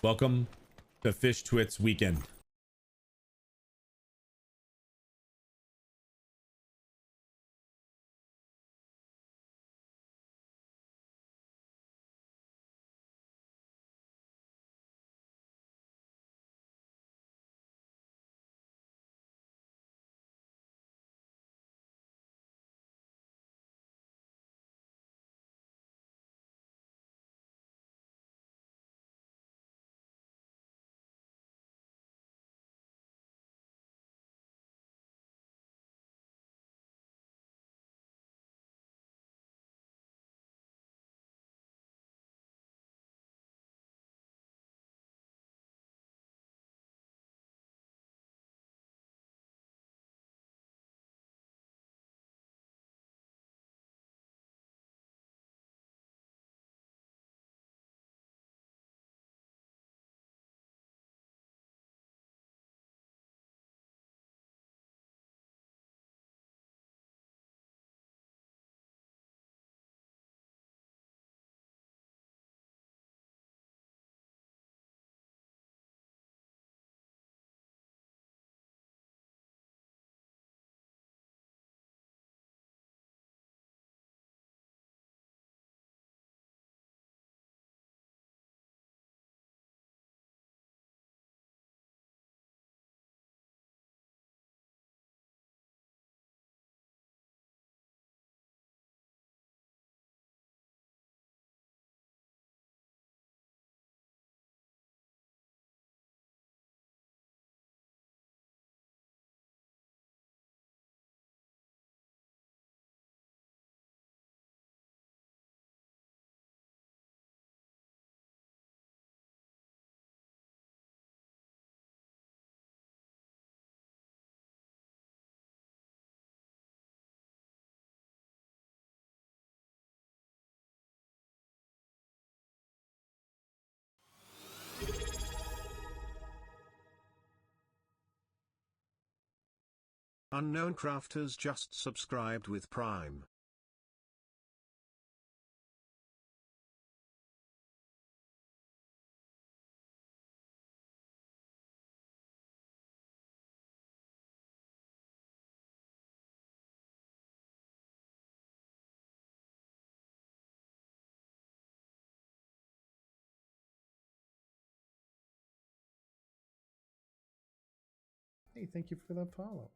Welcome to Fish Twits weekend. Unknown Crafters just subscribed with Prime. Hey, thank you for that follow.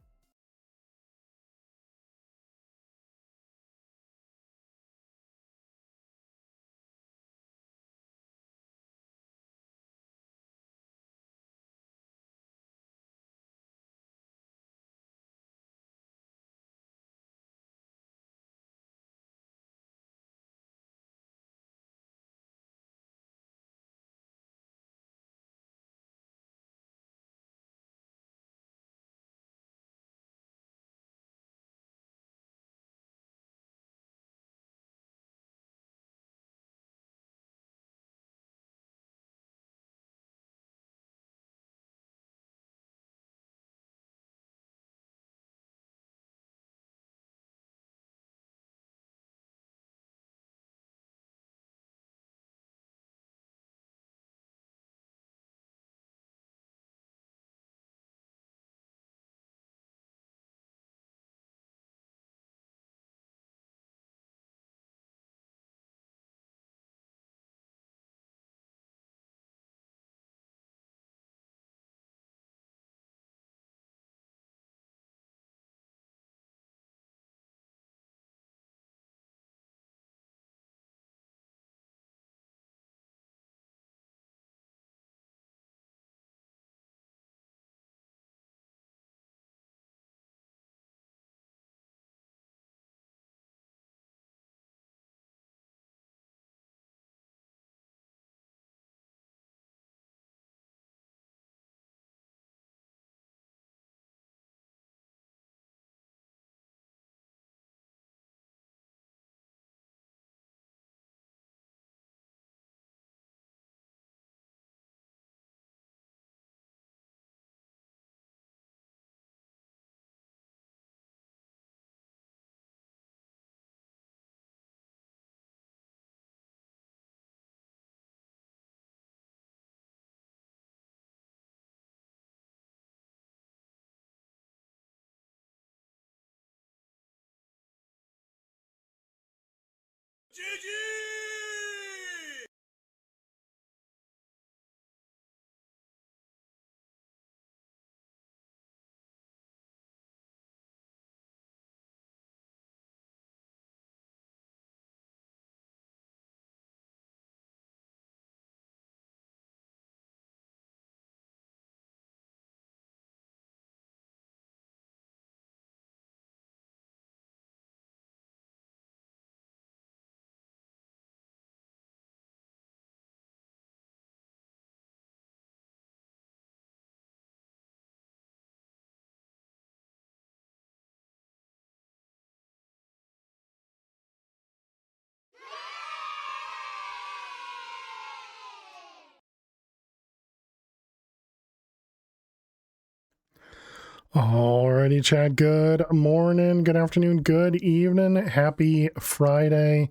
Alrighty, Chad. Good morning, good afternoon, good evening. Happy Friday.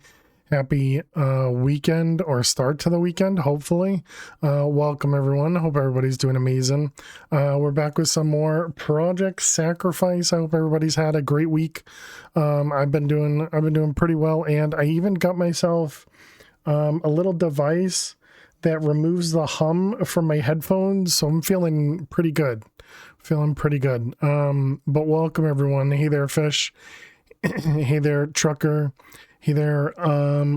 Happy weekend or start to the weekend, hopefully. Welcome, everyone. Hope everybody's doing amazing. We're back with some more Project Sacrifice. I hope everybody's had a great week. I've been doing pretty well, and I even got myself a little device that removes the hum from my headphones, so I'm feeling pretty good. But welcome, everyone. Hey there, Fish. Hey there, Trucker. Hey there, hey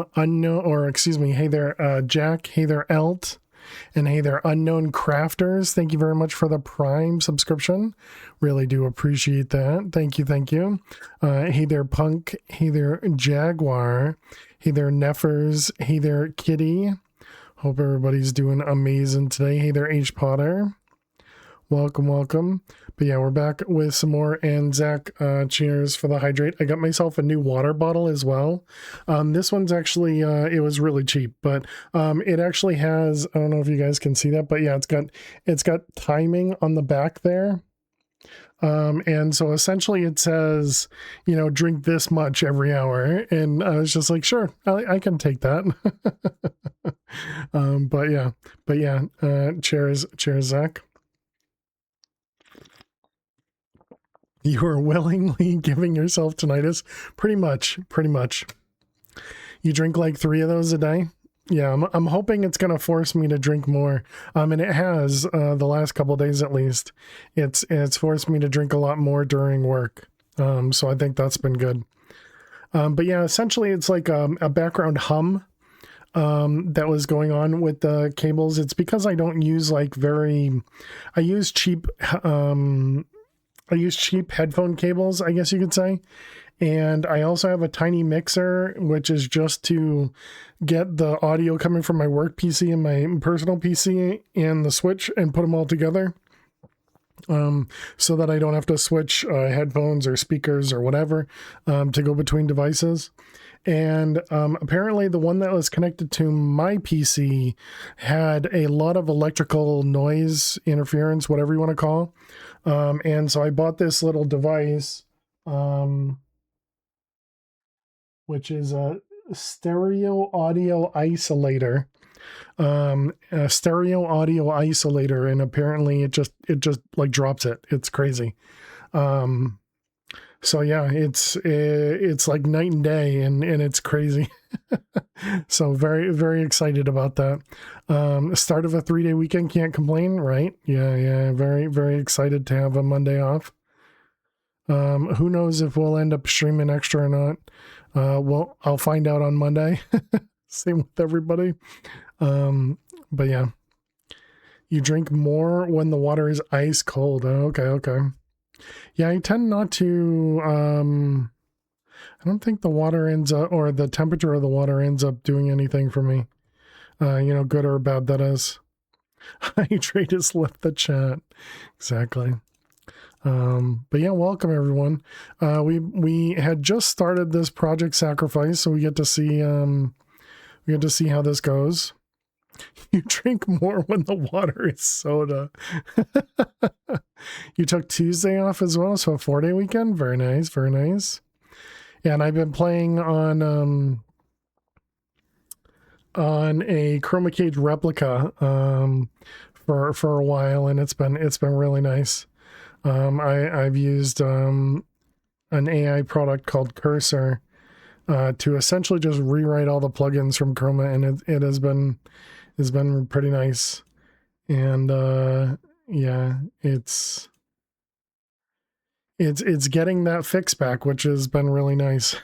there, Jack. Hey there, Elt. And hey there, Unknown Crafters. Thank you very much for the Prime subscription. Really do appreciate that. Thank you. Hey there, Punk. Hey there, Jaguar. Hey there, Neffers. Hey there, Kitty. Hope everybody's doing amazing today. Hey there, H. Potter. Welcome. But yeah, we're back with some more. And Zach, cheers for the hydrate. I got myself a new water bottle as well. This one's actually, it was really cheap, but it actually has, I don't know if you guys can see that, but yeah, it's got timing on the back there. And so essentially it says, drink this much every hour. And I was just like, sure, I can take that. But yeah, cheers, Zach. You are willingly giving yourself tinnitus. Pretty much. You drink like 3 of those a day. Yeah, I'm hoping it's going to force me to drink more. And it has, the last couple of days at least. It's forced me to drink a lot more during work. So I think that's been good. But yeah, essentially it's like a background hum that was going on with the cables. It's because I don't use I use cheap headphone cables, I guess you could say. And I also have a tiny mixer, which is just to get the audio coming from my work PC and my personal PC and the switch and put them all together. So that I don't have to switch headphones or speakers or whatever to go between devices. And apparently the one that was connected to my PC had a lot of electrical noise interference, whatever you want to call. And so I bought this little device, which is a stereo audio isolator. A stereo audio isolator, and apparently it just like drops it. It's crazy. So yeah, it's like night and day, and it's crazy. So very, very excited about that. Start of a 3-day weekend, can't complain, right? Yeah. Very, very excited to have a Monday off. Who knows if we'll end up streaming extra or not? Well, I'll find out on Monday. Same with everybody. But yeah, you drink more when the water is ice cold. Oh, okay. Yeah, I tend not to, I don't think the water ends up, or the temperature of the water ends up doing anything for me. Good or bad, that is. Hydrate has left the chat. Exactly. But yeah, welcome everyone. We had just started this Project Sacrifice, so we get to see how this goes. You drink more when the water is soda. You took Tuesday off as well, so a 4-day weekend. Very nice. Yeah, and I've been playing on a Chroma Cage replica for a while, and it's been really nice. I've used an AI product called Cursor to essentially just rewrite all the plugins from Chroma, and it has been pretty nice. And yeah, it's getting that fix back, which has been really nice.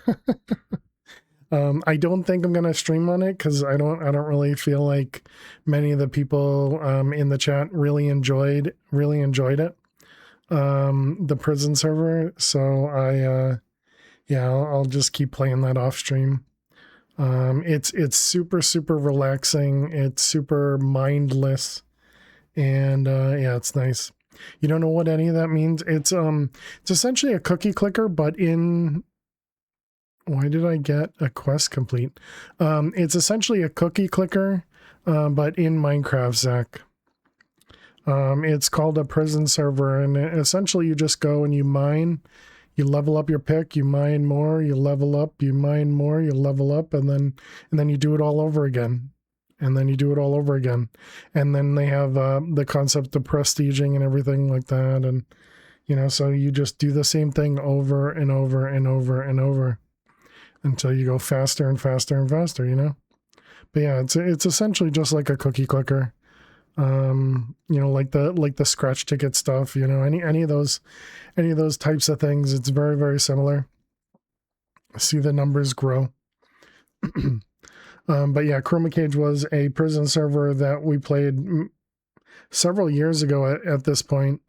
I don't think I'm gonna stream on it because I don't really feel like many of the people in the chat really enjoyed it. The prison server, so yeah, I'll just keep playing that off stream. It's super relaxing. It's super mindless, and yeah, it's nice. You don't know what any of that means? It's essentially a cookie clicker, but in... Why did I get a quest complete? It's essentially a cookie clicker, but in Minecraft, Zach. It's called a prison server, and essentially you just go and you mine, you level up your pick, you mine more, you level up, you mine more, you level up, and then you do it all over again. And then you do it all over again. And then they have the concept of prestiging and everything like that. And, you know, so you just do the same thing over and over and over and over until you go faster and faster and faster, you know? But yeah, it's essentially just like a cookie clicker. You know, like the scratch ticket stuff, you know, any of those types of things. It's very similar. See the numbers grow. But yeah, Chroma Cage was a prison server that we played several years ago at this point.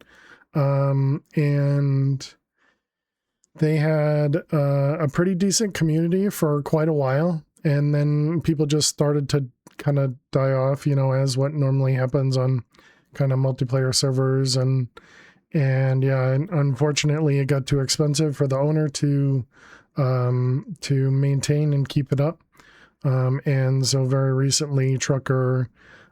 And they had a pretty decent community for quite a while. And then people just started to kind of die off, you know, as what normally happens on kind of multiplayer servers. And yeah, unfortunately it got too expensive for the owner to maintain and keep it up. And so very recently Trucker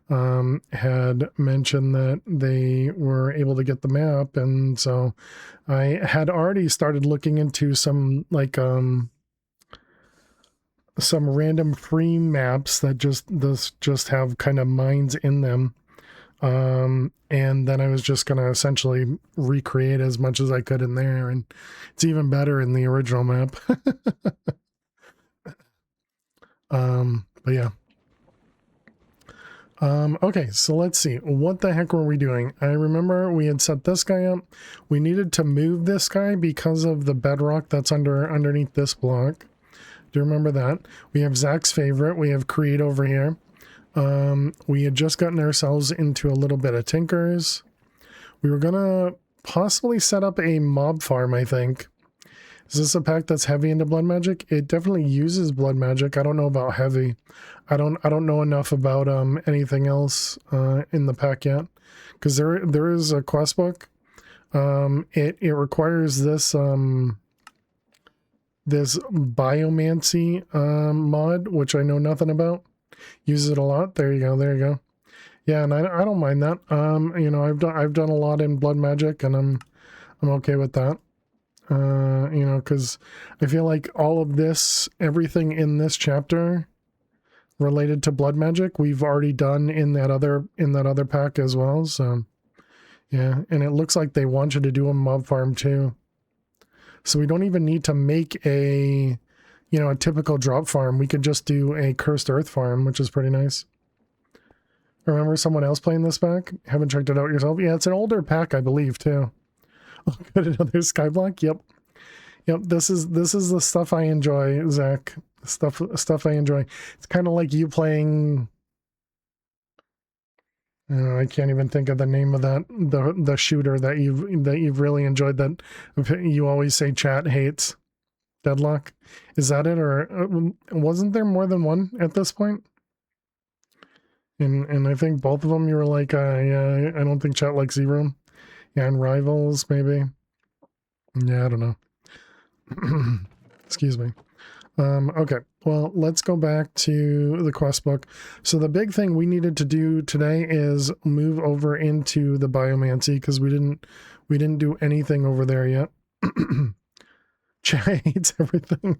had mentioned that they were able to get the map, and so I had already started looking into some like some random free maps that just have kind of mines in them, and then I was just gonna essentially recreate as much as I could in there, and it's even better in the original map. But yeah. Okay, so let's see. What the heck were we doing? I remember we had set this guy up. We needed to move this guy because of the bedrock that's underneath this block. Do you remember that? We have Zach's favorite. We have Creed over here. We had just gotten ourselves into a little bit of Tinkers. We were gonna possibly set up a mob farm, I think. Is this a pack that's heavy into blood magic? It definitely uses blood magic. I don't know about heavy. I don't know enough about anything else in the pack yet, because there is a quest book. It requires this this biomancy mod, which I know nothing about. Uses it a lot. There you go. Yeah, and I don't mind that. You know, I've done a lot in blood magic, and I'm okay with that. You know, because I feel like all of this, everything in this chapter related to blood magic, we've already done in that other pack as well. So yeah, and it looks like they want you to do a mob farm too. So we don't even need to make a, you know, a typical drop farm. We could just do a cursed earth farm, which is pretty nice. Remember someone else playing this pack? Haven't checked it out yourself? Yeah, it's an older pack, I believe, too. Oh, good, another skyblock. Yep. This is the stuff I enjoy, Zach. Stuff I enjoy. It's kind of like you playing. I can't even think of the name of that the shooter that you've really enjoyed, that you always say chat hates. Deadlock. Is that it, or wasn't there more than one at this point? And I think both of them you were like, yeah, I don't think chat likes Zero. Yeah, and Rivals, maybe. Yeah, I don't know. Excuse me. Okay, well, let's go back to the quest book. So the big thing we needed to do today is move over into the biomancy, because we didn't do anything over there yet. Chat hates everything.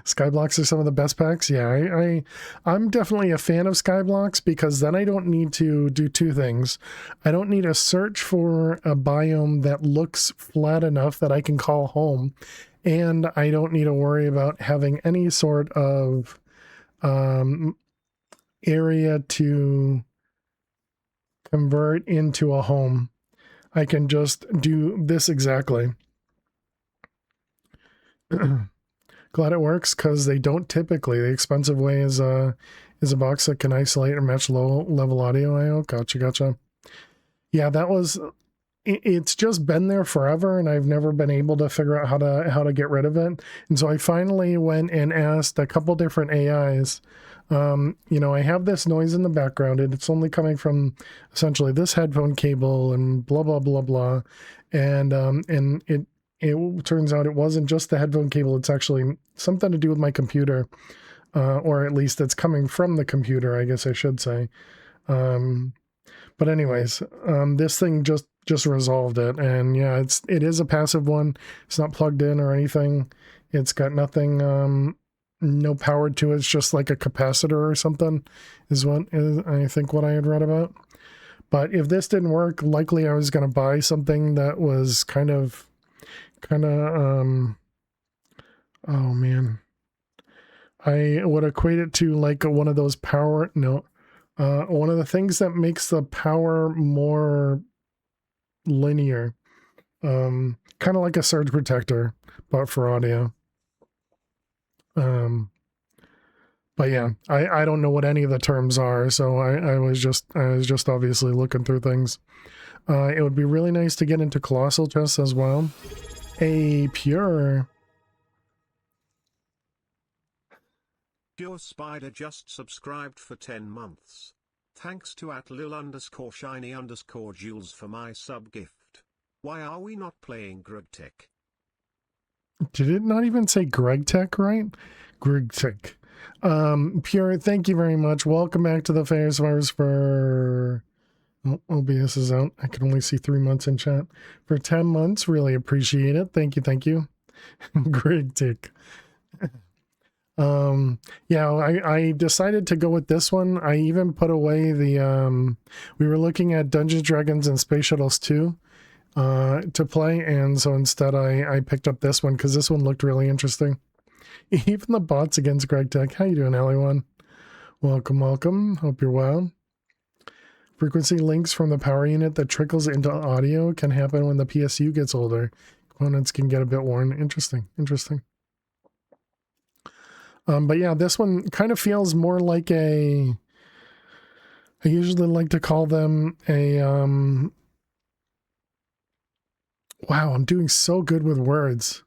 Skyblocks are some of the best packs. Yeah, I'm definitely a fan of Skyblocks, because then I don't need to do two things. I don't need to search for a biome that looks flat enough that I can call home. and I don't need to worry about having any sort of area to convert into a home. I can just do this exactly. Glad it works, because they don't typically. The expensive way is a box that can isolate and match low level audio I/O. Gotcha. Yeah, that was. It's just been there forever, and I've never been able to figure out how to get rid of it. And so I finally went and asked a couple different AIs. I have this noise in the background, and it's only coming from essentially this headphone cable and blah blah blah blah, and it turns out it wasn't just the headphone cable. It's actually something to do with my computer, or at least it's coming from the computer, I guess I should say. But anyways, this thing just resolved it, and yeah, it is a passive one. It's not plugged in or anything. It's got nothing, no power to it. It's just like a capacitor or something, is I think what I had read about. But if this didn't work, likely I was going to buy something that was kind of, oh man, I would equate it to like one of those one of the things that makes the power more linear, kind of like a surge protector, but for audio. But yeah, I don't know what any of the terms are, so I was just obviously looking through things. It would be really nice to get into colossal chests as well. A pure Spider just subscribed for 10 months. Thanks to @lil_shiny_Jules for my sub gift. Why are we not playing GregTech? Did it not even say Greg Tech, right? Greg Tech. Pure, thank you very much. Welcome back to the Fair Survivors for... Oh, OBS is out. I can only see 3 months in chat. For 10 months, really appreciate it. Thank you. Greg Tech. Yeah, I decided to go with this one. I even put away the, we were looking at Dungeons, Dragons, and Space Shuttles 2 to play, and so instead I picked up this one because this one looked really interesting. Even the bots against Greg Tech. How you doing, Alley1? Welcome. Hope you're well. Frequency links from the power unit that trickles into audio can happen when the PSU gets older. Components can get a bit worn. Interesting. But yeah, this one kind of feels more like I usually like to call them a, wow, I'm doing so good with words.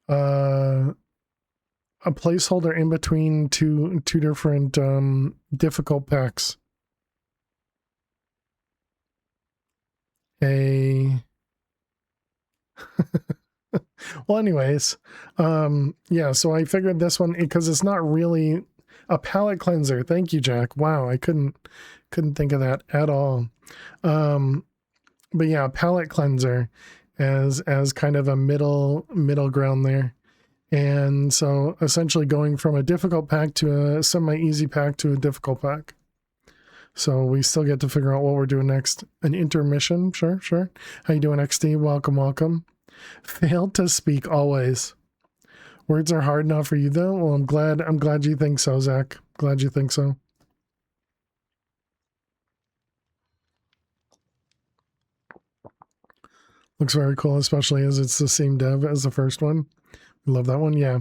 A placeholder in between two different, difficult packs. Well, anyways, yeah, so I figured this one, because it's not really a palette cleanser. Thank you, Jack. Wow, I couldn't think of that at all. But yeah, palette cleanser as kind of a middle ground there. And so essentially going from a difficult pack to a semi-easy pack to a difficult pack. So we still get to figure out what we're doing next. An intermission, sure. How you doing, XD? Welcome. Failed to speak always. Words are hard enough for you though. Well, I'm glad you think so, Zach. Glad you think so. Looks very cool, especially as it's the same dev as the first one. Love that one. Yeah,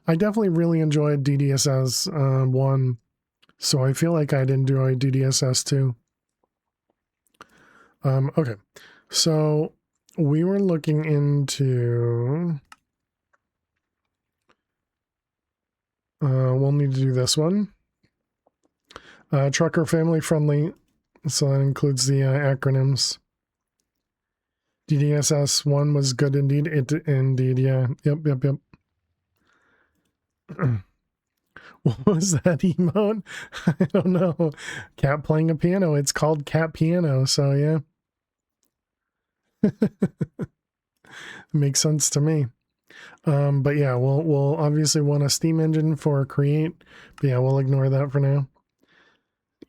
I definitely really enjoyed DDSS 1, so I feel like I'd enjoy DDSS 2. Okay, so we were looking into, we'll need to do this one. Trucker family friendly, so that includes the acronyms. DDSS 1 was good indeed. Indeed, yeah. Yep. What was that emote? I don't know. Cat playing a piano. It's called Cat Piano, so yeah. Makes sense to me. But yeah, we'll obviously want a Steam engine for create. But yeah, we'll ignore that for now.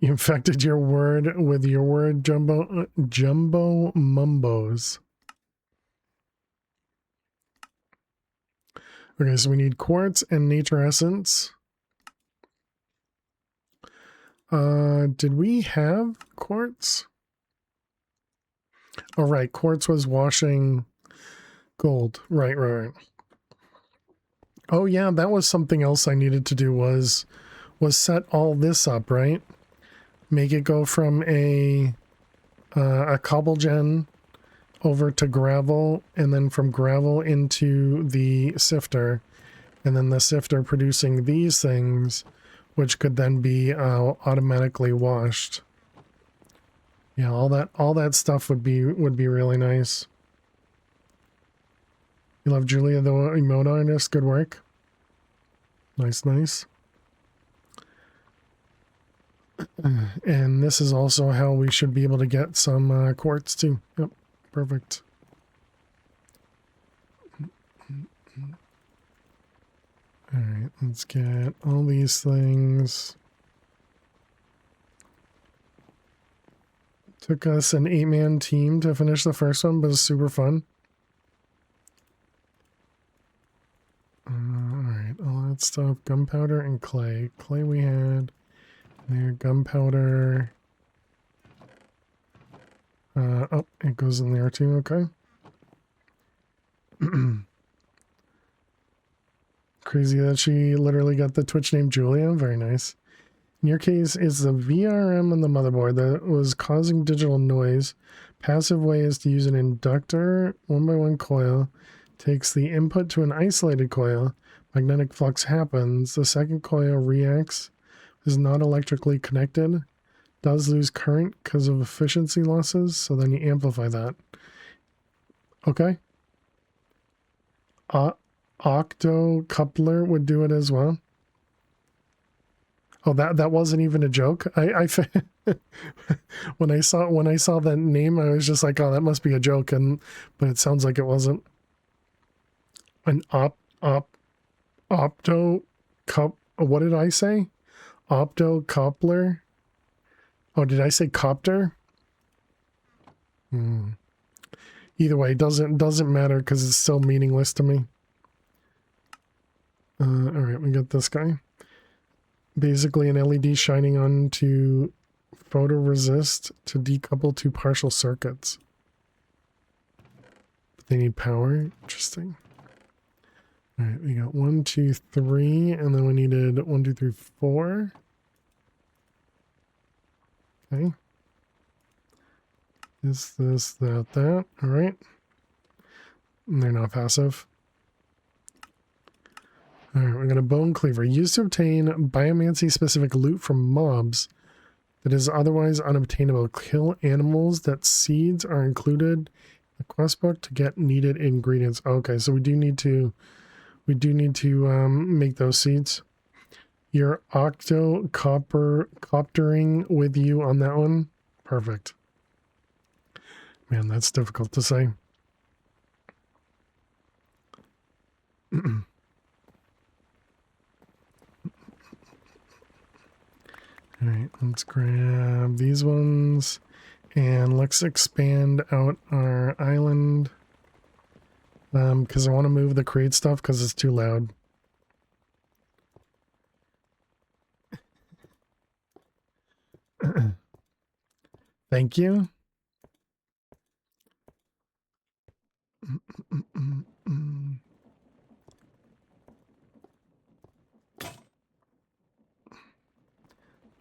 You infected your word with your word jumbo mumbos. Okay, so we need quartz and nature essence. Did we have quartz? Oh, right. Quartz was washing gold. Right, right, right. Oh, yeah, that was something else I needed to do was set all this up, right? Make it go from a cobble gen over to gravel, and then from gravel into the sifter, and then the sifter producing these things, which could then be automatically washed. Yeah, all that stuff would be really nice. You love Julia, the emote artist. Good work. Nice, nice. And this is also how we should be able to get some quartz too. Yep, perfect. All right, let's get all these things. Took us an 8-man team to finish the first one, but it's super fun. Alright, all that stuff. Gunpowder and clay. Clay we had. There, gunpowder. Oh, it goes in there too, okay. Crazy that she literally got the Twitch name Julia. Very nice. In your case, it's the VRM on the motherboard that was causing digital noise. Passive way is to use an inductor 1x1 coil. Takes the input to an isolated coil. Magnetic flux happens. The second coil reacts. Is not electrically connected. Does lose current because of efficiency losses. So then you amplify that. Okay. Octo coupler would do it as well. Oh, that wasn't even a joke. I when I saw that name, I was just like, oh, that must be a joke, but it sounds like it wasn't. An opto cup. What did I say? Opto coupler. Oh, did I say copter? Either way, doesn't matter because it's still meaningless to me. All right, we got this guy. Basically an LED shining onto photoresist to decouple two partial circuits. But they need power. Interesting. All right, we got 1, 2, 3, and then we needed 1, 2, 3, 4. Okay. This, that. All right. And they're not passive. Alright, we're going to bone cleaver. Used to obtain biomancy specific loot from mobs that is otherwise unobtainable. Kill animals that seeds are included in the quest book to get needed ingredients. Okay, so we do need to make those seeds. Your octo coptering with you on that one. Perfect. Man, that's difficult to say. All right, let's grab these ones and let's expand out our island because I want to move the crate stuff because it's too loud. Thank you.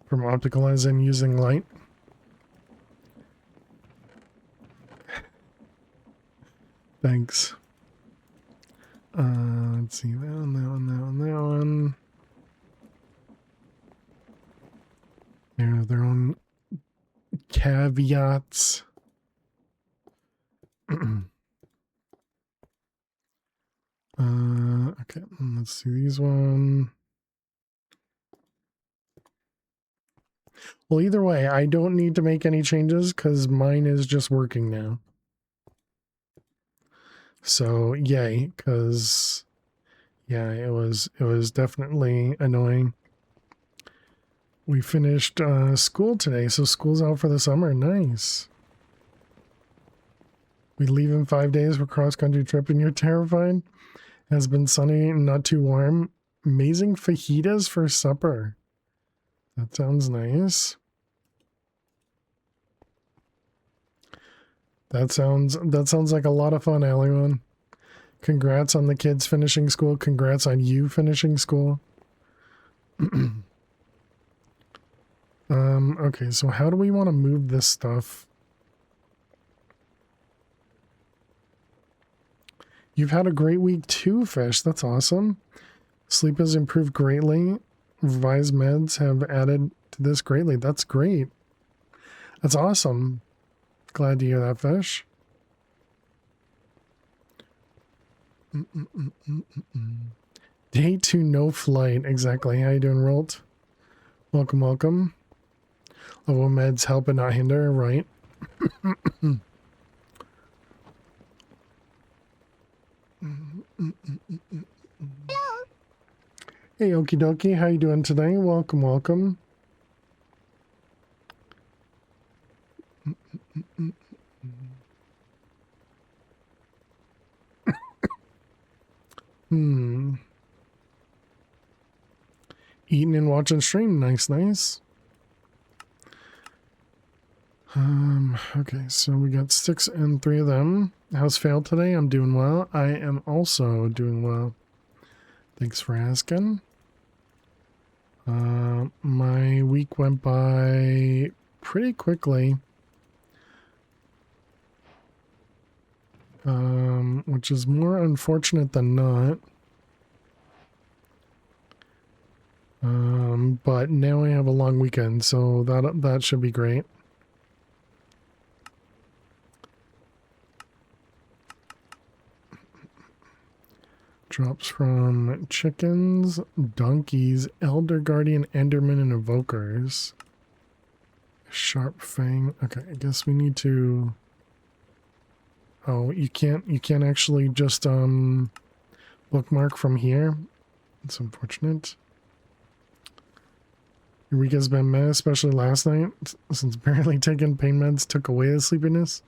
From optical as in using light. Thanks. Let's see, that one. They have their own caveats. Okay, let's see these one. Well, either way, I don't need to make any changes because mine is just working now. So, yay, because, yeah, it was definitely annoying. We finished school today, so school's out for the summer. Nice. We leave in 5 days for cross-country trip and you're terrified? Has been sunny and not too warm. Amazing fajitas for supper. That sounds nice. That sounds like a lot of fun, Aliwan. Congrats on the kids finishing school. Congrats on you finishing school. Okay, so how do we want to move this stuff? You've had a great week too, Fish. That's awesome. Sleep has improved greatly. Revised meds have added to this greatly. That's great. That's awesome. Glad to hear that, Fish. Day 2, no flight. Exactly. How you doing, Rolt? Welcome, welcome. Level meds help and not hinder, right? Hey, okie dokie. How you doing today? Welcome, welcome. Eating and watching stream. Nice, nice. Okay, so we got 6 and 3 of them. How's failed today? I'm doing well. I am also doing well. Thanks for asking. My week went by pretty quickly. Which is more unfortunate than not. But now I have a long weekend, so that should be great. Drops from chickens, donkeys, elder guardian, enderman, and evokers. Sharp fang. Okay, I guess we need to. Oh, you can't actually just bookmark from here. It's unfortunate. Eureka's been mad, especially last night, since apparently taking pain meds took away the sleepiness.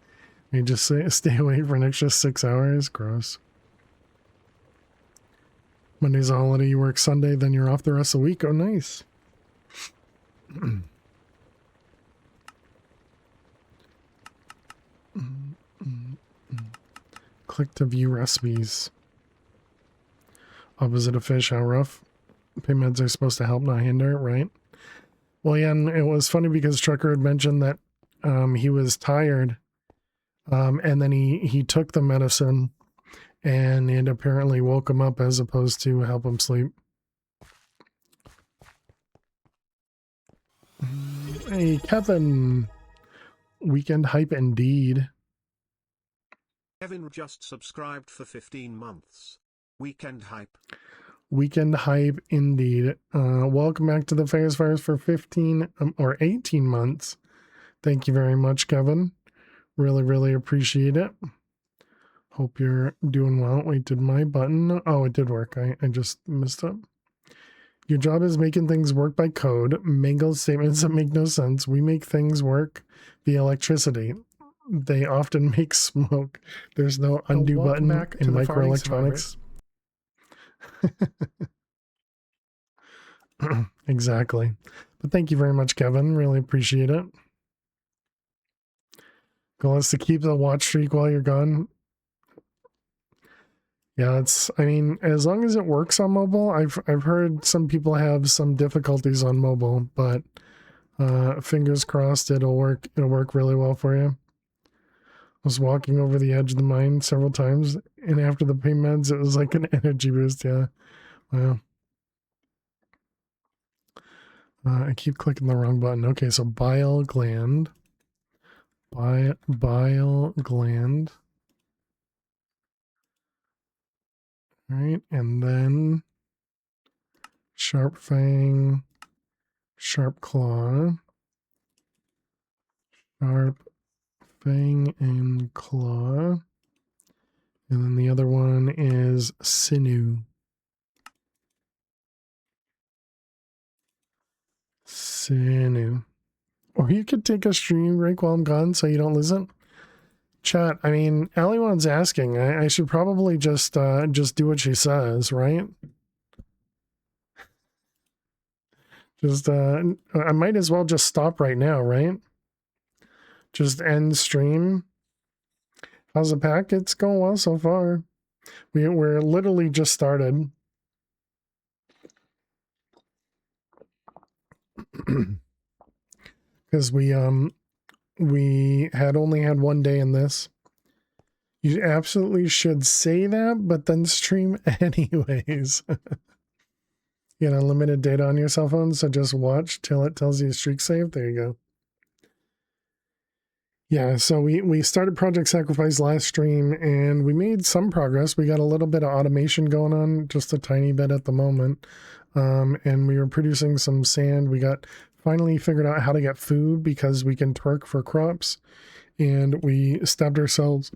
You just stay awake for an extra 6 hours. Gross. Monday's a holiday, you work Sunday, then you're off the rest of the week. Oh, nice. Click to view recipes. Opposite of fish, how rough. Pain meds are supposed to help, not hinder, right? Well, yeah, and it was funny because Trucker had mentioned that he was tired, and then he took the medicine, and it apparently woke him up as opposed to help him sleep. Hey, Kevin. Weekend hype indeed. Kevin just subscribed for 15 months. Weekend hype. Weekend hype indeed. Welcome back to the Fires for 15 or 18 months. Thank you very much, Kevin. Really, really appreciate it. Hope you're doing well. Wait, did my button? Oh, it did work. I just missed it. Your job is making things work by code. Mangled statements that make no sense. We make things work via electricity. They often make smoke. There's no undo button in microelectronics. Exactly. But thank you very much, Kevin. Really appreciate it. Goal is to keep the watch streak while you're gone. Yeah, I mean, as long as it works on mobile. I've heard some people have some difficulties on mobile, but fingers crossed it'll work really well for you. I was walking over the edge of the mine several times, and after the pain meds, it was like an energy boost. Yeah. Wow. I keep clicking the wrong button. Okay, so bile gland. Bile gland. All right, and then sharp fang, sharp claw, sharp fang and claw. And then the other one is sinew. Sinew. Or you could take a stream break while I'm gone so you don't listen. Chat, I mean, Aliwan's asking. I should probably just do what she says, right? Just I might as well just stop right now, right? Just end stream. How's the pack? It's going well so far. We're literally just started. Because we had only had one day in this. You absolutely should say that, but then stream anyways. You get unlimited data on your cell phone, so just watch till it tells you streak save. There you go. Yeah, so we started Project Sacrifice last stream, and we made some progress. We got a little bit of automation going on, just a tiny bit at the moment. And we were producing some sand. We got finally figured out how to get food because we can twerk for crops. And we stabbed ourselves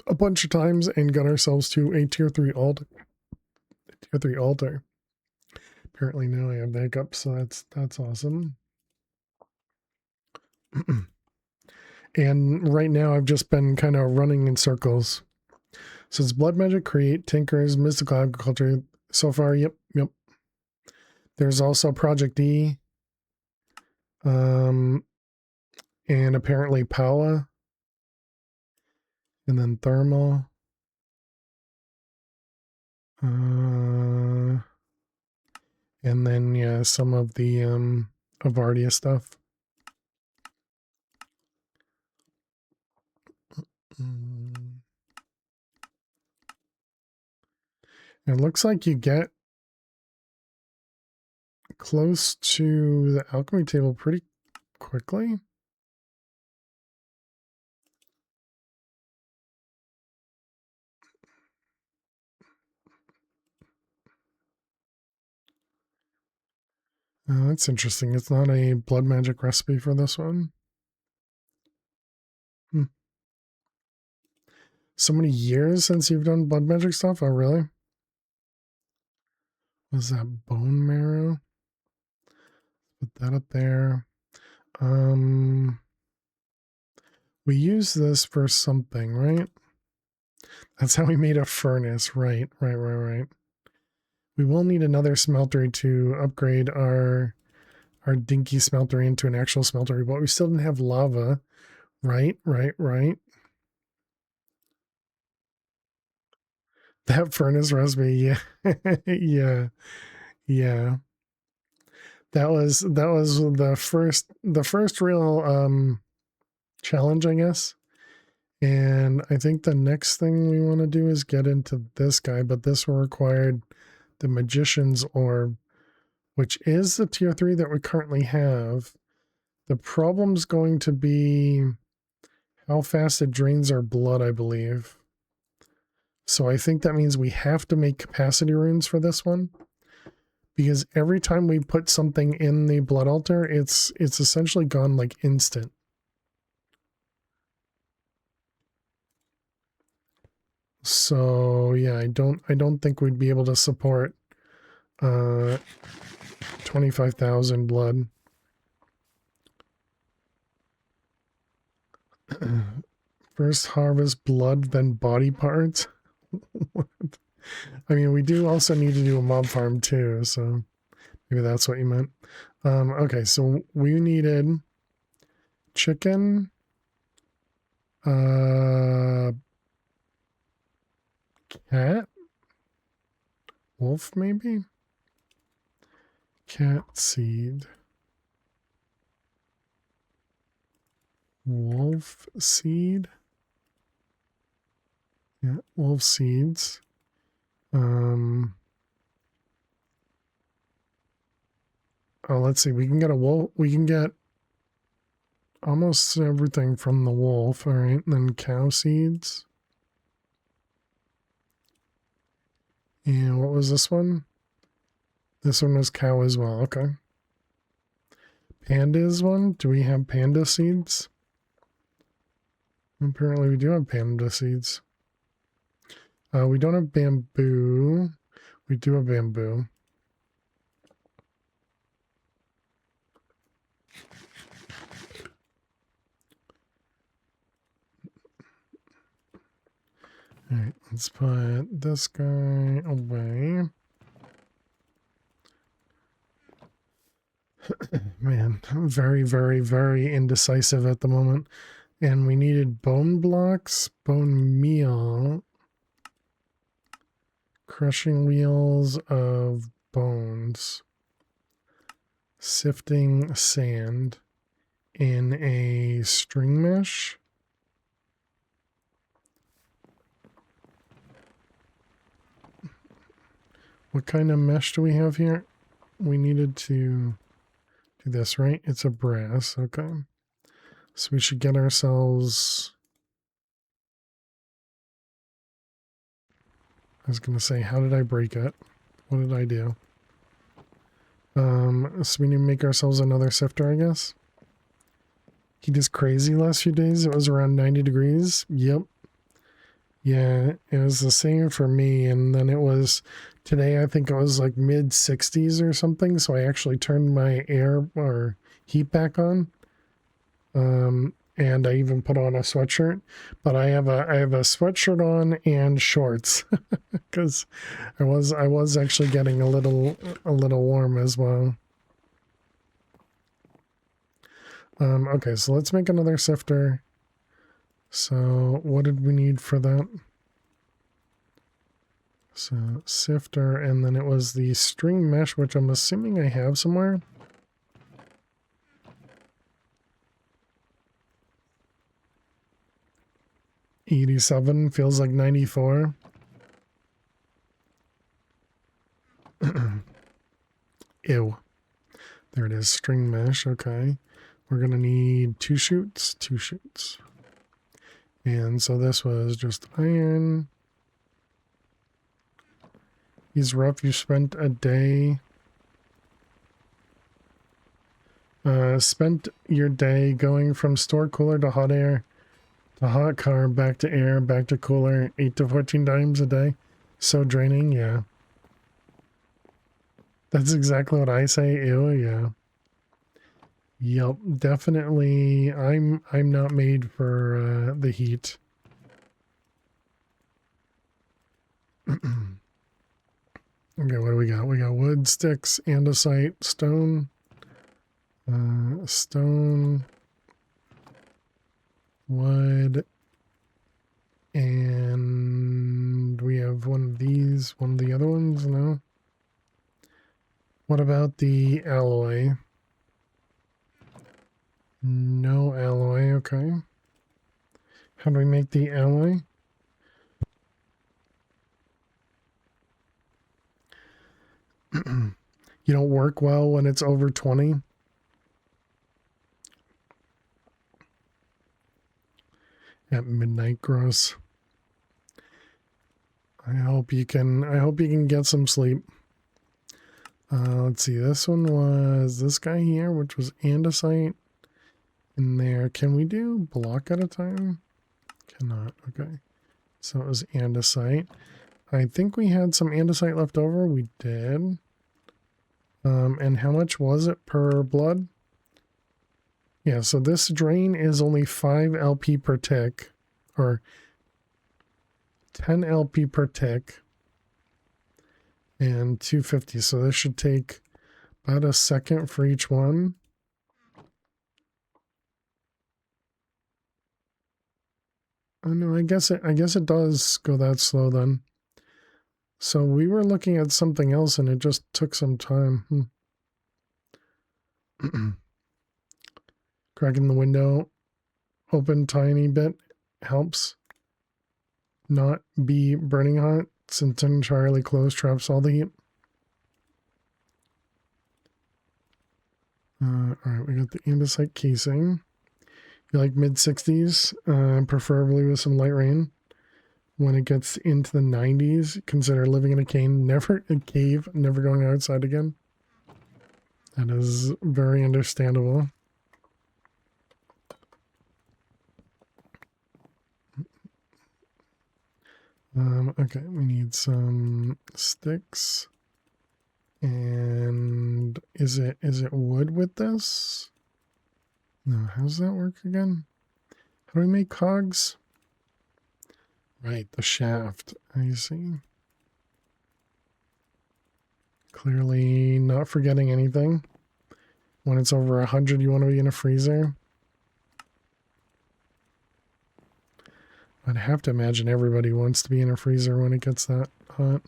a bunch of times and got ourselves to a tier 3 altar. Tier 3 altar. Apparently now I have the hiccups, so that's awesome. And right now I've just been kind of running in circles. So it's Blood Magic, Create, Tinkers, Mystical Agriculture. So far, yep. There's also Project E. And apparently Power. And then Thermal. And then, yeah, some of the Avardia stuff. It looks like you get close to the alchemy table pretty quickly. That's interesting. It's not a blood magic recipe for this one. So many years since you've done blood magic stuff? Oh, really? Was that bone marrow? Put that up there. We use this for something, right? That's how we made a furnace. Right. We will need another smeltery to upgrade our dinky smeltery into an actual smeltery, but we still didn't have lava. Right. That furnace recipe, yeah. yeah. That was the first real challenge, I guess. And I think the next thing we want to do is get into this guy, but this will require the Magician's Orb, which is the tier 3 that we currently have. The problem's going to be how fast it drains our blood, I believe. So I think that means we have to make capacity runes for this one. Because every time we put something in the blood altar, it's essentially gone like instant. So yeah, I don't think we'd be able to support 25,000 blood. First harvest blood, then body parts. I mean, we do also need to do a mob farm too, so maybe that's what you meant. Okay, so we needed chicken, cat, wolf maybe? Cat seed. Wolf seed. Yeah, wolf seeds. Oh, let's see. We can get a wolf. We can get almost everything from the wolf. All right. And then cow seeds. And what was this one? This one was cow as well. Okay. Panda is one. Do we have panda seeds? Apparently we do have panda seeds. We don't have bamboo. We do have bamboo. All right, let's put this guy away. Man, I'm very, very, very indecisive at the moment. And we needed bone blocks, bone meal, crushing wheels of bones, sifting sand in a string mesh. What kind of mesh do we have here? We needed to do this, right? It's a brass, okay. So we should get ourselves... I was going to say, how did I break it? What did I do? So we need to make ourselves another sifter, I guess. Heat is crazy last few days. It was around 90 degrees. Yep. Yeah, it was the same for me. And then it was today, I think it was like mid 60s or something. So I actually turned my air or heat back on. And I even put on a sweatshirt, but I have a sweatshirt on and shorts because I was actually getting a little warm as well. Okay, so let's make another sifter. So what did we need for that? So sifter, and then it was the string mesh, which I'm assuming I have somewhere. $87 feels like 94. Ew. There it is, string mesh, okay. We're gonna need two shoots. And so this was just iron. He's rough, you spent a day. Spent your day going from store cooler to hot air, to hot car, back to air, back to cooler, 8 to 14 times a day. So draining, yeah. That's exactly what I say, ew, yeah. Yep, definitely. I'm not made for the heat. Okay, what do we got? We got wood, sticks, andesite, stone, stone, wood, and we have one of these. One of the other ones, no. What about the alloy? No alloy, okay. How do we make the alloy? You don't work well when it's over 20. At midnight, gross. I hope you can get some sleep. Let's see, this one was this guy here, which was andesite in there. Can we do block at a time? Cannot, okay. So it was andesite. I think we had some andesite left over. We did. And how much was it per blood? Yeah, so this drain is only 5 LP per tick, or 10 LP per tick, and 250. So this should take about a second for each one. Oh no, I guess it does go that slow then. So we were looking at something else and it just took some time. Cracking the window open tiny bit helps not be burning hot since entirely closed traps all the heat. Alright, we got the andesite casing. You like mid 60s, preferably with some light rain. When it gets into the 90s, consider living in a cave, never going outside again. That is very understandable. Okay, we need some sticks. And is it wood with this? No, how does that work again? How do we make cogs? Right, the shaft. I see. Clearly not forgetting anything. When it's over 100, you want to be in a freezer. I'd have to imagine everybody wants to be in a freezer when it gets that hot.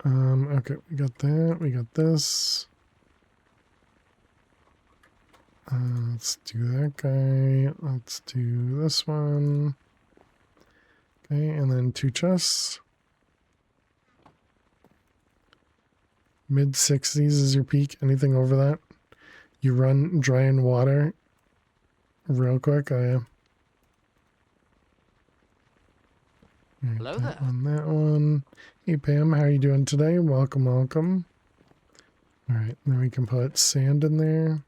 Okay, we got that. We got this. Let's do that guy. Let's do this one. Okay, and then 2 chests. Mid 60s is your peak. Anything over that, you run dry in water real quick. Oh yeah. Right, Hello that there. one, that one. Hey Pam, how are you doing today? Welcome, welcome. All right, then we can put sand in there.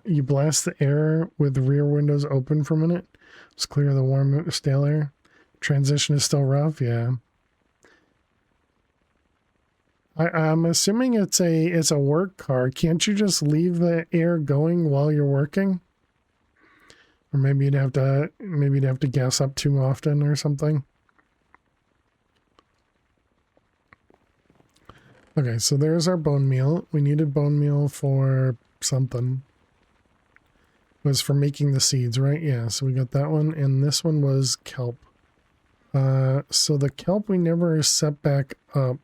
You blast the air with the rear windows open for a minute. Just clear the warm, stale air. Transition is still rough, yeah. I'm assuming it's a work car. Can't you just leave the air going while you're working? Or maybe you'd have to gas up too often or something. Okay, so there's our bone meal. We needed bone meal for something. It was for making the seeds, right? Yeah, so we got that one, and this one was kelp. So the kelp we never set back up.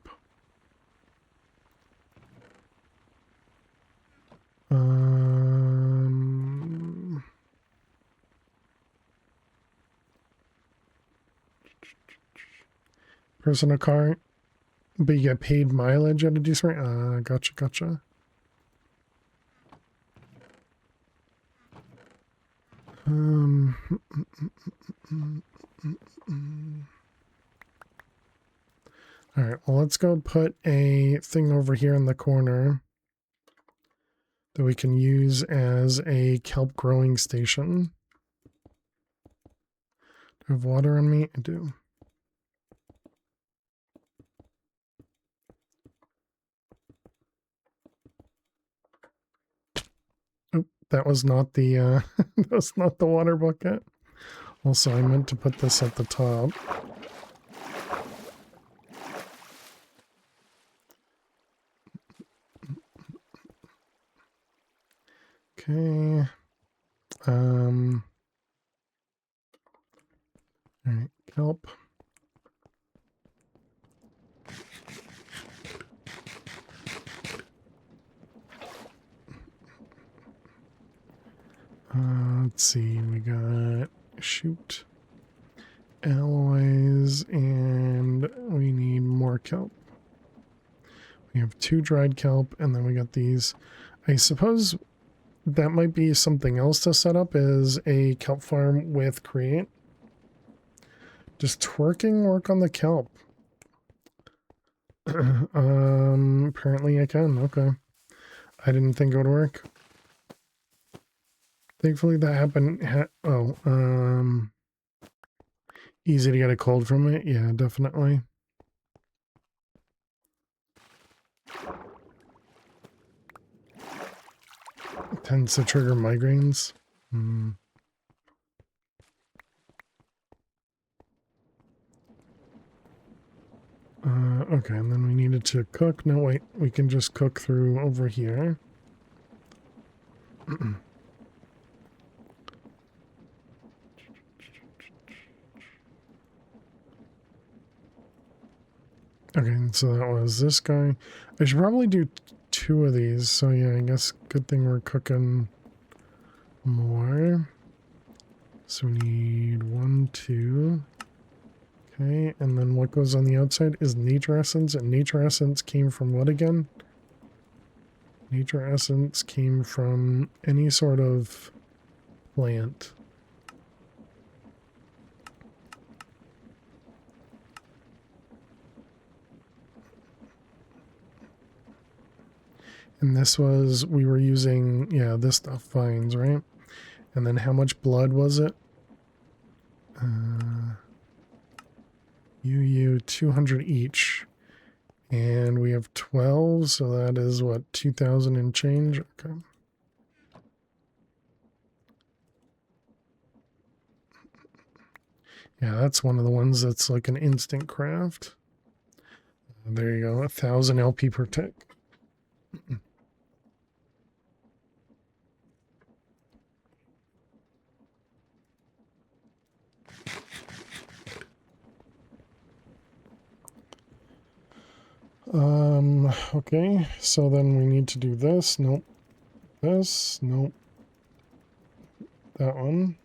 Personal car, but you get paid mileage at a decent rate. Gotcha, gotcha. All right, well, let's go put a thing over here in the corner that we can use as a kelp growing station. Do I have water on me? I do. Oh, that was not the that was not the water bucket. Also, I meant to put this at the top. Okay. All right, kelp. Let's see, we got shoot alloys, and we need more kelp. We have 2 dried kelp, and then we got these. I suppose that might be something else to set up, is a kelp farm with create. Just twerking work on the kelp. Apparently I can. Okay. I didn't think it would work. Thankfully that happened. Easy to get a cold from it. Yeah, definitely. Tends to trigger migraines. Okay, and then we needed to cook. No, wait, we can just cook through over here. Okay, so that was this guy. I should probably do 2 of these. So yeah, I guess good thing we're cooking more. So we need 1, 2. Okay, and then what goes on the outside is nature essence, and nature essence came from what again? Nature essence came from any sort of plant. And this was, we were using, yeah, this stuff, vines, right? And then how much blood was it? UU 200 each. And we have 12, so that is what, 2,000 and change? Okay. Yeah, that's one of the ones that's like an instant craft. There you go, 1,000 LP per tick. Okay, so then we need to do this. Nope. This. Nope. That one.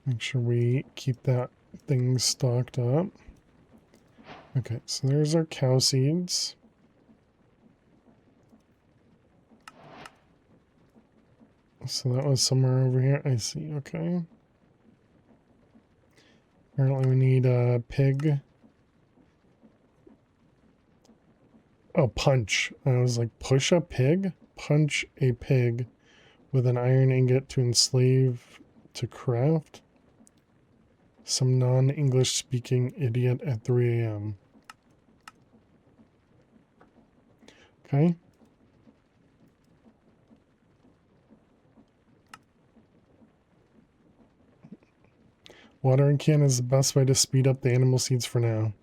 Make sure we keep that thing stocked up. Okay, so there's our cow seeds. So that was somewhere over here. I see, okay. Apparently we need a pig. Oh, punch. I was like, push a pig? Punch a pig with an iron ingot to enslave to craft. Some non-English speaking idiot at 3 a.m. Okay. Watering can is the best way to speed up the animal seeds for now.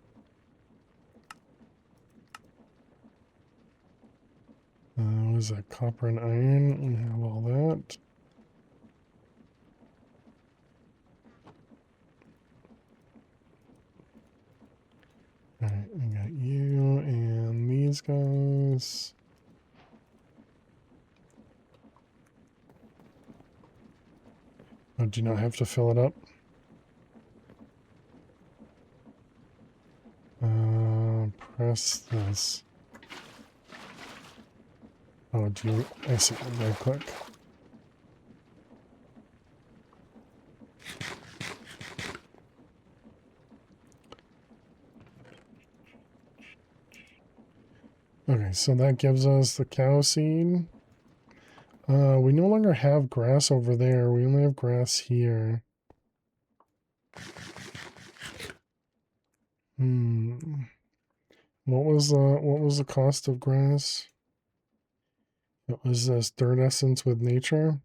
What is that? Copper and iron. We have all that. Alright, I got you and these guys. Oh, do you not have to fill it up? Press this. Oh, do you? I see. Right click. Okay, so that gives us the cow seed. We no longer have grass over there. We only have grass here. What was the cost of grass? It was this dirt essence with nature.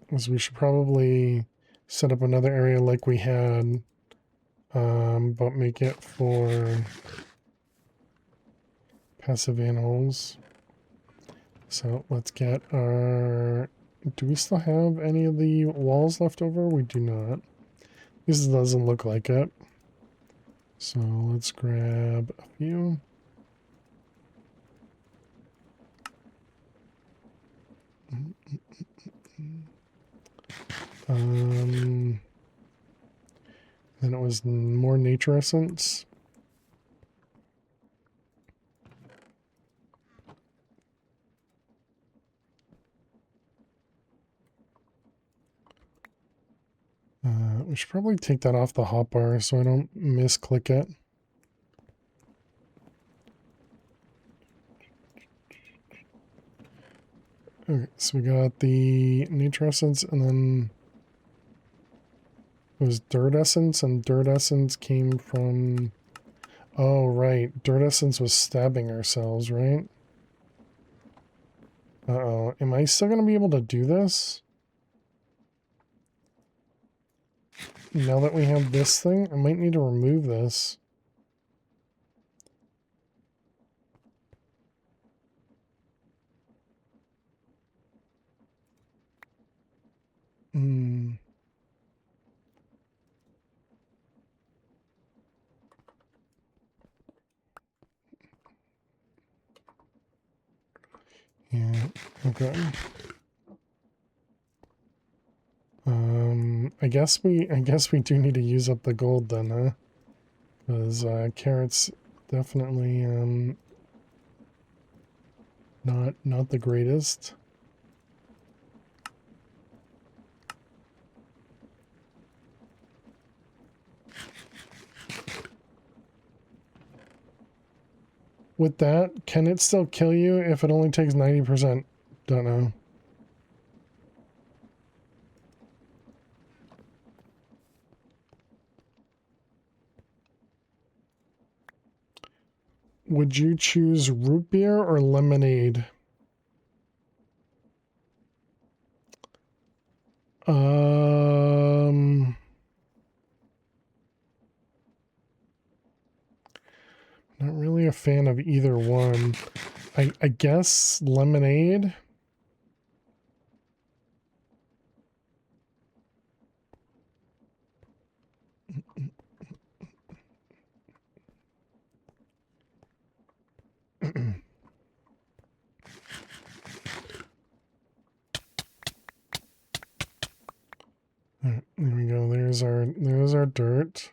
Because we should probably set up another area like we had, but make it for passive animals. So let's get our... Do we still have any of the walls left over? We do not. This doesn't look like it. So let's grab a few. Then it was more nature essence. We should probably take that off the hotbar so I don't misclick it. Okay, so we got the nature essence and then it was dirt essence, and dirt essence came from... Oh, right. Dirt essence was stabbing ourselves, right? Uh-oh. Am I still going to be able to do this? Now that we have this thing, I might need to remove this. Yeah, okay. I guess we do need to use up the gold then, huh? Because carrots definitely not the greatest. With that, can it still kill you if it only takes 90%? Don't know. Would you choose root beer or lemonade? Not really a fan of either one. I guess lemonade. There we go. There's our dirt.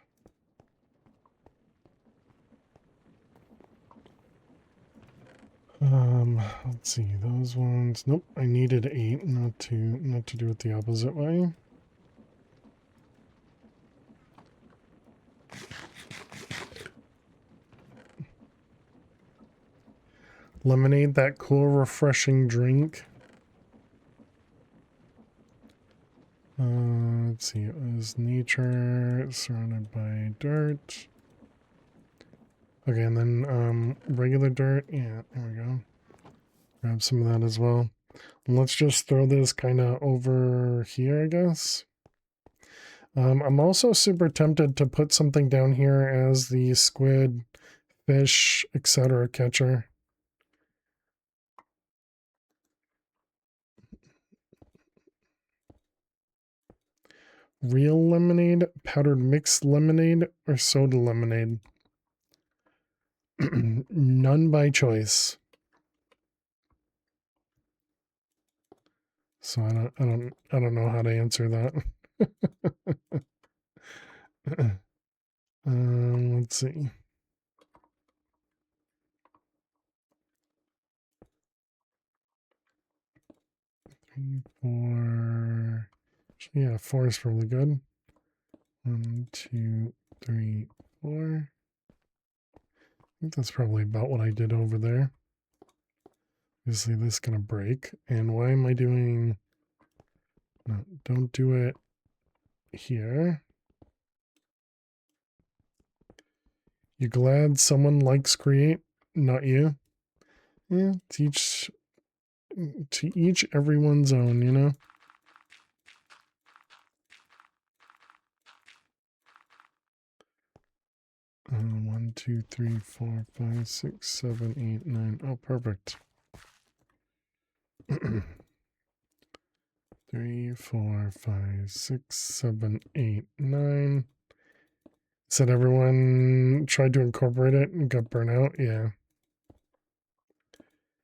Let's see, those ones. Nope, I needed 8, not to do it the opposite way. Lemonade, that cool, refreshing drink. Let's see, it was nature surrounded by dirt. Okay, and then regular dirt. Yeah, there we go. Grab some of that as well. And let's just throw this kind of over here, I guess. I'm also super tempted to put something down here as the squid, fish, etc. catcher. Real lemonade, powdered mixed lemonade, or soda lemonade? None by choice. So I don't know how to answer that. Let's see. Three, 4. Yeah, 4 is probably good. 1, 2, 3, 4. I think that's probably about what I did over there. Obviously, this is gonna break. And why am I doing? No, don't do it here. You glad someone likes create, not you? Yeah, to each everyone's own, you know? One, 2, 3, 4, 5, 6, 7, 8, 9. Oh, perfect. 3, 4, 5, 6, 7, 8, 9. Said everyone tried to incorporate it and got burnt out. Yeah.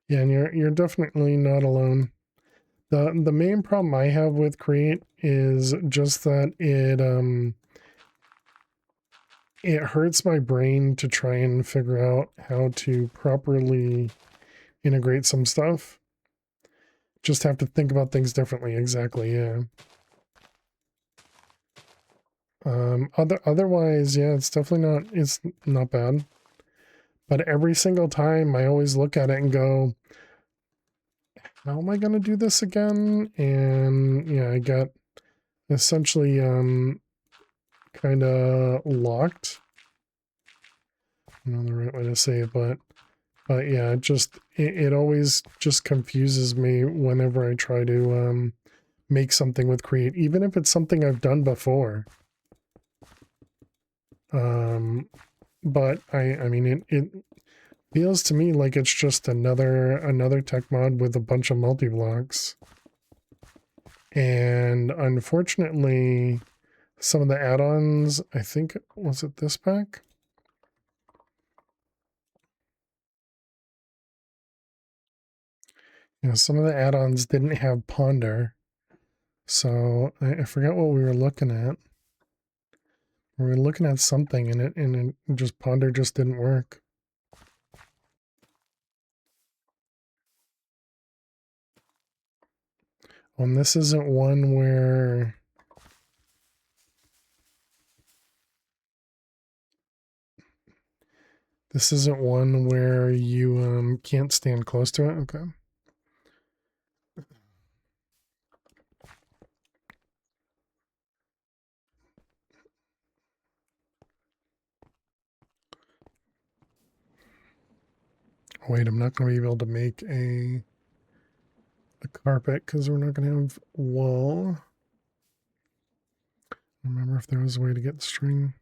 Yeah, and you're definitely not alone. The main problem I have with Create is just that it hurts my brain to try and figure out how to properly integrate some stuff. Just have to think about things differently. Exactly, yeah. Otherwise, yeah, it's not bad. But every single time I always look at it and go, how am I gonna do this again? And yeah, I got essentially kinda locked. I don't know the right way to say it, but yeah, it always just confuses me whenever I try to make something with Create, even if it's something I've done before. But I mean it feels to me like it's just another tech mod with a bunch of multi-blocks. And unfortunately, some of the add-ons, I think, was it this pack? Yeah, some of the add-ons didn't have Ponder. So I forgot what we were looking at. We were looking at something and it just Ponder just didn't work. And this isn't one where you can't stand close to it. Okay. Wait, I'm not going to be able to make a carpet because we're not going to have wool. Remember if there was a way to get string.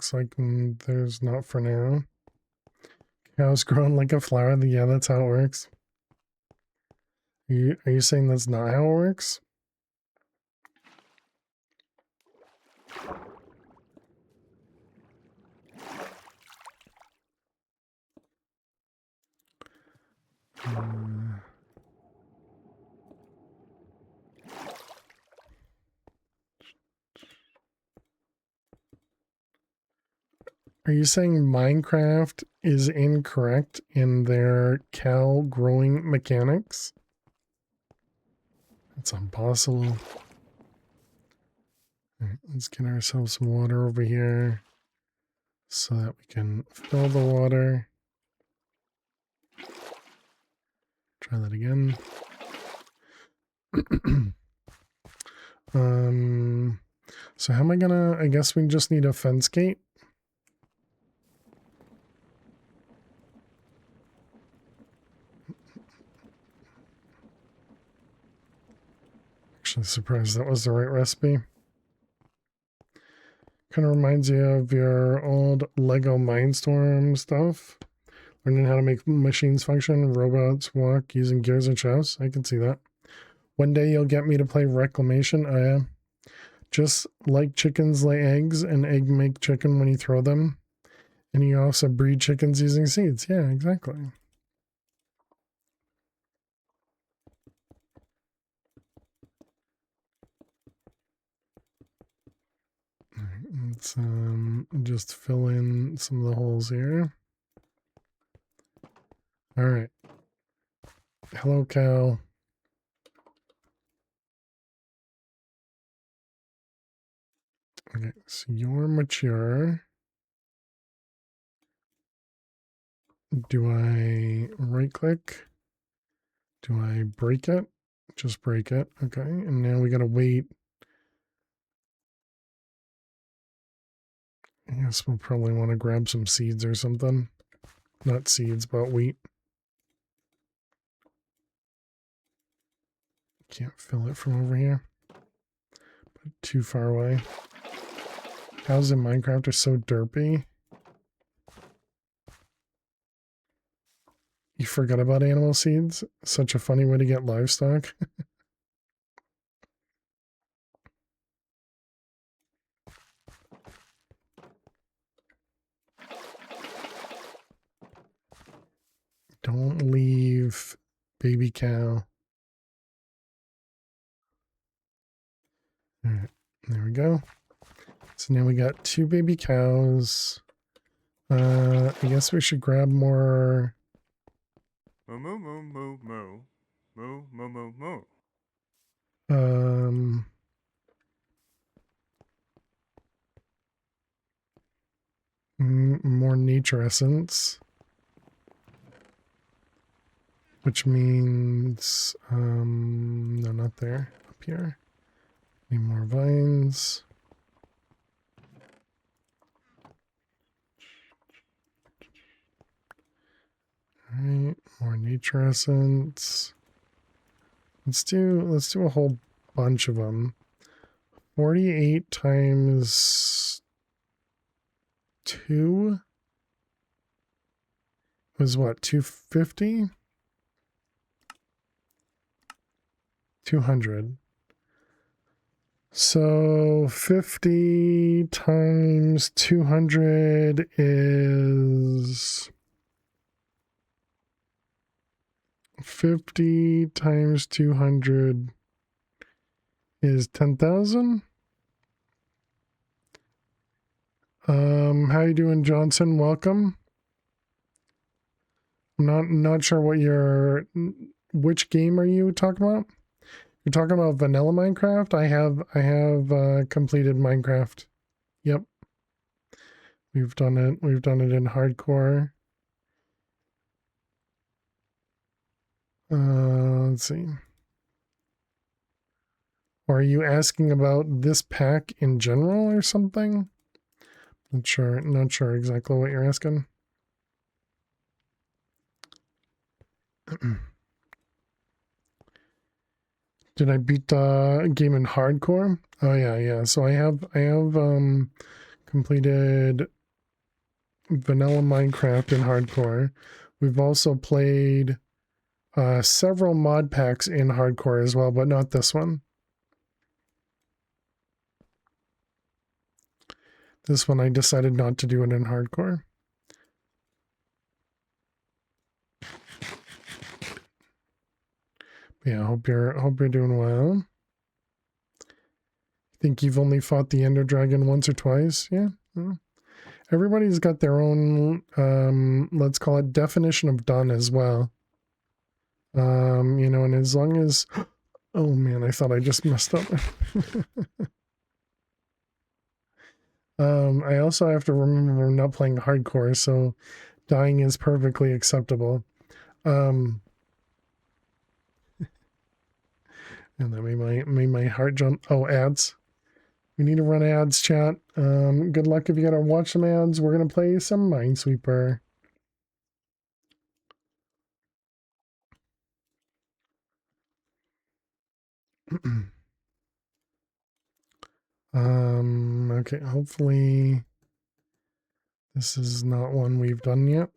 looks like there's not for now. Cows growing like a flower. Yeah, that's how it works. Are you saying that's not how it works? Are you saying Minecraft is incorrect in their cow growing mechanics? That's impossible. All right, let's get ourselves some water over here so that we can fill the water. Try that again. So how am I gonna, I guess we just need a fence gate. Actually surprised that was the right recipe. Kind of reminds you of your old Lego Mindstorm stuff. Learning how to make machines function, robots walk using gears and shafts. I can see that. One day you'll get me to play Reclamation. I am. Just like chickens lay eggs and egg make chicken when you throw them. And you also breed chickens using seeds. Yeah, exactly. All right, let's just fill in some of the holes here. All right. Hello, cow. Okay, so you're mature. Do I right click? Do I break it? Just break it. Okay, and now we gotta wait. I guess we'll probably want to grab some seeds or something. Not seeds, but wheat. Can't fill it from over here. But too far away. Cows in Minecraft are so derpy. You forgot about animal seeds? Such a funny way to get livestock. Don't leave, baby cow. All right, there we go. So now we got 2 baby cows. I guess we should grab more. Moo moo moo moo moo. Moo moo moo moo. More nature essence. Which means, no, not there. Up here. Need more vines. All right, more nature essence. Let's do a whole bunch of them. 48 times 2 was what? 250? 200. So 50 times 200 is 50 times 200 is 10,000. How you doing, Johnson? Welcome. I'm not sure what which game are you talking about? You're talking about vanilla Minecraft? I have completed Minecraft. Yep. We've done it in hardcore. Let's see. Or are you asking about this pack in general or something? Not sure exactly what you're asking. Did I beat the game in hardcore? Oh yeah. So I have completed vanilla Minecraft in hardcore. We've also played several mod packs in hardcore as well, but not this one. This one I decided not to do it in hardcore. Yeah, hope you're doing well. Think you've only fought the Ender Dragon once or twice? Yeah. Everybody's got their own let's call it definition of done as well. You know, and as long as oh man, I thought I just messed up. I also have to remember we're not playing hardcore, so dying is perfectly acceptable. And that made my heart jump. Oh, ads. We need to run ads, chat. Good luck if you gotta watch some ads. We're gonna play some Minesweeper. Okay, hopefully this is not one we've done yet.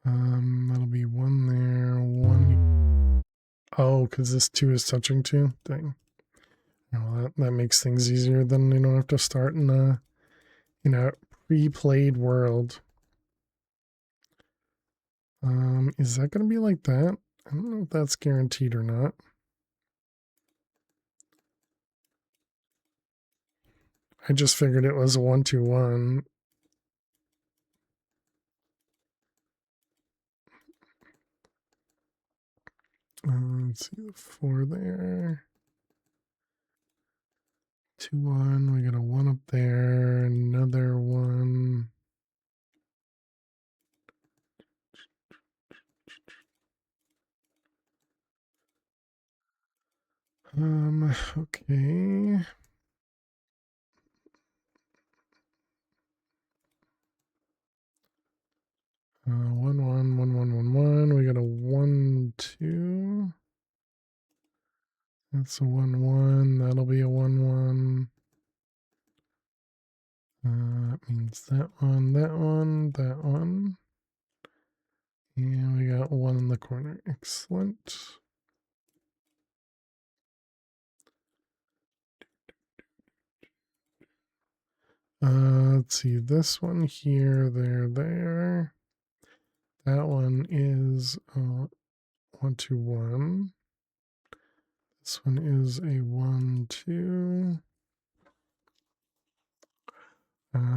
That'll be one there, one. Oh, because this 2 is touching 2. Dang. Well, that makes things easier. Then you don't have to start in a pre-played world. Is that going to be like that? I don't know if that's guaranteed or not. I just figured it was a 1-2-1. Let's see the 4 there. 2-1. We got a 1 up there. Another 1. Okay. One, 1, 1, 1, 1, 1. We got a 1, 2. That's a 1, 1. That'll be a 1, 1. That means that one, that one, that one. And we got 1 in the corner. Excellent. Let's see, this one here, there. That one is 1, 2, 1. This one is a 1, 2.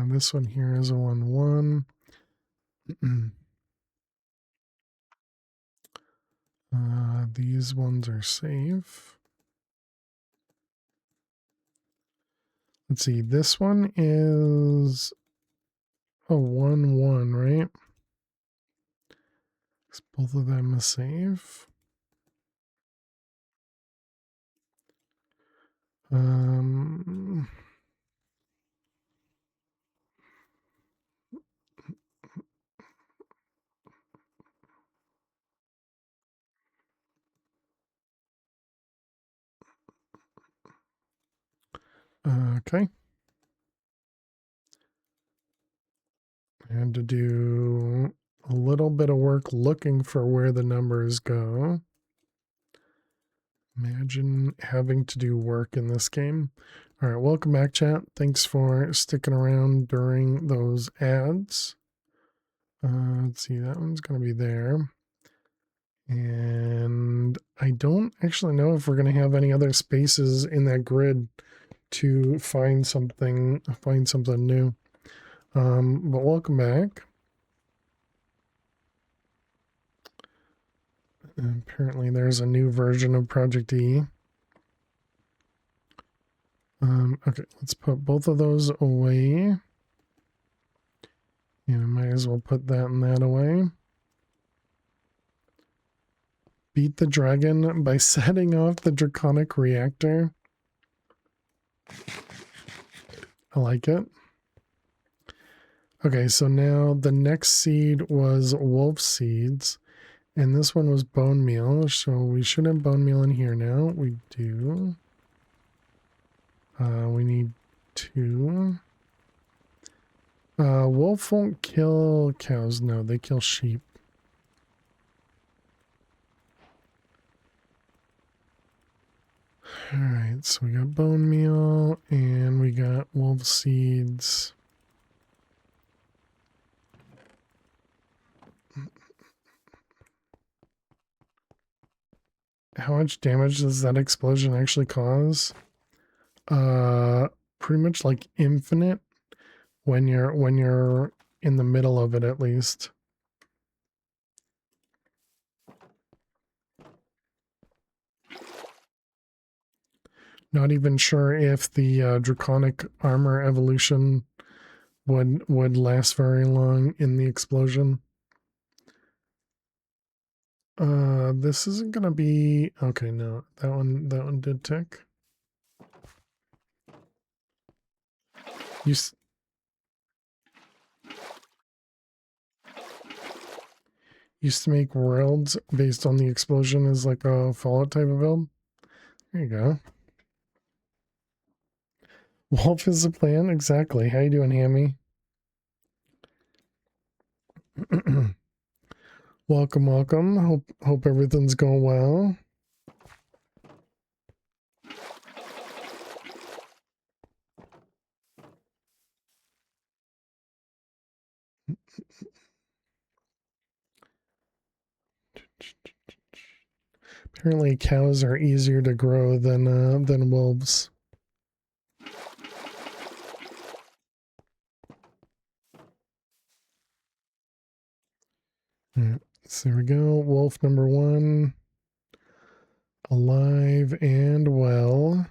This one here is a 1, 1. These ones are safe. Let's see, this one is a 1, 1, right? Both of them are safe. Okay. I had to do a little bit of work looking for where the numbers go. Imagine having to do work in this game. All right, welcome back, chat. Thanks for sticking around during those ads. Let's see, that one's going to be there. And I don't actually know if we're going to have any other spaces in that grid to find something new. But welcome back. And apparently there's a new version of Project E. Okay, let's put both of those away. And I might as well put that and that away. Beat the dragon by setting off the draconic reactor. I like it. Okay, so now the next seed was wolf seeds, and this one was bone meal. So we should have bone meal in here now. We do. We need 2. Wolf won't kill cows. No, they kill sheep. All right, so we got bone meal and we got wolf seeds. How much damage does that explosion actually cause? Pretty much like infinite when you're in the middle of it, at least. Not even sure if the draconic armor evolution would last very long in the explosion. This isn't gonna be okay. No, that one did tick. Used to make worlds based on the explosion as like a Fallout type of build. There you go. Wolf is the plan, exactly. How you doing, Hammy? Welcome, welcome. Hope everything's going well. Apparently, cows are easier to grow than wolves. Right, so there we go. Wolf number 1, alive and well.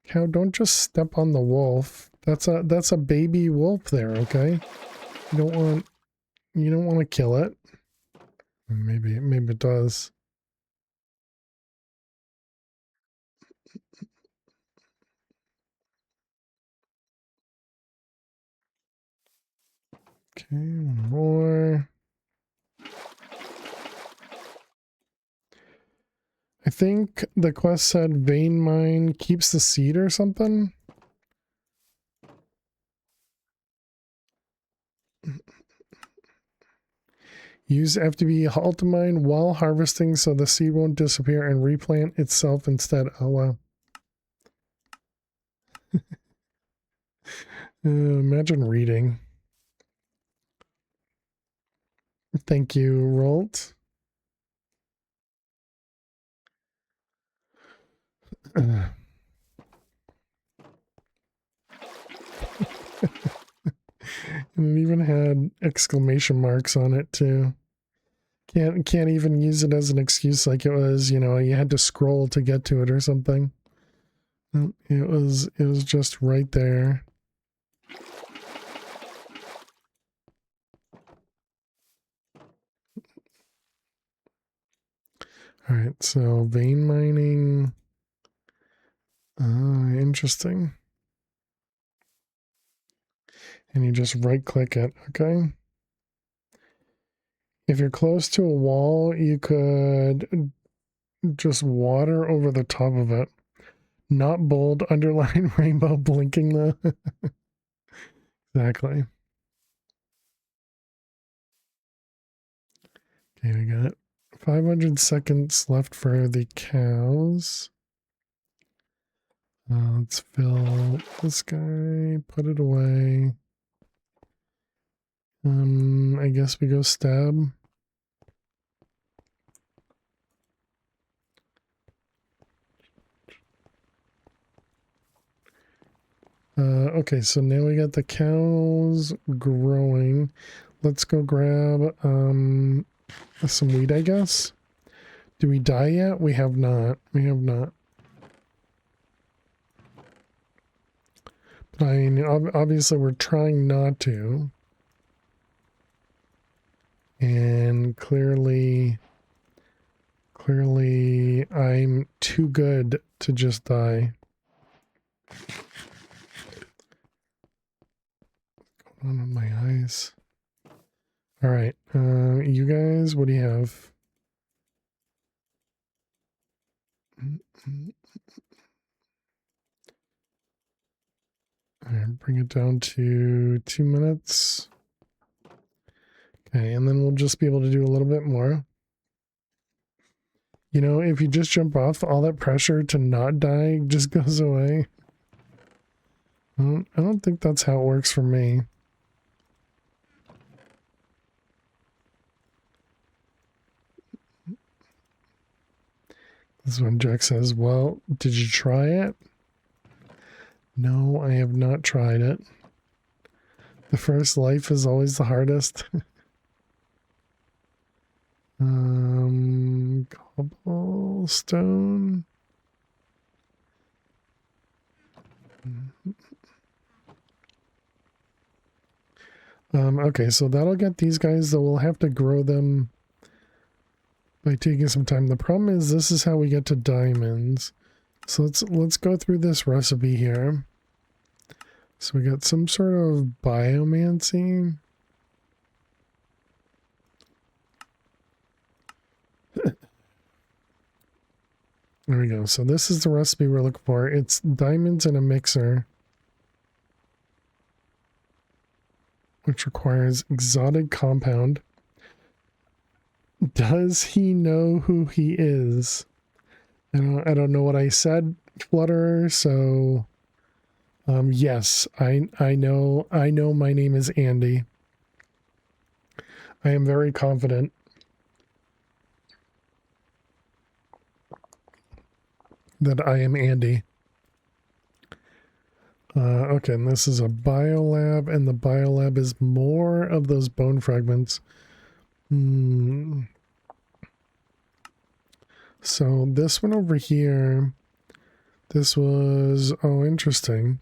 Cow, don't just step on the wolf. That's a baby wolf there. Okay, you don't want to kill it. Maybe it does. Okay, one more. I think the quest said vein mine keeps the seed or something. Use FTB halt mine while harvesting so the seed won't disappear and replant itself instead. Oh wow. Imagine reading. Thank you, Rolt. And it even had exclamation marks on it too. Can't even use it as an excuse like it was, you know, you had to scroll to get to it or something. It was just right there. All right, so vein mining. Interesting. And you just right click it, okay? If you're close to a wall, you could just water over the top of it. Not bold, underline, rainbow, blinking though. Exactly. Okay, we got 500 seconds left for the cows. Let's fill this guy, put it away. I guess we go stab. Okay, so now we got the cows growing. Let's go grab some wheat, I guess. Do we die yet? We have not. We have not. But I mean, obviously we're trying not to. And clearly I'm too good to just die. One of my eyes. All right. You guys, what do you have? All right, bring it down to 2 minutes. Okay, and then we'll just be able to do a little bit more. You know, if you just jump off, all that pressure to not die just goes away. I don't think that's how it works for me. This is when Jack says, well, did you try it? No, I have not tried it. The first life is always the hardest. Cobblestone. Okay, so that'll get these guys, though we'll have to grow them by taking some time. The problem is this is how we get to diamonds. So let's go through this recipe here. So we got some sort of biomancy. There we go. So this is the recipe we're looking for. It's diamonds in a mixer, which requires exotic compound. Does he know who he is? I don't know what I said, Flutterer, so yes, I know my name is Andy. I am very confident. That I am Andy. Okay, and this is a biolab, and the biolab is more of those bone fragments. So this one over here, this was, oh, interesting.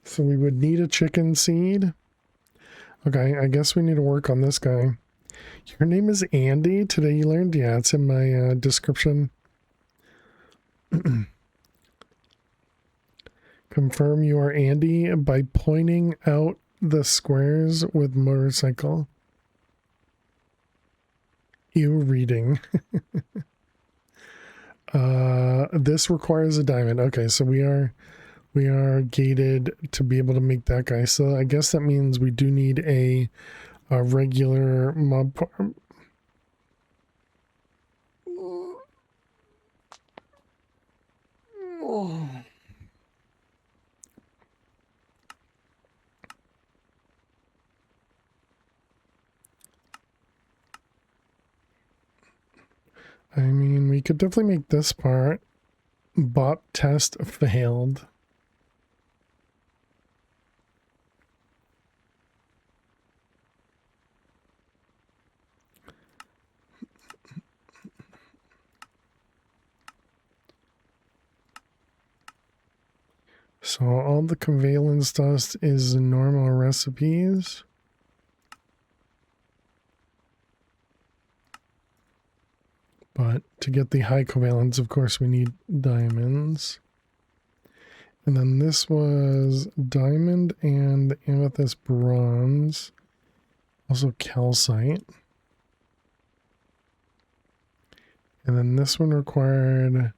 So we would need a chicken seed. Okay, I guess we need to work on this guy. Your name is Andy? Today you learned? Yeah, it's in my description. Confirm you are Andy by pointing out the squares with motorcycle. You reading. This requires a diamond. Okay, so we are gated to be able to make that guy. So I guess that means we do need a regular mob farm. I mean, we could definitely make this part. Bot test failed. So all the covalence dust is normal recipes. But to get the high covalence, of course, we need diamonds. And then this was diamond and amethyst bronze. Also calcite. And then this one required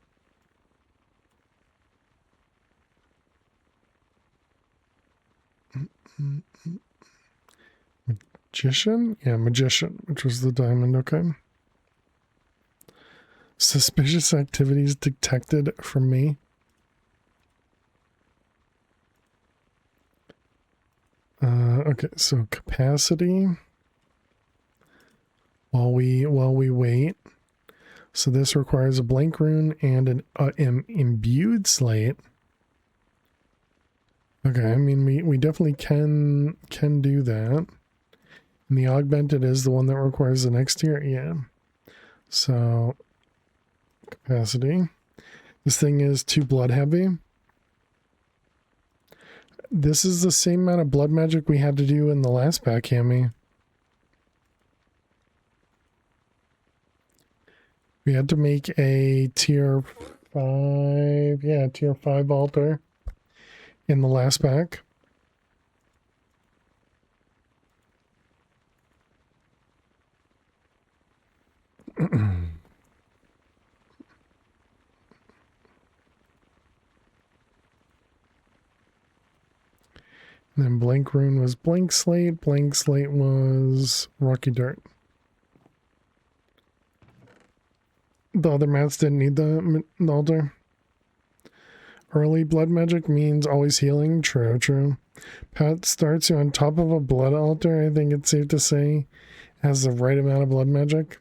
magician? Yeah, magician, which was the diamond, okay. Suspicious activities detected from me. Okay, so capacity. While we wait. So this requires a blank rune and an imbued slate. Okay, I mean we definitely can do that. And the augmented is the one that requires the next tier. Yeah. So capacity. This thing is 2 blood heavy. This is the same amount of blood magic we had to do in the last pack, Hammy. We had to make a tier 5, yeah, tier 5 altar. in the last pack. And then blank rune was blank slate was rocky dirt. The other mats didn't need the altar. Early blood magic means always healing. True, true. Pat starts you on top of a blood altar. I think it's safe to say has the right amount of blood magic.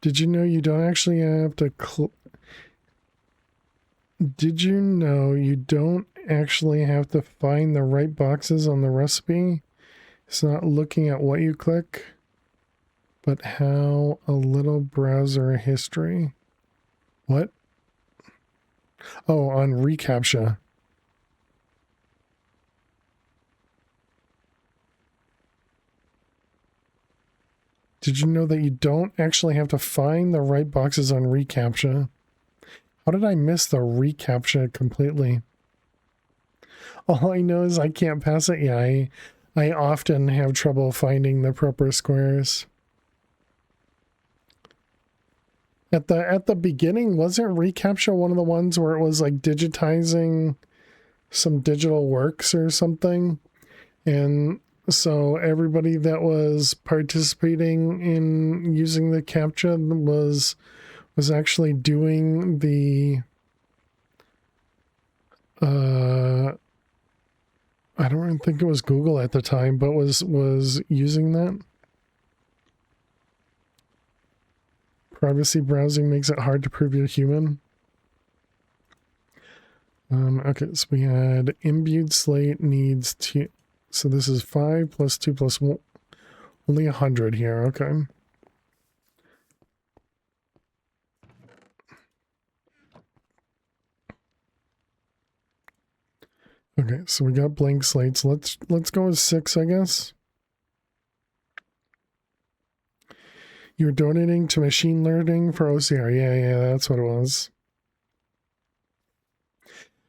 Did you know you don't actually have to Did you know you don't actually have to find the right boxes on the recipe? It's not looking at what you click, but how a little browser history. What? Oh, on reCAPTCHA. Did you know that you don't actually have to find the right boxes on reCAPTCHA? How did I miss the reCAPTCHA completely? All I know is I can't pass it. Yeah, I often have trouble finding the proper squares. At the beginning, wasn't reCAPTCHA one of the ones where it was like digitizing some digital works or something? And so everybody that was participating in using the CAPTCHA was actually doing the I don't even think it was Google at the time, but was using that. Privacy browsing makes it hard to prove you're human. Okay, so we had imbued slate needs 2. So this is 5 plus 2 plus 1. Only 100 here, okay. Okay, so we got blank slates. Let's go with 6, I guess. You're donating to machine learning for OCR. Yeah, that's what it was.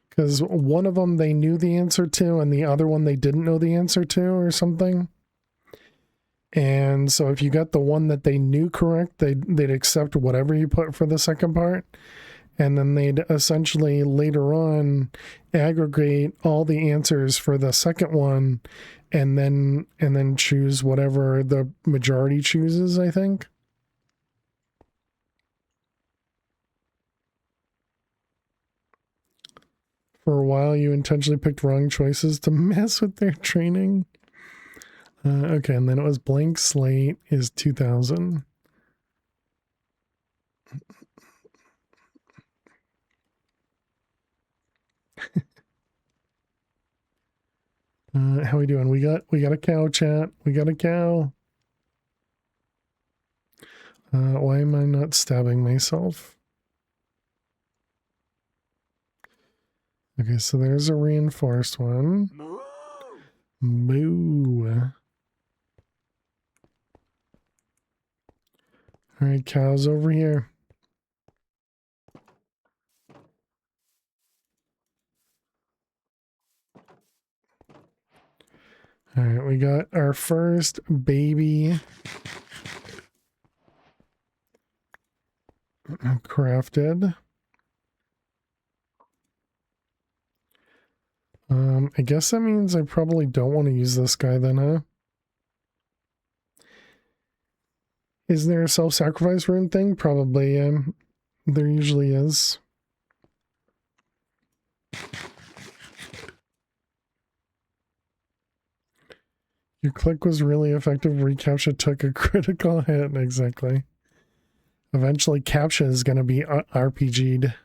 Because one of them they knew the answer to, and the other one they didn't know the answer to, or something. And so if you got the one that they knew correct, they'd accept whatever you put for the second part. And then they'd essentially later on aggregate all the answers for the second one and then choose whatever the majority chooses, I think. For a while, you intentionally picked wrong choices to mess with their training. Okay, and then it was blank slate is 2000. How we doing? We got a cow, chat. We got a cow. Why am I not stabbing myself? Okay, so there's a reinforced one. Moo. All right, cows over here. All right, we got our first baby crafted. I guess that means I probably don't want to use this guy then, huh? Is there a self-sacrifice rune thing? Probably, there usually is. Your click was really effective. reCAPTCHA took a critical hit. Exactly. Eventually, CAPTCHA is going to be RPG'd.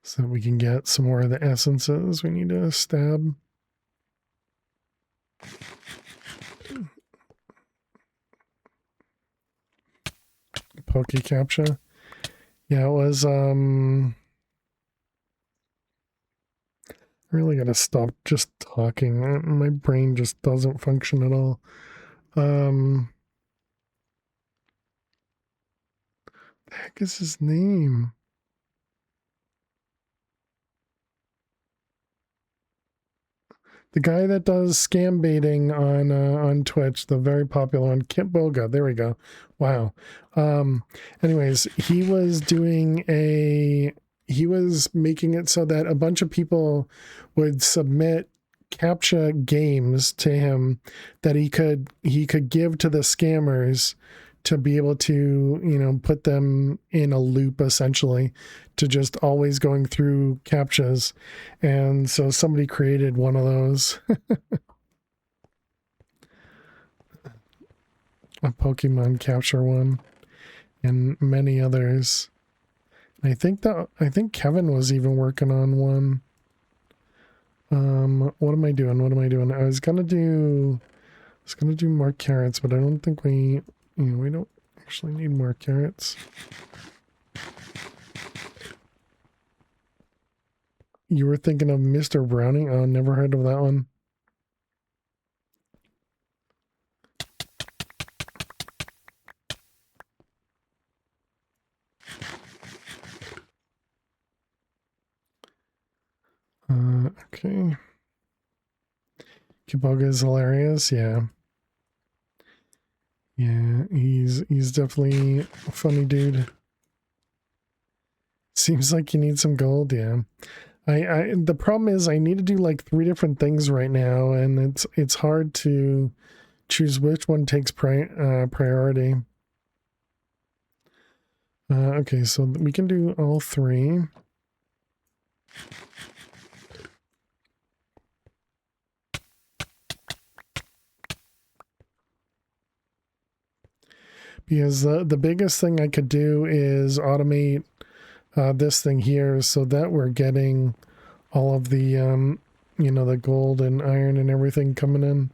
So we can get some more of the essences. We need to stab. Poke Captcha. Yeah, it was, I really gotta stop just talking. My brain just doesn't function at all. The heck is his name? The guy that does scam baiting on Twitch, the very popular one, Kip Boga. There we go. Wow. Anyways, he was making it so that a bunch of people would submit CAPTCHA games to him that he could give to the scammers to be able to, you know, put them in a loop, essentially, to just always going through CAPTCHAs. And so somebody created one of those. A Pokemon capture one, and many others. I think Kevin was even working on one. What am I doing? I was gonna do more carrots, but I don't think we don't actually need more carrots. You were thinking of Mr. Browning? Oh, never heard of that one. Okay. Kiboga is hilarious, yeah. Yeah, he's definitely a funny dude. Seems like you need some gold, yeah. The problem is I need to do like 3 different things right now, and it's hard to choose which one takes priority. Okay, so we can do all 3. Because the biggest thing I could do is automate this thing here so that we're getting all of the, you know, the gold and iron and everything coming in.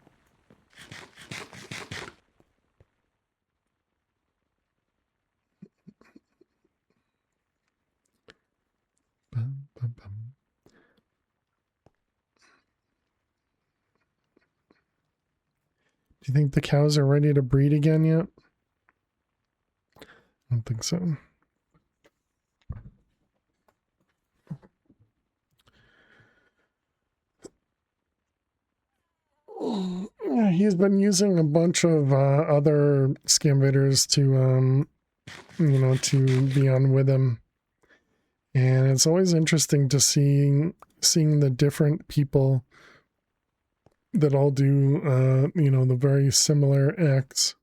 Bum, bum, bum. Do you think the cows are ready to breed again yet? I don't think so. Yeah, he's been using a bunch of other scam bidders to, you know, to be on with him. And it's always interesting to seeing the different people that all do, you know, the very similar acts.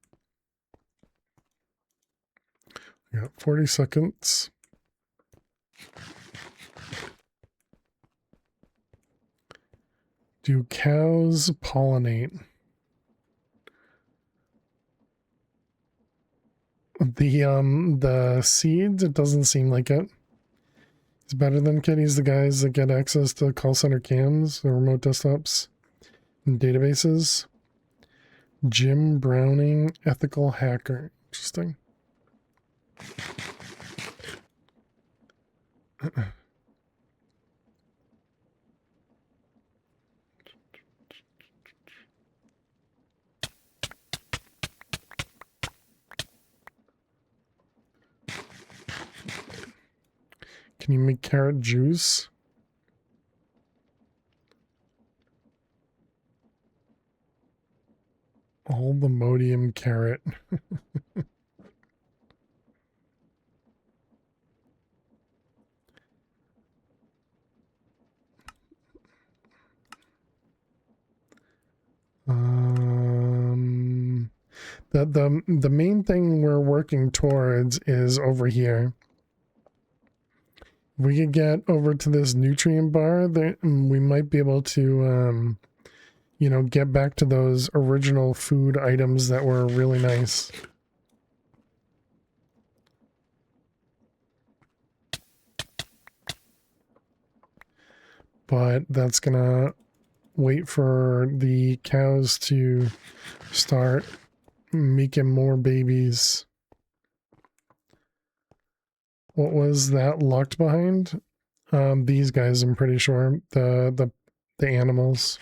We got 40 seconds. Do cows pollinate? The seeds, it doesn't seem like it. It's better than kitties, the guys that get access to call center cams or remote desktops and databases. Jim Browning, ethical hacker. Interesting. Can you make carrot juice? All the modium carrot. The main thing we're working towards is over here. If we could get over to this nutrient bar, we might be able to, you know, get back to those original food items that were really nice. But that's gonna wait for the cows to start making more babies. What was that locked behind? These guys, I'm pretty sure. The animals.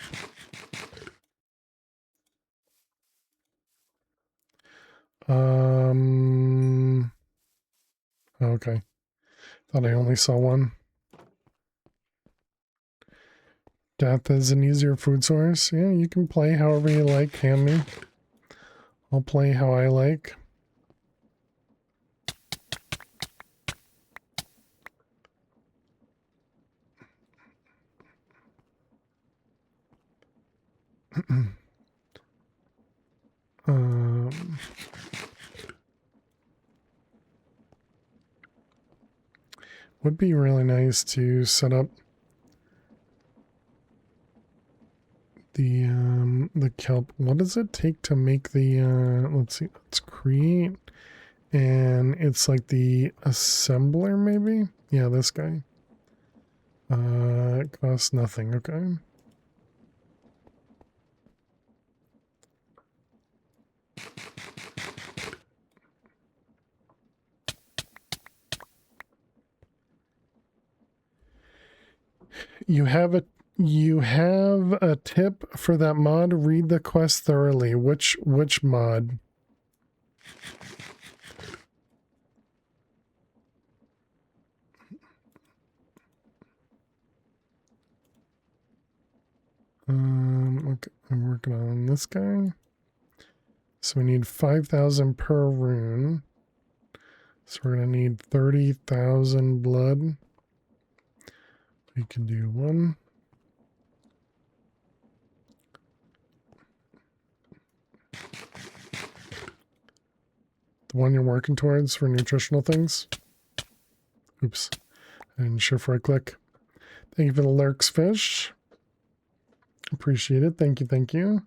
Okay. Thought I only saw one. Death is an easier food source. Yeah, you can play however you like, hand me. I'll play how I like. Would be really nice to set up the kelp. What does it take to make the let's see, let's create, and it's like the assembler maybe? Yeah, this guy. It costs nothing, okay. You have a tip for that mod? Read the quest thoroughly. Which mod? Okay, I'm working on this guy. So we need 5,000 per rune. So we're gonna need 30,000 blood. We can do one. The one you're working towards for nutritional things. Oops. And shift right click. Thank you for the lurks fish. Appreciate it. Thank you, thank you.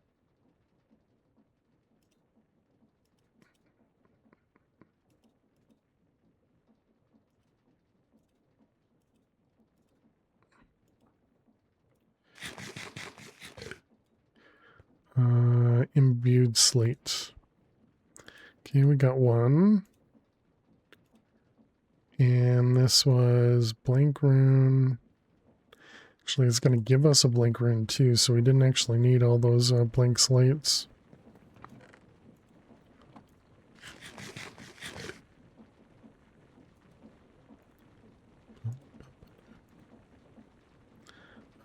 Imbued slate. Okay, we got one. And this was blank rune. Actually, it's going to give us a blank rune too, so we didn't actually need all those blank slates.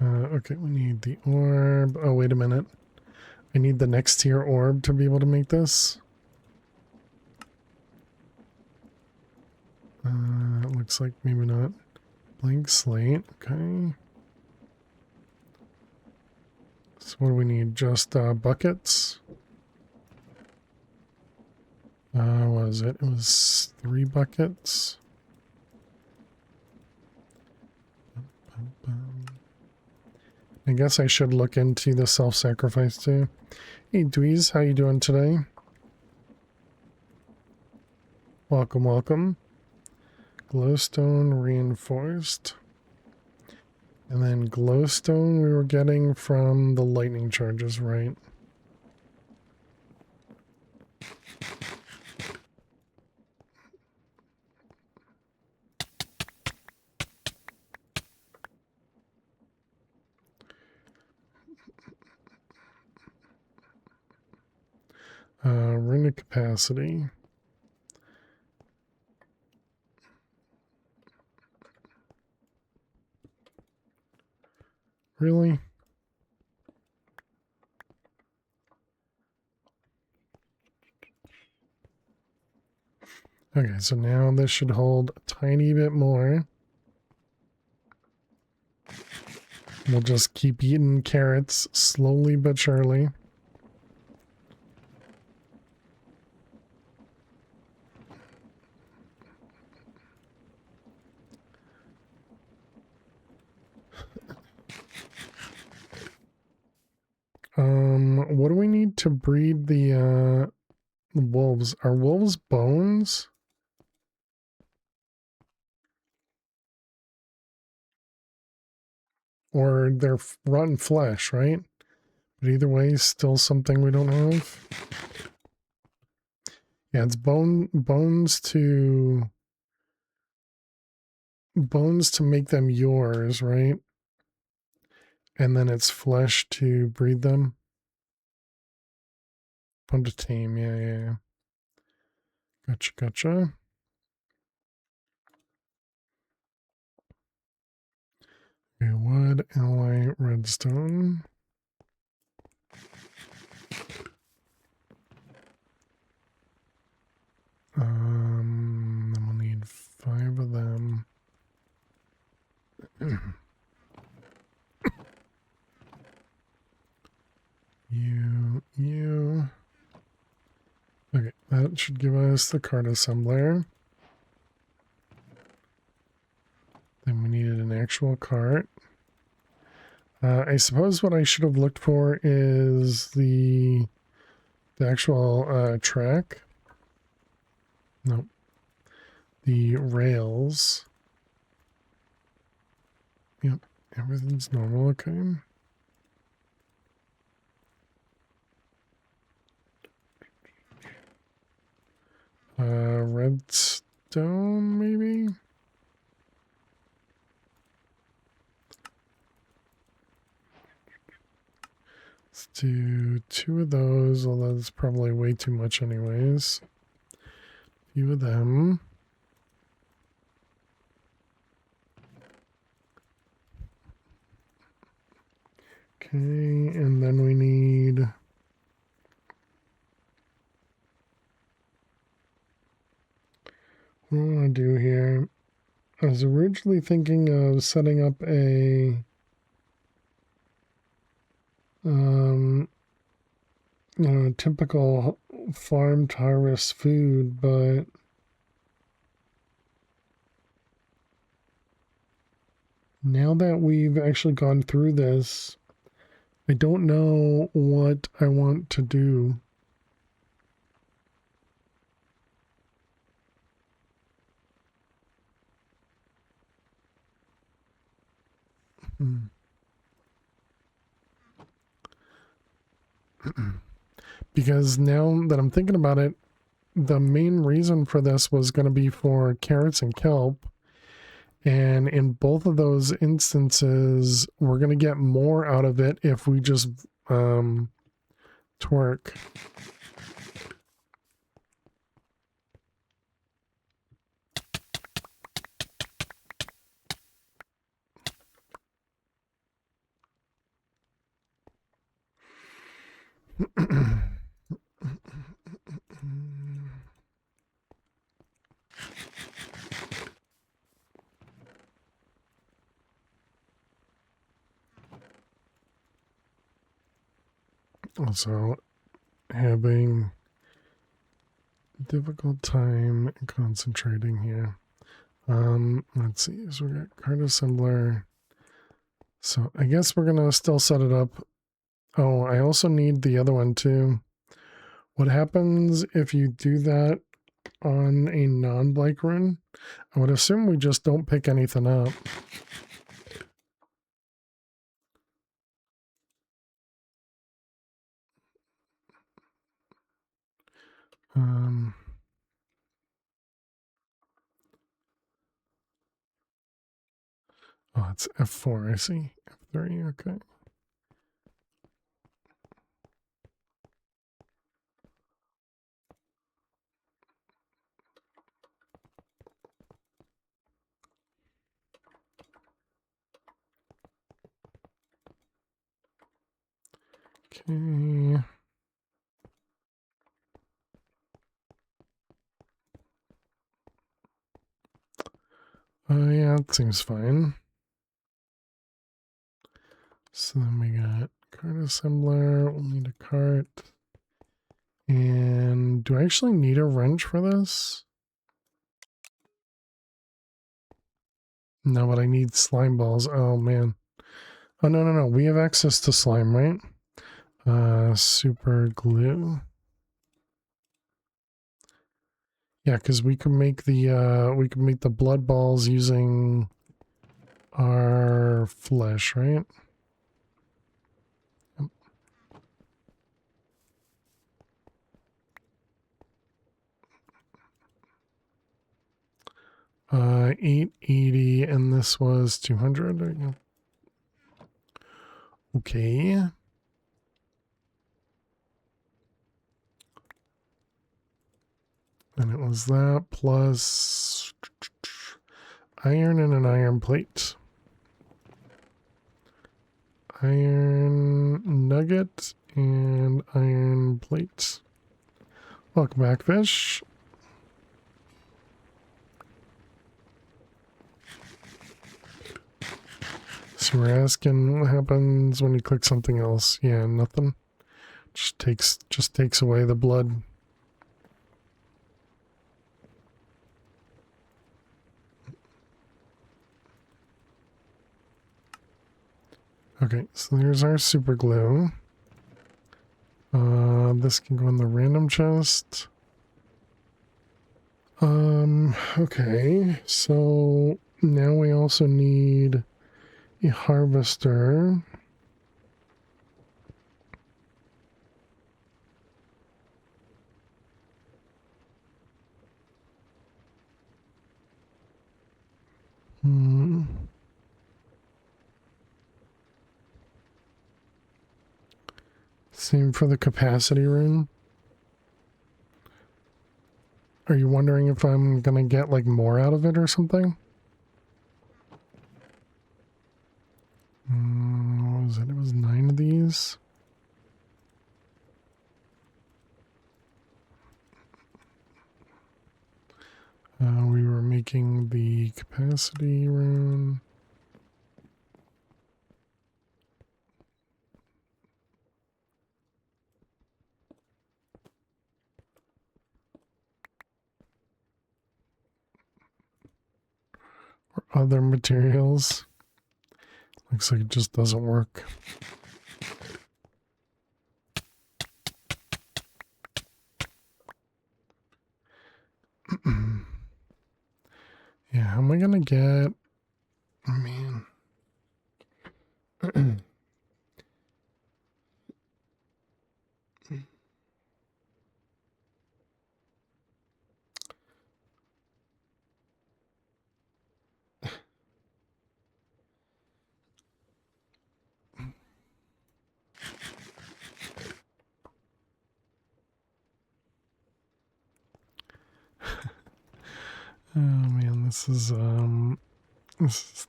Okay, we need the orb. Oh, wait a minute. I need the next tier orb to be able to make this. It looks like maybe not. Blank slate, okay. So what do we need? Just buckets? What was it? It was 3 buckets. I guess I should look into the self-sacrifice too. Hey Dweez, how you doing today? Welcome, welcome. Glowstone reinforced. And then glowstone we were getting from the lightning charges, right? Runic capacity. Really? Okay, so now this should hold a tiny bit more. We'll just keep eating carrots slowly but surely. What do we need to breed the wolves? Are wolves bones? Or they're rotten flesh, right? But either way, still something we don't have. Yeah, it's bones to bones to make them yours, right? And then it's flesh to breed them. Bone to tame, yeah. Gotcha. Okay, wood, alloy, redstone. Then we'll need 5 of them. You. Okay, that should give us the card assembler. Then we needed an actual cart. I suppose what I should have looked for is the actual track. Nope. The rails. Yep, everything's normal, okay. Redstone, maybe? Let's do 2 of those, although that's probably way too much anyways. A few of them. Okay, and then we need... What do I want to do here? I was originally thinking of setting up a typical farm to harvest food, but now that we've actually gone through this, I don't know what I want to do. Because now that I'm thinking about it, the main reason for this was going to be for carrots and kelp. And in both of those instances, we're going to get more out of it if we just twerk. Also, having difficult time concentrating here. Let's see. So we got card assembler. So I guess we're gonna still set it up. Oh, I also need the other one too. What happens if you do that on a non-bike run? I would assume we just don't pick anything up. Oh, it's F4, I see. F3, okay. Okay. Yeah, it seems fine. So then we got cart assembler, we'll need a cart. And do I actually need a wrench for this? No, but I need slime balls. Oh man. Oh no. We have access to slime, right? Super glue. Yeah, because we can make the blood balls using our flesh, right? Yep. 880, and this was 200. There you go. Okay. And it was that plus iron and an iron plate. Iron nugget and iron plate. Welcome back, fish. So we're asking what happens when you click something else. Yeah, nothing. Just takes away the blood. Okay, so there's our super glue. This can go in the random chest. Okay, so now we also need a harvester. Same for the capacity room. Are you wondering if I'm gonna get like more out of it or something? What was it? It was 9 of these. We were making the capacity room. Or other materials. Looks like it just doesn't work. Yeah, how am I gonna get... Oh, man. Oh man, this is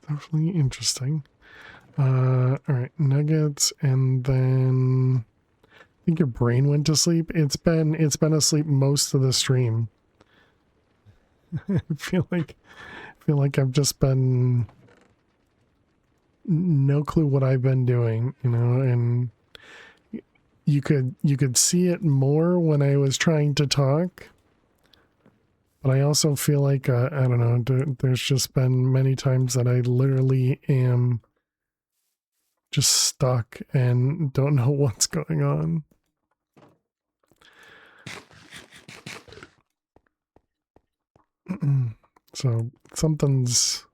definitely interesting. All right, nuggets, and then I think your brain went to sleep. It's been asleep most of the stream. I feel like I've just been no clue what I've been doing, you know, and you could see it more when I was trying to talk. But I also feel like, I don't know, there's just been many times that I literally am just stuck and don't know what's going on. So something's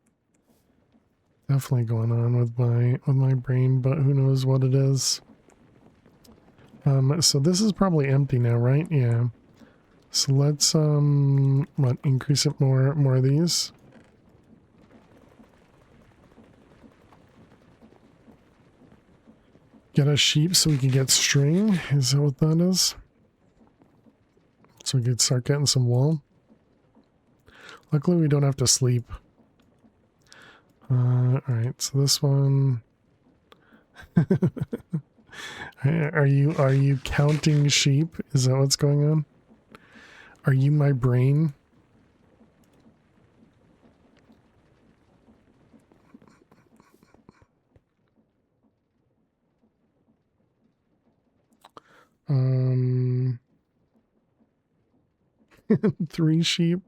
definitely going on with my brain, but who knows what it is. So this is probably empty now, right? Yeah. So let's increase it more of these. Get a sheep so we can get string. Is that what that is? So we could start getting some wool. Luckily we don't have to sleep. Alright, so this one. Are you counting sheep? Is that what's going on? Are you my brain? Um, 3 sheep.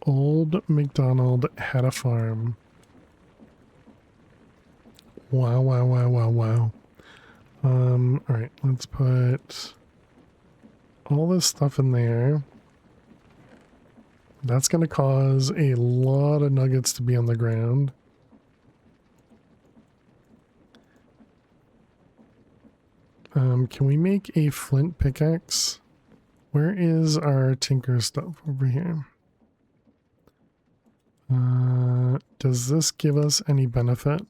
Old MacDonald had a farm. Wow, wow, wow, wow, wow. Alright, let's put all this stuff in there. That's going to cause a lot of nuggets to be on the ground. Can we make a flint pickaxe? Where is our tinker stuff? Over here. Does this give us any benefit? It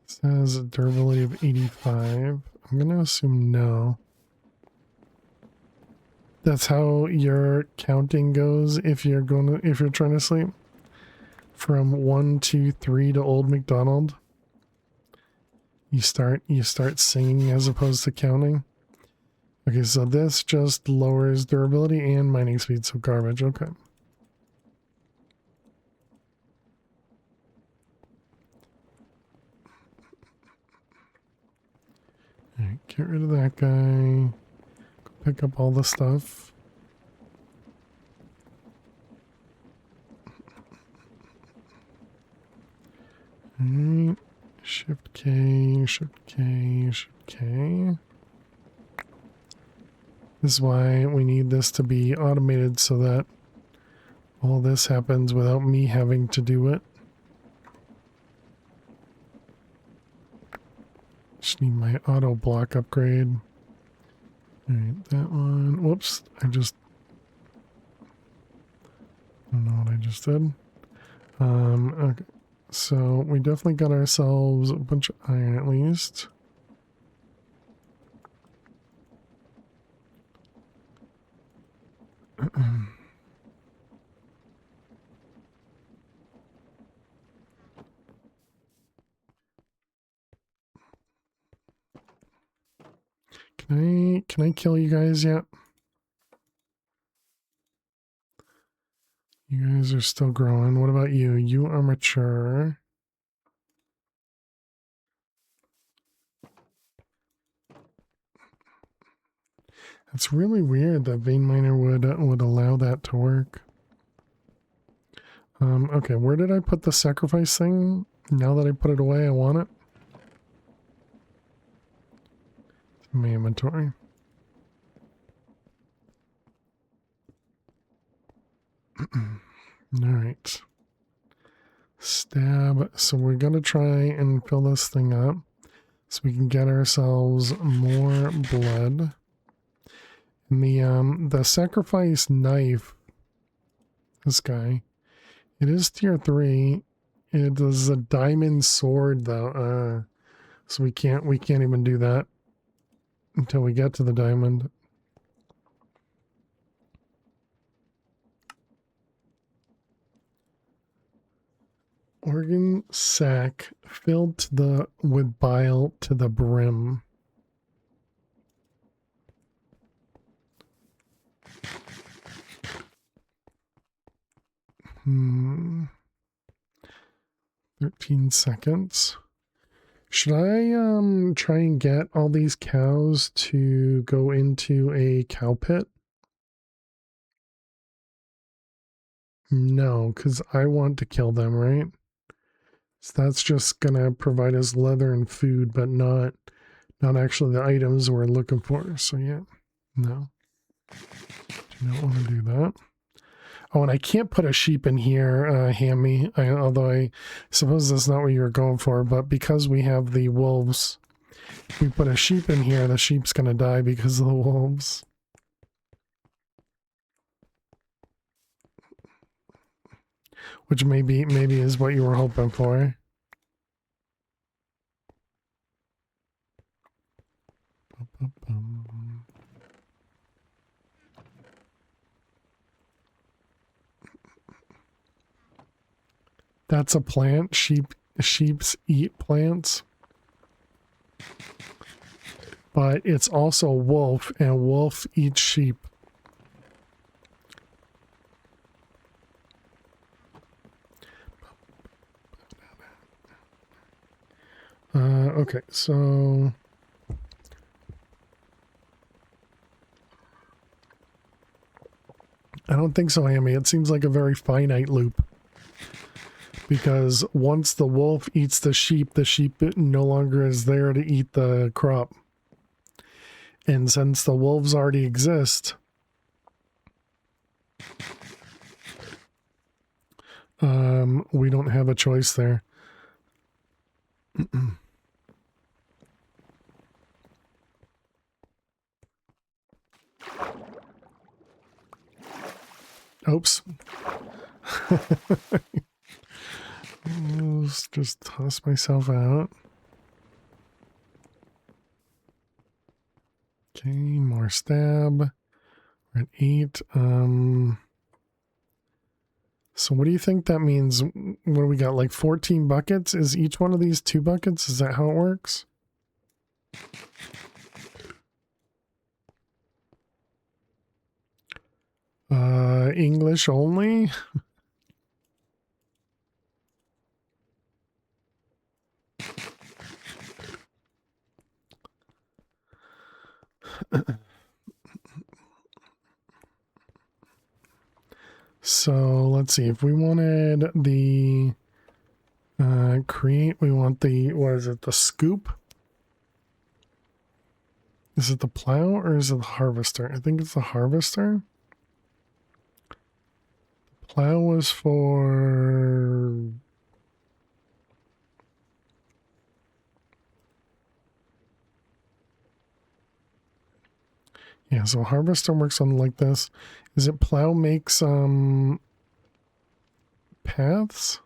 says durability of 85. I'm gonna assume no. That's how your counting goes if you're trying to sleep. From 1, 2, 3 to Old MacDonald. You start singing as opposed to counting. Okay, so this just lowers durability and mining speed, so garbage. Okay. Alright, get rid of that guy. Pick up all the stuff. Alright. Shift K, Shift K, Shift K. This is why we need this to be automated so that all this happens without me having to do it. Just need my auto block upgrade. Alright, that one. Whoops, I don't know what I just did. Okay. So we definitely got ourselves a bunch of iron at least. Can I kill you guys yet? You guys are still growing. What about you? You are mature. It's really weird that vein miner would allow that to work. Okay, where did I put the sacrifice thing? Now that I put it away, I want it. It's in my inventory. Alright. Stab. So we're gonna try and fill this thing up so we can get ourselves more blood. And the sacrifice knife, this guy, it is tier 3. It is a diamond sword though. So we can't even do that until we get to the diamond. Organ sack filled with bile to the brim. Hmm. 13 seconds. Should I try and get all these cows to go into a cow pit? No, because I want to kill them, right? So that's just gonna provide us leather and food, but not actually the items we're looking for. So yeah, no. Do not want to do that. Oh, and I can't put a sheep in here, Hammy, although I suppose that's not what you were going for, but because we have the wolves, if we put a sheep in here, the sheep's going to die because of the wolves. Which maybe is what you were hoping for. That's a plant. Sheeps eat plants. But it's also a wolf, and wolf eats sheep. Okay, so I don't think so, Amy. It seems like a very finite loop. Because once the wolf eats the sheep no longer is there to eat the crop. And since the wolves already exist, we don't have a choice there. Oops. Let's just toss myself out. Okay, more stab. We're at 8. So what do you think that means? What do we got? Like 14 buckets? Is each one of these 2 buckets? Is that how it works? English only? So let's see, if we wanted the create, we want the, what is it, the scoop? Is it the plow or is it the harvester? I think it's the harvester. Plow was for... Yeah, so harvester works on like this. Is it plow makes paths?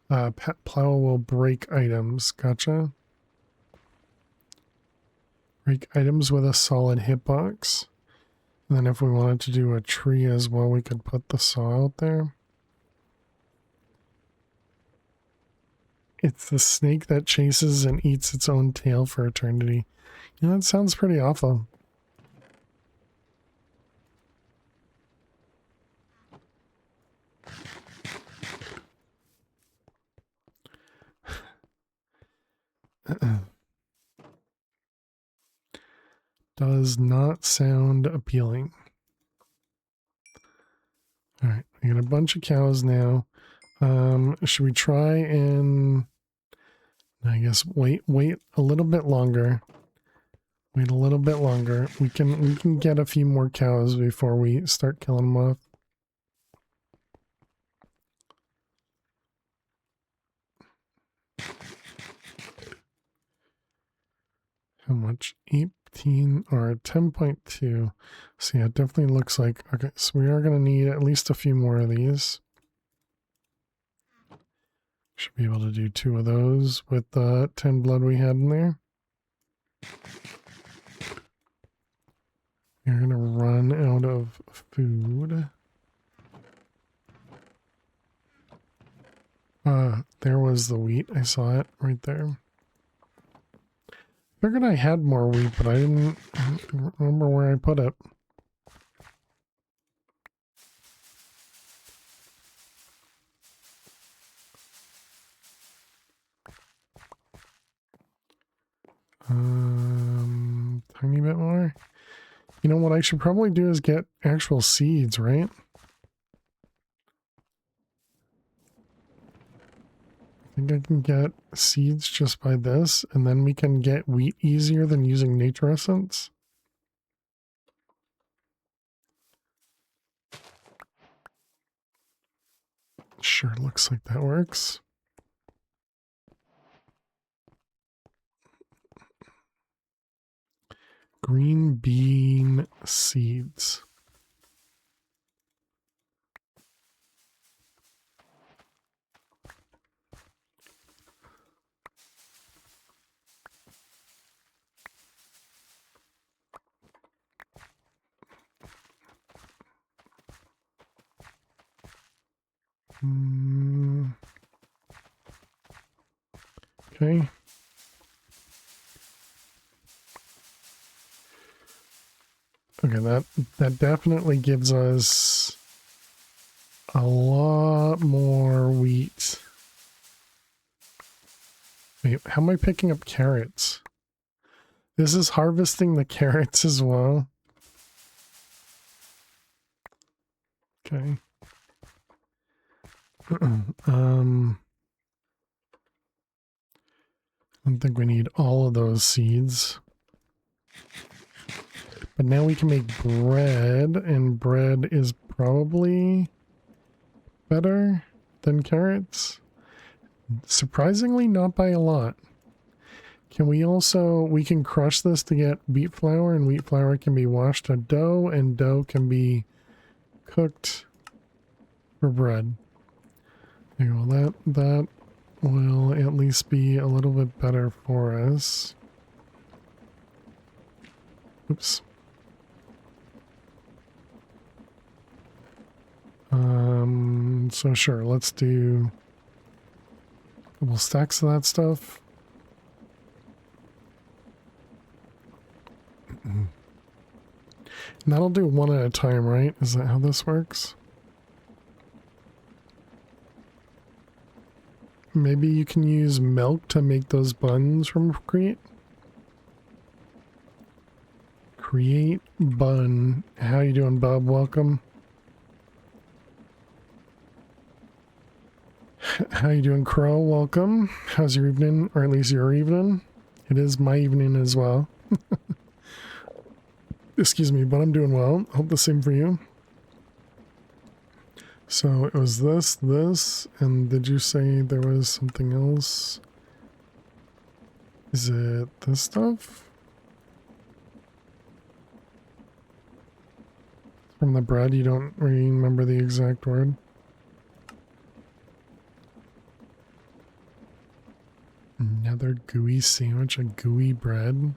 Plow will break items. Gotcha. Break items with a solid hitbox. And then if we wanted to do a tree as well, we could put the saw out there. It's the snake that chases and eats its own tail for eternity. You know, that sounds pretty awful. Does not sound appealing. Alright, we got a bunch of cows now. Should we try and... I guess wait a little bit longer. Wait a little bit longer. We can get a few more cows before we start killing them off. How much? 18 or 10.2. So yeah, it definitely looks like, okay, so we are going to need at least a few more of these. Should be able to do 2 of those with the 10 blood we had in there. We're going to run out of food. There was the wheat. I saw it right there. Figured I had more wheat, but I didn't remember where I put it. Tiny bit more. You know what I should probably do is get actual seeds, right? I think I can get seeds just by this, and then we can get wheat easier than using nature essence. Sure, looks like that works. Green bean seeds. Okay. Okay, that definitely gives us a lot more wheat. Wait, how am I picking up carrots? This is harvesting the carrots as well. Okay. I don't think we need all of those seeds. But now we can make bread, and bread is probably better than carrots. Surprisingly, not by a lot. Can we also, we can crush this to get wheat flour, and wheat flour can be washed to dough, and dough can be cooked for bread. Okay, well that will at least be a little bit better for us. Oops. So sure, let's do a couple stacks of that stuff. And that'll do one at a time, right? Is that how this works? Maybe you can use milk to make those buns from create. Create bun. How you doing, Bob? Welcome. How you doing, Crow? Welcome. How's your evening? Or at least your evening? It is my evening as well. Excuse me, but I'm doing well. Hope the same for you. So it was this, and did you say there was something else? Is it this stuff? From the bread, you don't remember the exact word? Another gooey sandwich, a gooey bread,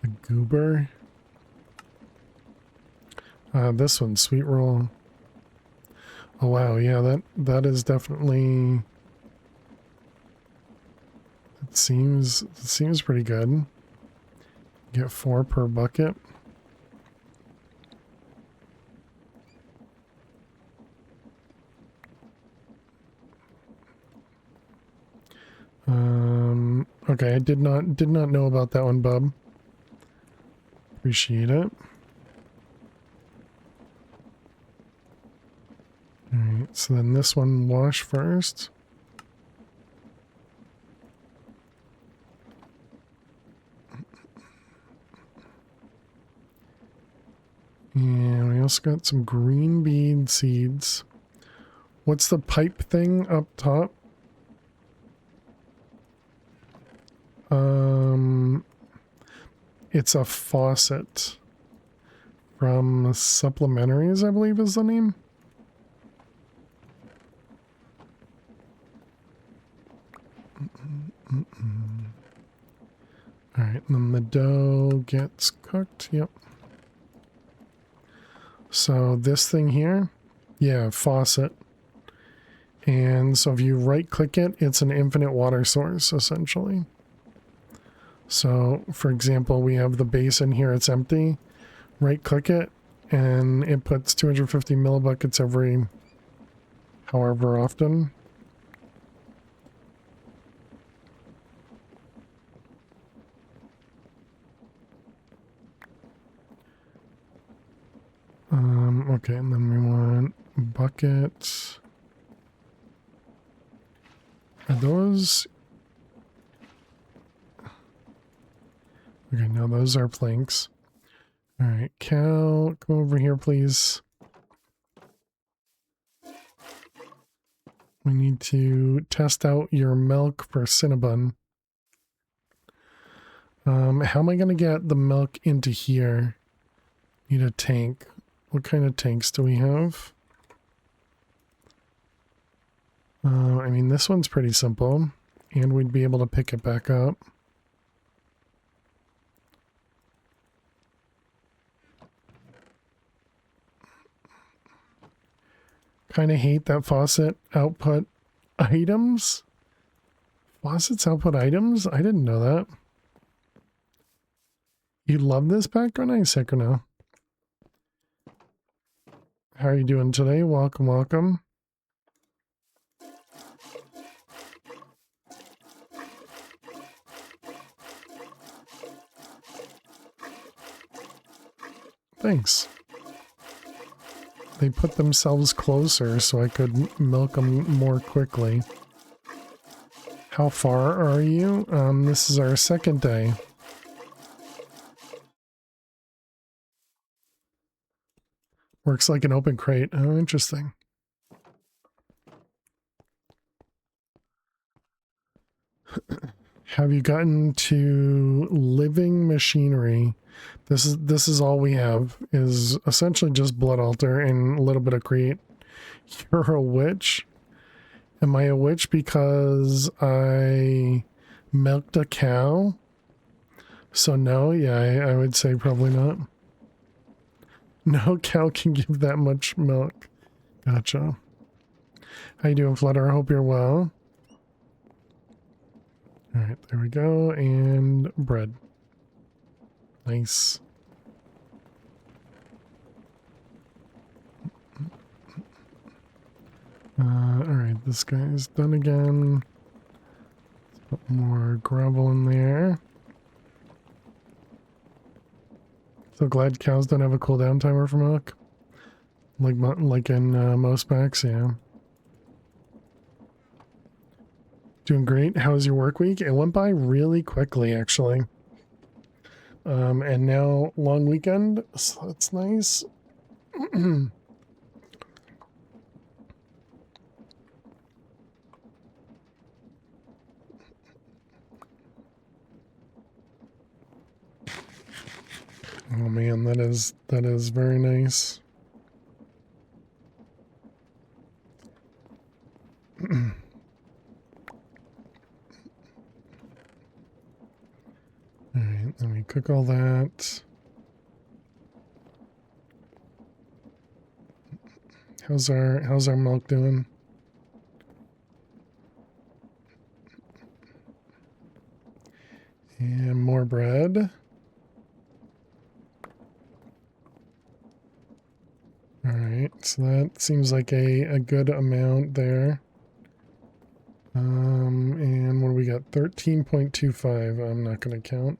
a goober. This one, sweet roll. Oh wow, yeah, that is definitely. It seems pretty good. Get 4 per bucket. Okay, I did not know about that one, bub. Appreciate it. Alright, so then this one wash first. And we also got some green bean seeds. What's the pipe thing up top? It's a faucet from Supplementaries, I believe is the name. Alright, and then the dough gets cooked. Yep. So this thing here, yeah, faucet. And so if you right click it, it's an infinite water source, essentially. So, for example, we have the basin here, it's empty. Right click it, and it puts 250 millibuckets every however often. Okay, and then we want buckets. Are those... Okay, now those are planks. Alright, Cal, come over here, please. We need to test out your milk for Cinnabon. How am I going to get the milk into here? Need a tank. What kind of tanks do we have? I mean, this one's pretty simple, and we'd be able to pick it back up. Kind of hate that faucet output items. Faucets output items? I didn't know that. You love this background? Nice, heck or no? How are you doing today? Welcome, welcome. Thanks. They put themselves closer so I could milk them more quickly. How far are you? This is our second day. Works like an open crate. Oh, interesting. Have you gotten to living machinery? This is all we have, is essentially just blood altar and a little bit of create. You're a witch? Am I a witch because I milked a cow? So no, yeah, I would say probably not. No cow can give that much milk. Gotcha. How you doing, Flutter? I hope you're well. Alright, there we go. And bread. Nice. Alright, this guy is done again. Let's put more gravel in there. So glad cows don't have a cooldown timer for milk. Like in most packs, yeah. Doing great. How was your work week? It went by really quickly, actually. And now long weekend, so that's nice. Oh man, that is very nice. Alright, let me cook all that. How's our milk doing? And more bread. Alright, so that seems like a good amount there. And what do we got? 13.25. I'm not going to count.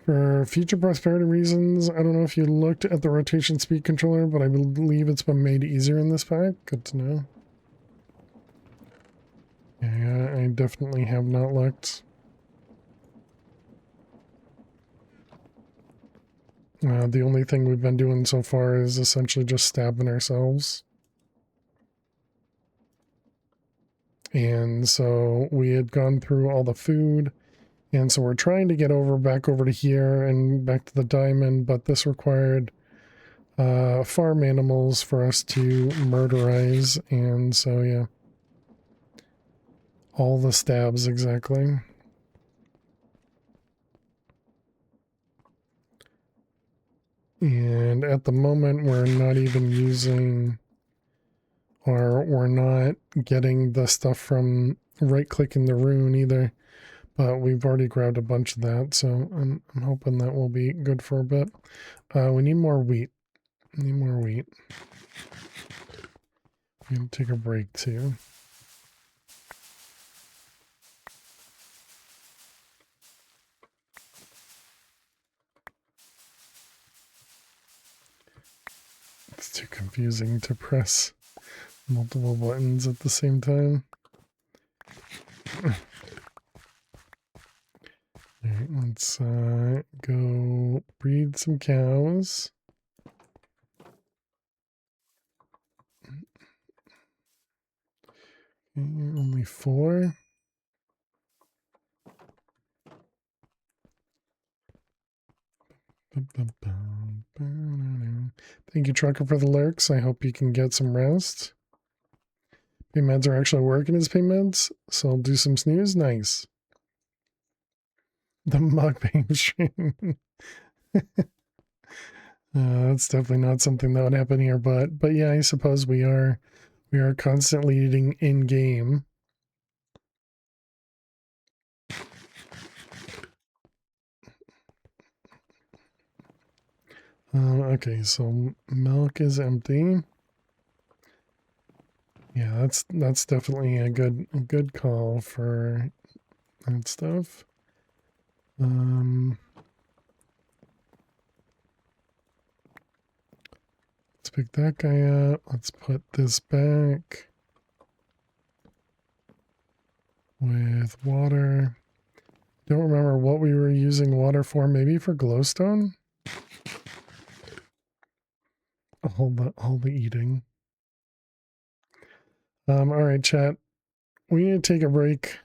For future prosperity reasons, I don't know if you looked at the rotation speed controller, but I believe it's been made easier in this pack. Good to know. Yeah, I definitely have not looked. The only thing we've been doing so far is essentially just stabbing ourselves. And so we had gone through all the food, and so we're trying to get back over to here and back to the diamond, but this required farm animals for us to murderize, and so yeah. All the stabs, exactly. And at the moment, we're not even using, or we're not getting the stuff from right-clicking the rune either. But we've already grabbed a bunch of that, so I'm hoping that will be good for a bit. We need more wheat. Need more wheat. I'm going to take a break too. It's too confusing to press multiple buttons at the same time. Alright, let's go breed some cows. Okay, only 4. Thank you, Trucker, for the lurks. I hope you can get some rest. Payments are actually working as payments, so I'll do some snooze. Nice. The mukbang stream. That's definitely not something that would happen here, but yeah, I suppose we are constantly eating in game. Okay, so milk is empty. Yeah, that's definitely a good call for that stuff. Let's pick that guy up. Let's put this back with water. Don't remember what we were using water for. Maybe for glowstone? All the eating. All right, chat. We need to take a break.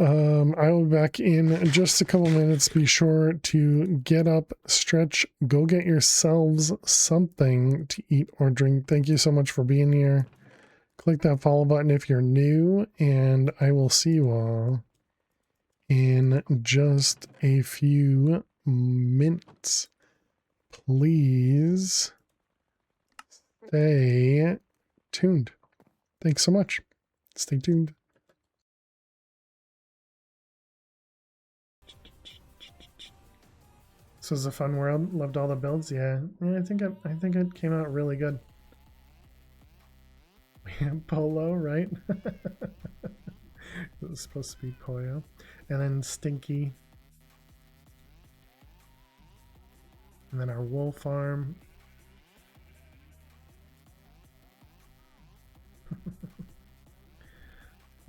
I will be back in just a couple minutes. Be sure to get up, stretch, go get yourselves something to eat or drink. Thank you so much for being here. Click that follow button if you're new, and I will see you all in just a few minutes. Please stay tuned. Thanks so much. Stay tuned. This was a fun world. Loved all the builds. Yeah, I think it came out really good. Polo, right? It was supposed to be Poyo. And then Stinky. And then our wool farm.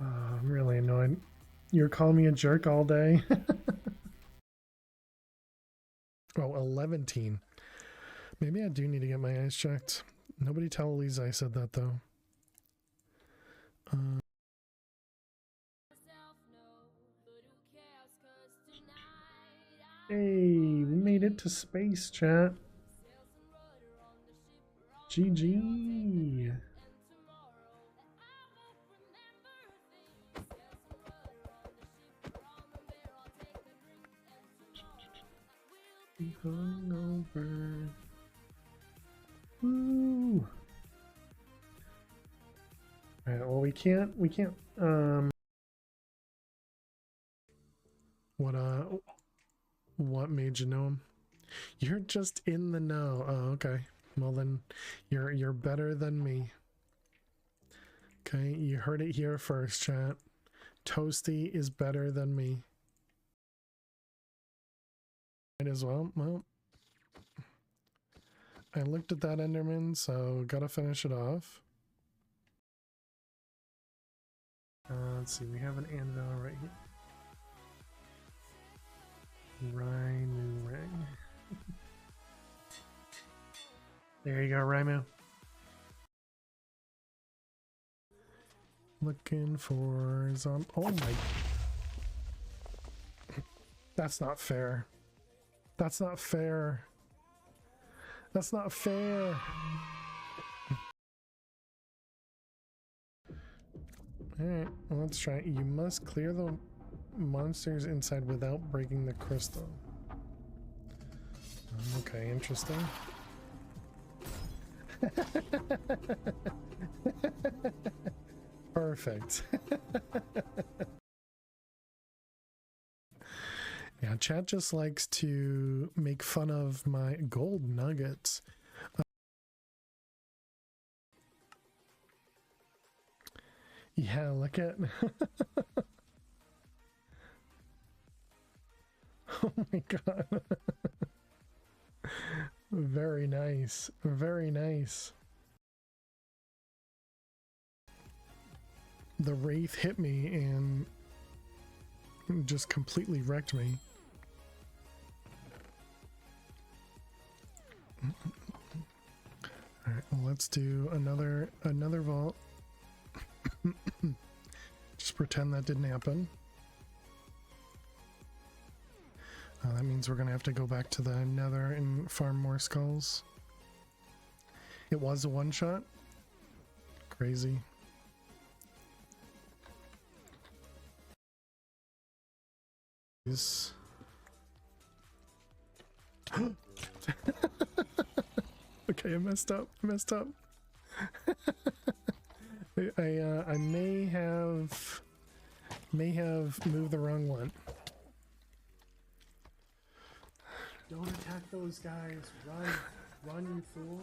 Oh, I'm really annoyed. You're calling me a jerk all day? Oh, 11 teen. Maybe I do need to get my eyes checked. Nobody tell Elise I said that, though. Hey, we made it to space, chat. GG. Hungover. Woo. Alright, well we can't what made you know him? You're just in the know. Oh, okay. Well then you're better than me. Okay, you heard it here first, chat. Toasty is better than me. Might as well. Well, I looked at that Enderman, so gotta finish it off. Let's see, we have an anvil right here. Raimu ring. There you go, Raimu. Looking for some. Oh my. That's not fair. That's not fair. That's not fair. Alright, well, let's try it. You must clear the monsters inside without breaking the crystal. Okay, interesting. Perfect. Yeah, chat just likes to make fun of my gold nuggets. Yeah, look at... Oh my god. Very nice. Very nice. The Wraith hit me and just completely wrecked me. Alright, well, let's do another vault. Just pretend that didn't happen. That means we're gonna have to go back to the nether and farm more skulls. It was a one-shot. Crazy. Okay, I messed up. I may have moved the wrong one. Don't attack those guys. Run, you fool.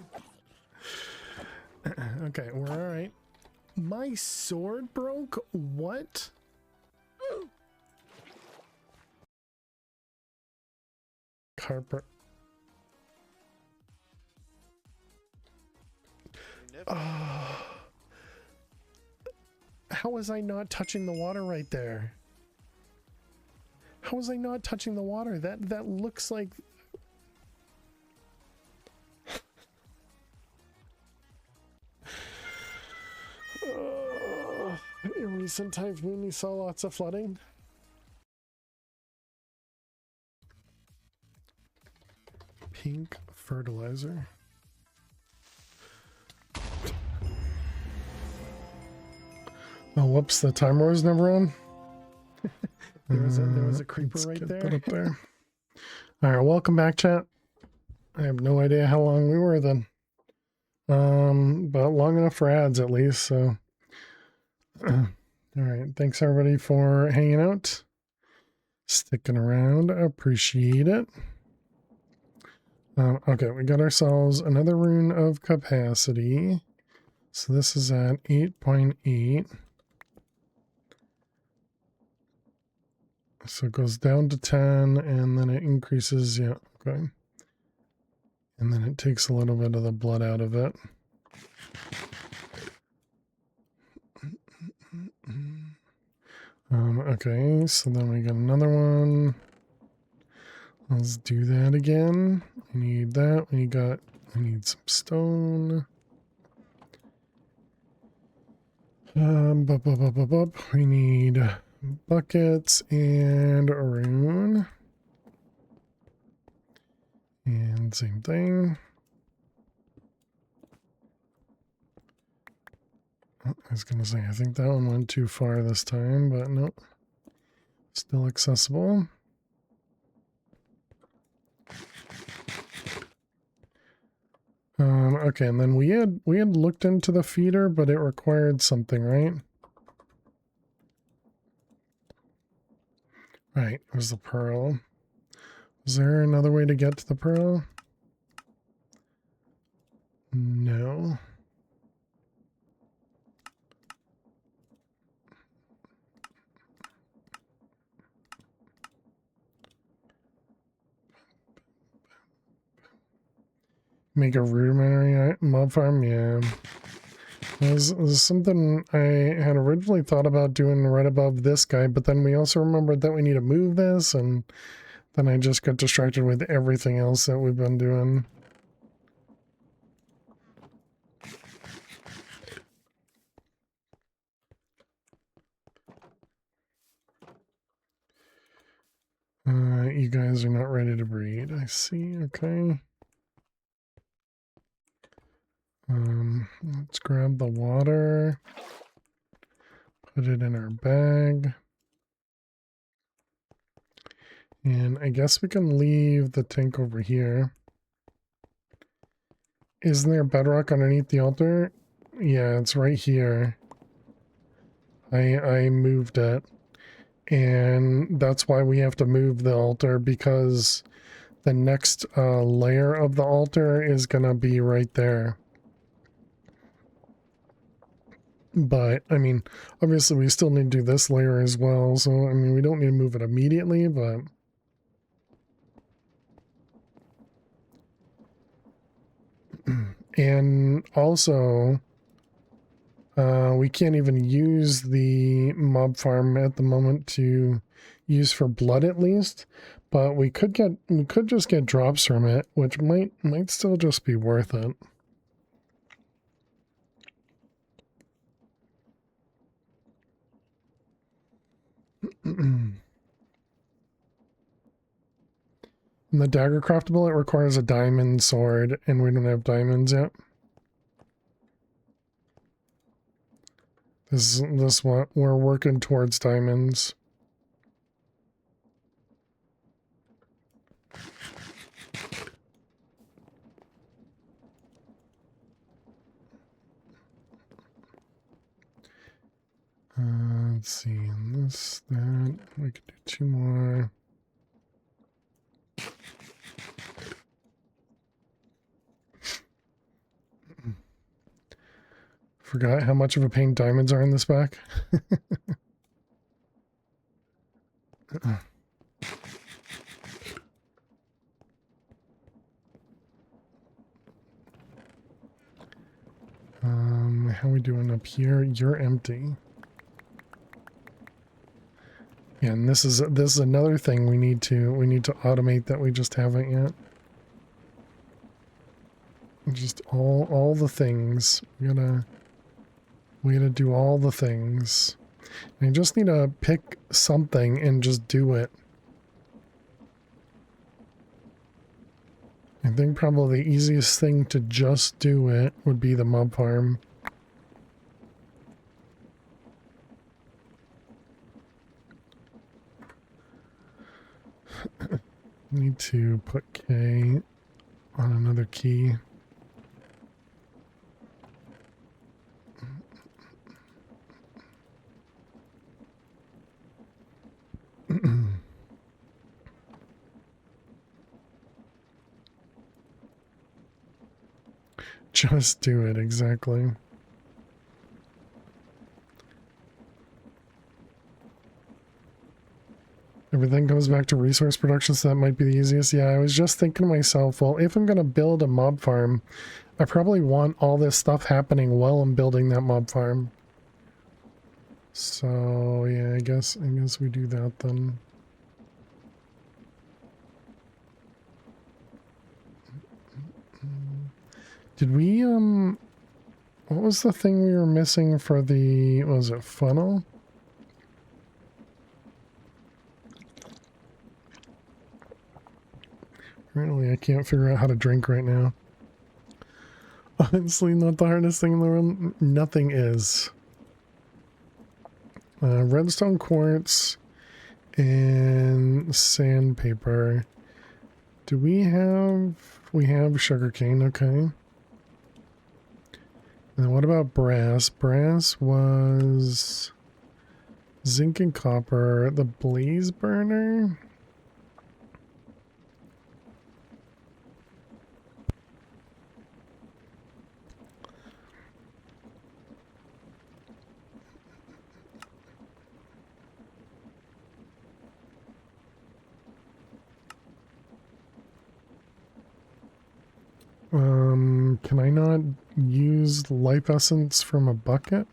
Okay, we're all right. My sword broke? What? Carper. How was I not touching the water right there? How was I not touching the water? That looks like... In recent times, we saw lots of flooding. pink fertilizer. Oh, whoops, the timer was never on. there was a creeper right there. Up there. All right, welcome back, chat. I have no idea how long we were then. But long enough for ads at least, so. All right, thanks everybody for hanging out, sticking around. I appreciate it. Okay, we got ourselves another rune of capacity. So this is at 8.8. So it goes down to 10 and then it increases. Yeah, okay. And then it takes a little bit of the blood out of it. Okay, so then we got another one. Let's do that again. We need that. We need some stone. We need buckets and a rune. And same thing. Oh, I was going to say, I think that one went too far this time, but nope. Still accessible. Okay, and then we had looked into the feeder, but it required something, right? Right, it was the pearl. Is there another way to get to the pearl? No. Make a rudimentary mob farm? Yeah. This is something I had originally thought about doing right above this guy, but then we also remembered that we need to move this, and then I just got distracted with everything else that we've been doing. You guys are not ready to breed. I see. Okay. Let's grab the water. Put it in our bag. And I guess we can leave the tank over here. Isn't there bedrock underneath the altar? Yeah, it's right here. I moved it. And that's why we have to move the altar, because the next layer of the altar is going to be right there. But, I mean, obviously we still need to do this layer as well. So, I mean, we don't need to move it immediately, but... And also, we can't even use the mob farm at the moment to use for blood, at least. But we could just get drops from it, which might still just be worth it. And the dagger craftable, it requires a diamond sword, and we don't have diamonds yet. This one, we're working towards diamonds. Let's see, this, that, we could do 2 more. Forgot how much of a pain diamonds are in this back. How are we doing up here? You're empty. Yeah, and this is another thing we need to automate that we just haven't yet. Just all the things. We gotta do all the things. And I just need to pick something and just do it. I think probably the easiest thing to just do it would be the mob farm. Need to put K on another key. Just do it, exactly. Everything comes back to resource production, so that might be the easiest. Yeah, I was just thinking to myself, well, if I'm going to build a mob farm, I probably want all this stuff happening while I'm building that mob farm. So, yeah, I guess we do that then. Did we, what was the thing we were missing for the, was it funnel? Apparently I can't figure out how to drink right now. Honestly, not the hardest thing in the world. Nothing is. Redstone quartz and sandpaper. Do we have sugarcane, okay. And then what about brass? Brass was zinc and copper. The blaze burner. Can I not use life essence from a bucket?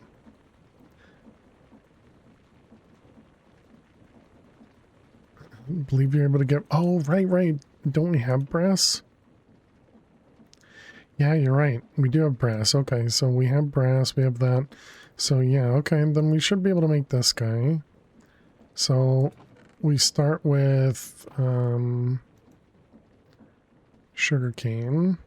I believe you're able to get, oh, right. Don't we have brass? Yeah, you're right. We do have brass. Okay, so we have brass, we have that. So yeah, okay, then we should be able to make this guy. So we start with sugarcane.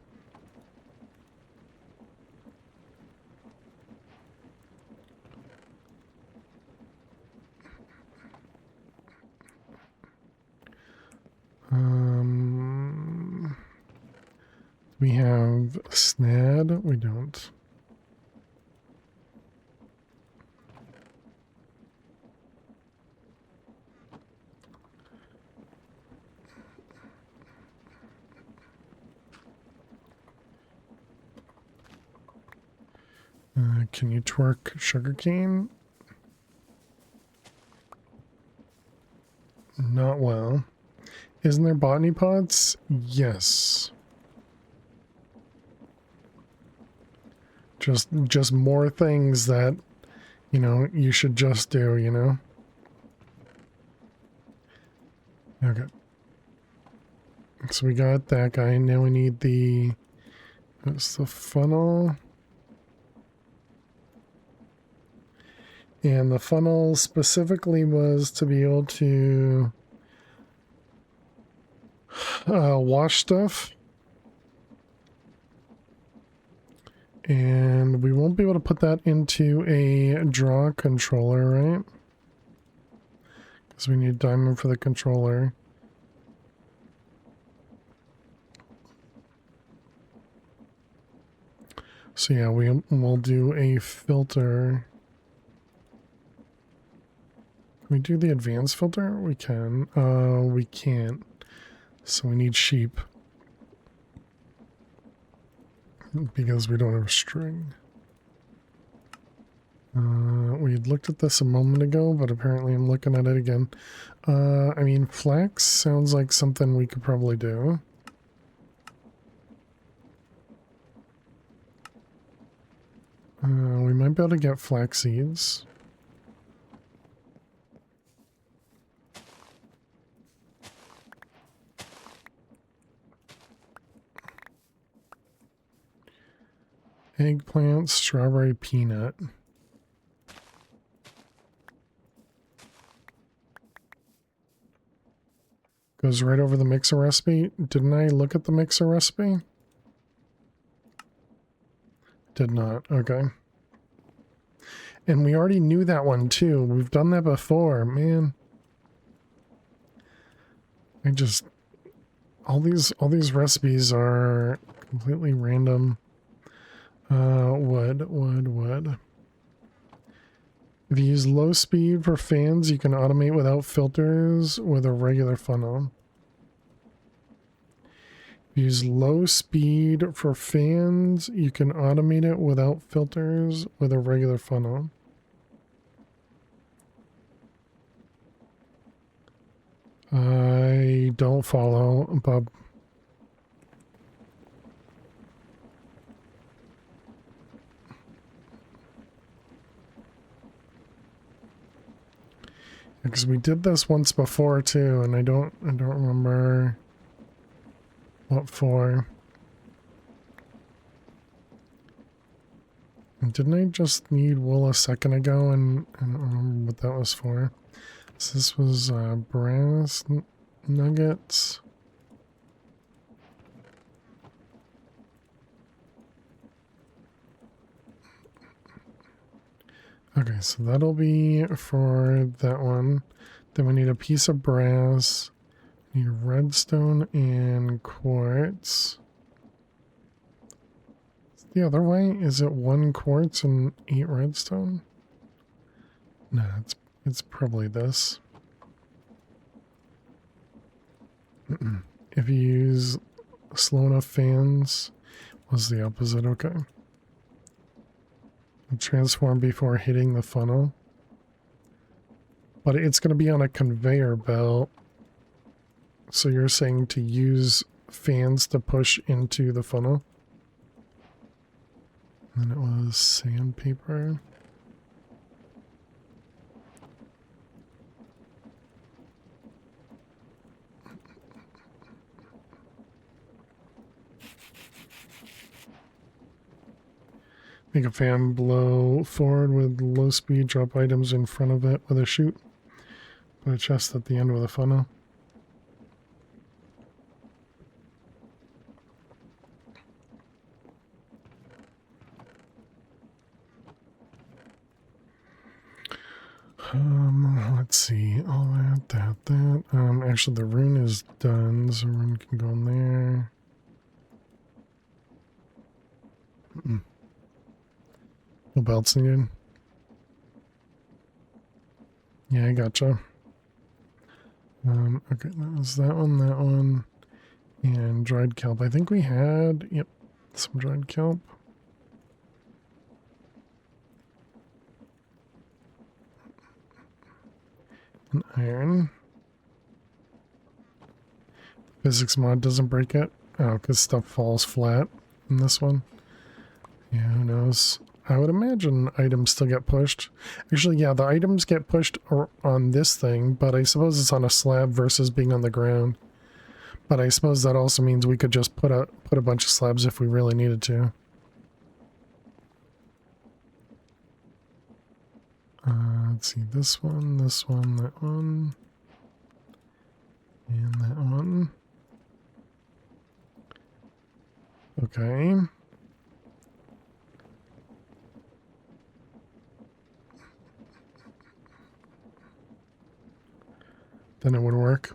We have snad. We don't. Can you twerk sugarcane? Not well. Isn't there botany pots? Yes. Just more things that, you know, you should just do, you know? Okay. So we got that guy. Now we need that's the funnel. And the funnel specifically was to be able to wash stuff. And we won't be able to put that into a draw controller, right? Because we need diamond for the controller. So yeah, we'll do a filter. Can we do the advanced filter? We can. We can't. So we need sheep. Because we don't have a string. We had looked at this a moment ago, but apparently I'm looking at it again. I mean, flax sounds like something we could probably do. We might be able to get flax seeds. Eggplant, strawberry, peanut. Goes right over the mixer recipe. Didn't I look at the mixer recipe? Did not. Okay. And we already knew that one too. We've done that before, man. I just all these recipes are completely random. Wood. If you use low speed for fans, you can automate without filters with a regular funnel. If you use low speed for fans, you can automate it without filters with a regular funnel. I don't follow, Bob. Because we did this once before too, and I don't remember what for. And didn't I just need wool a second ago, and I don't remember what that was for. So this was brass nuggets. Okay, so that'll be for that one. Then we need a piece of brass. Need redstone and quartz. The other way? Is it 1 quartz and 8 redstone? No, it's probably this. If you use slow enough fans, was the opposite? Okay. Transform before hitting the funnel. But it's going to be on a conveyor belt. So you're saying to use fans to push into the funnel? And then it was sandpaper. Make a fan blow forward with low speed, drop items in front of it with a chute. Put a chest at the end with a funnel. Let's see. All that. Actually the rune is done, so rune can go in there. No belts needed. Yeah, I gotcha. Okay, that was that one, and dried kelp. I think we had, yep, some dried kelp. And iron. Physics mod doesn't break it. Oh, because stuff falls flat in this one. Yeah, who knows? I would imagine items still get pushed. Actually, yeah, the items get pushed on this thing, but I suppose it's on a slab versus being on the ground. But I suppose that also means we could just put a bunch of slabs if we really needed to. Let's see, this one, that one, and that one. Okay. Then it would work.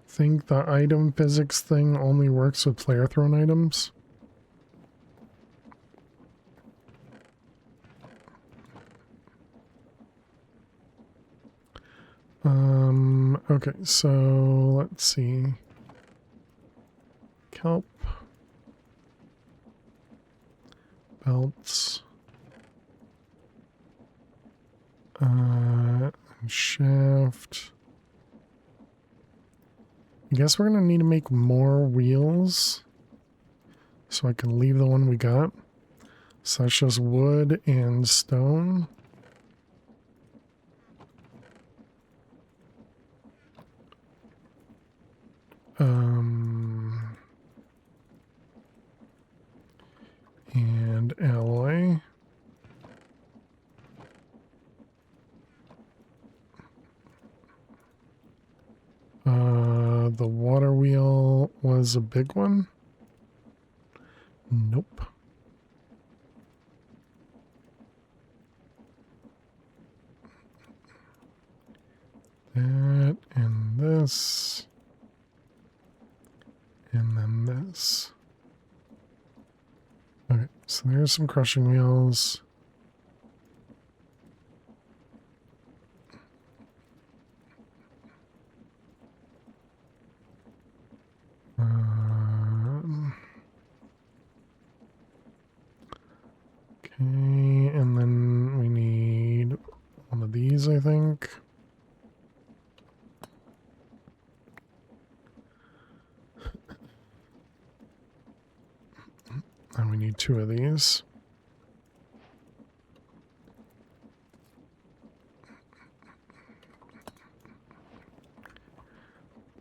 Think the item physics thing only works with flare thrown items? Okay, so let's see. Kelp. Belts. Shaft. I guess we're gonna need to make more wheels so I can leave the one we got. So that's just wood and stone. and alloy. The water wheel was a big one. Nope. That and this. And then this. Okay, so there's some crushing wheels. Okay, and then we need one of these, I think. And we need two of these.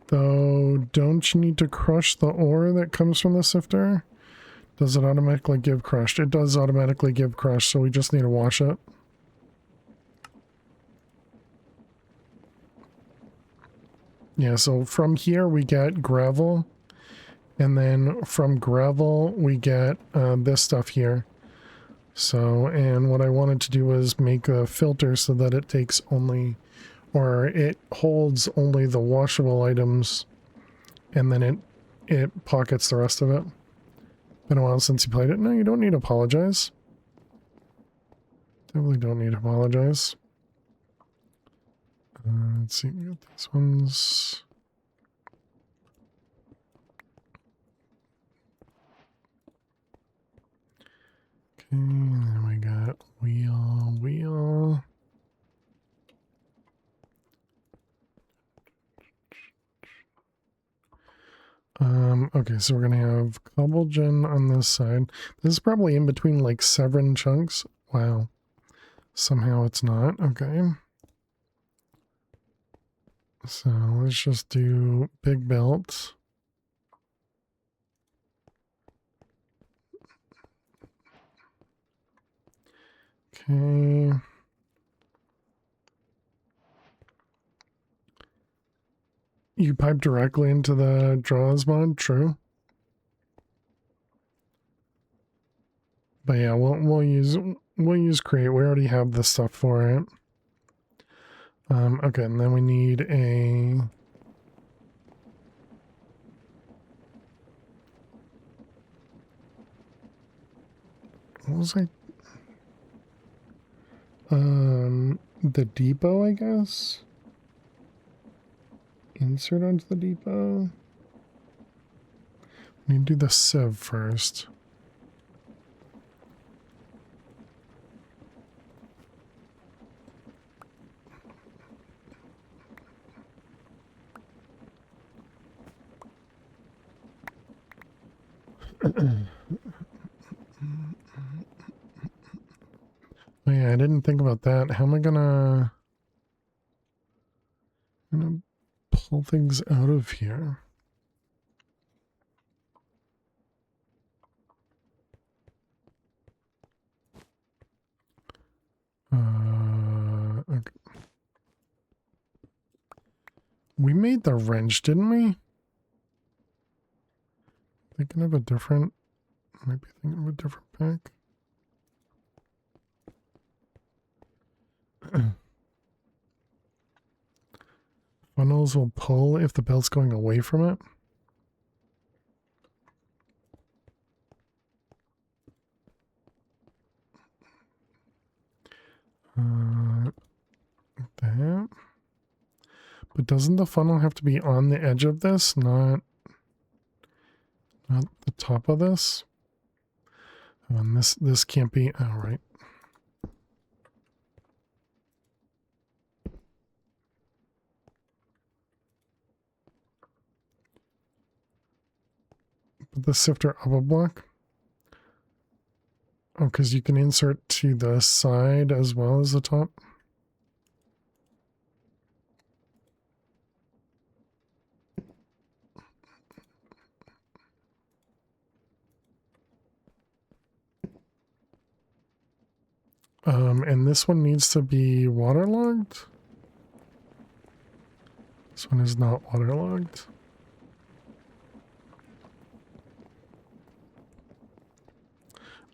Though, don't you need to crush the ore that comes from the sifter? Does it automatically give crushed? It does automatically give crushed, so we just need to wash it. Yeah, so from here we get gravel, and then from gravel we get this stuff here. So, and what I wanted to do was make a filter so that it takes only, or it holds only the washable items, and then it pockets the rest of it. Been a while since you played it. No, you don't need to apologize. Definitely don't need to apologize. Let's see, we got these ones. Okay, and then we got wheel. Okay, so we're gonna have cobble gen on this side. This is probably in between like 7 chunks. Wow. Somehow it's not. Okay. So let's just do big belt. Okay. You pipe directly into the draws mod, true. But yeah, we'll use create. We already have the stuff for it. Okay, and then we need a what was I? The depot, I guess. Insert onto the depot. We need to do the sieve first. Oh yeah, I didn't think about that. How am I gonna pull things out of here? Okay. We made the wrench, didn't we? Thinking of a different, might be thinking of a different pack. Funnels will pull if the belt's going away from it. That. But doesn't the funnel have to be on the edge of this, not the top of this? And this can't be. All right. Put the sifter up a block. Oh, because you can insert to the side as well as the top. And this one needs to be waterlogged. This one is not waterlogged.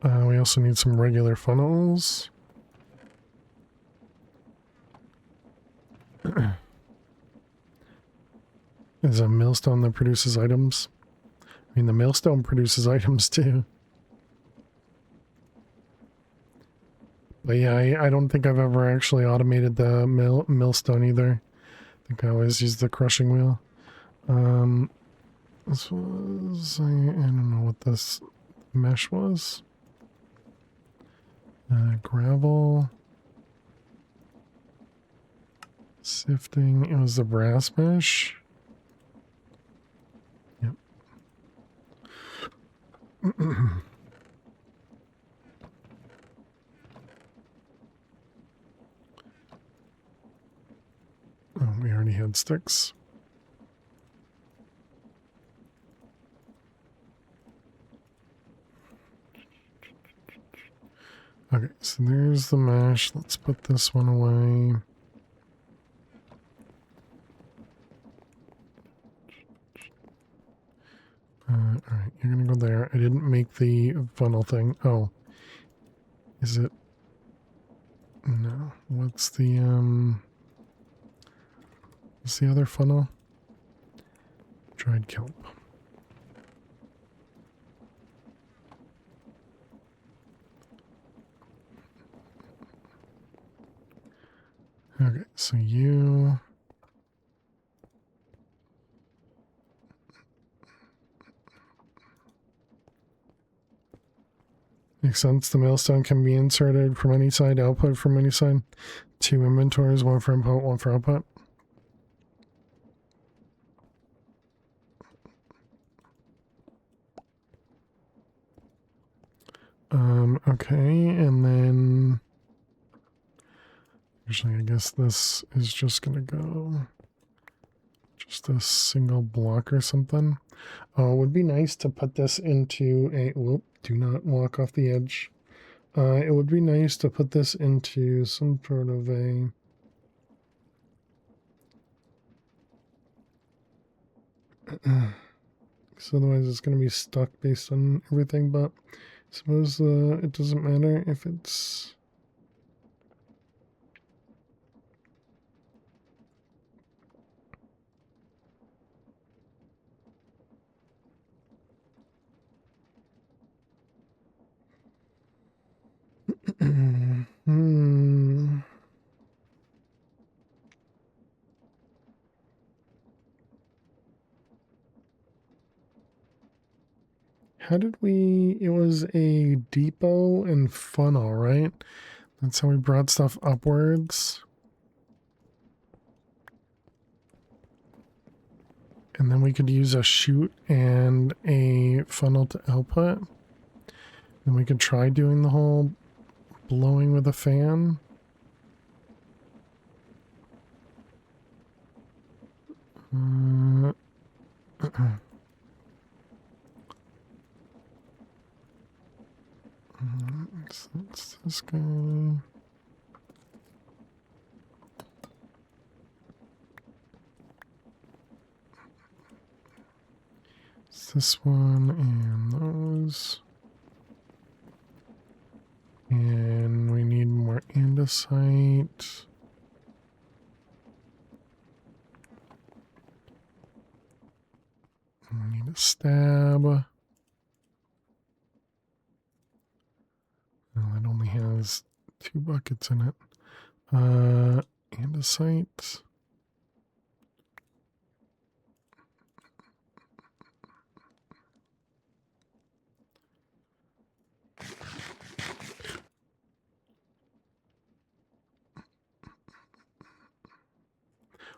We also need some regular funnels. There's a millstone that produces items. I mean, the millstone produces items too. But yeah, I don't think I've ever actually automated the millstone either. I think I always use the crushing wheel. This was, I don't know what this mesh was. Gravel. Sifting. It was the brass mesh. Yep. Oh, we already had sticks. Okay, so there's the mesh. Let's put this one away. Alright, you're gonna go there. I didn't make the funnel thing. Oh. Is it? No. What's the other funnel? Dried kelp. Okay, so you... Makes sense. The millstone can be inserted from any side, output from any side. 2 inventories, 1 for input, 1 for output. Okay, and then... Actually, I guess this is just gonna go... Just a single block or something. Oh, it would be nice to put this into a... Whoop, do not walk off the edge. It would be nice to put this into some sort of a... Because otherwise it's going to be stuck based on everything, but I suppose it doesn't matter if it's... hmm. How did we... It was a depot and funnel, right? That's how we brought stuff upwards. And then we could use a chute and a funnel to output. Then we could try doing the whole blowing with a fan. That's this guy. It's this one and those. And we need more andesite. We need a stab. Well, it only has 2 buckets in it. Andesite.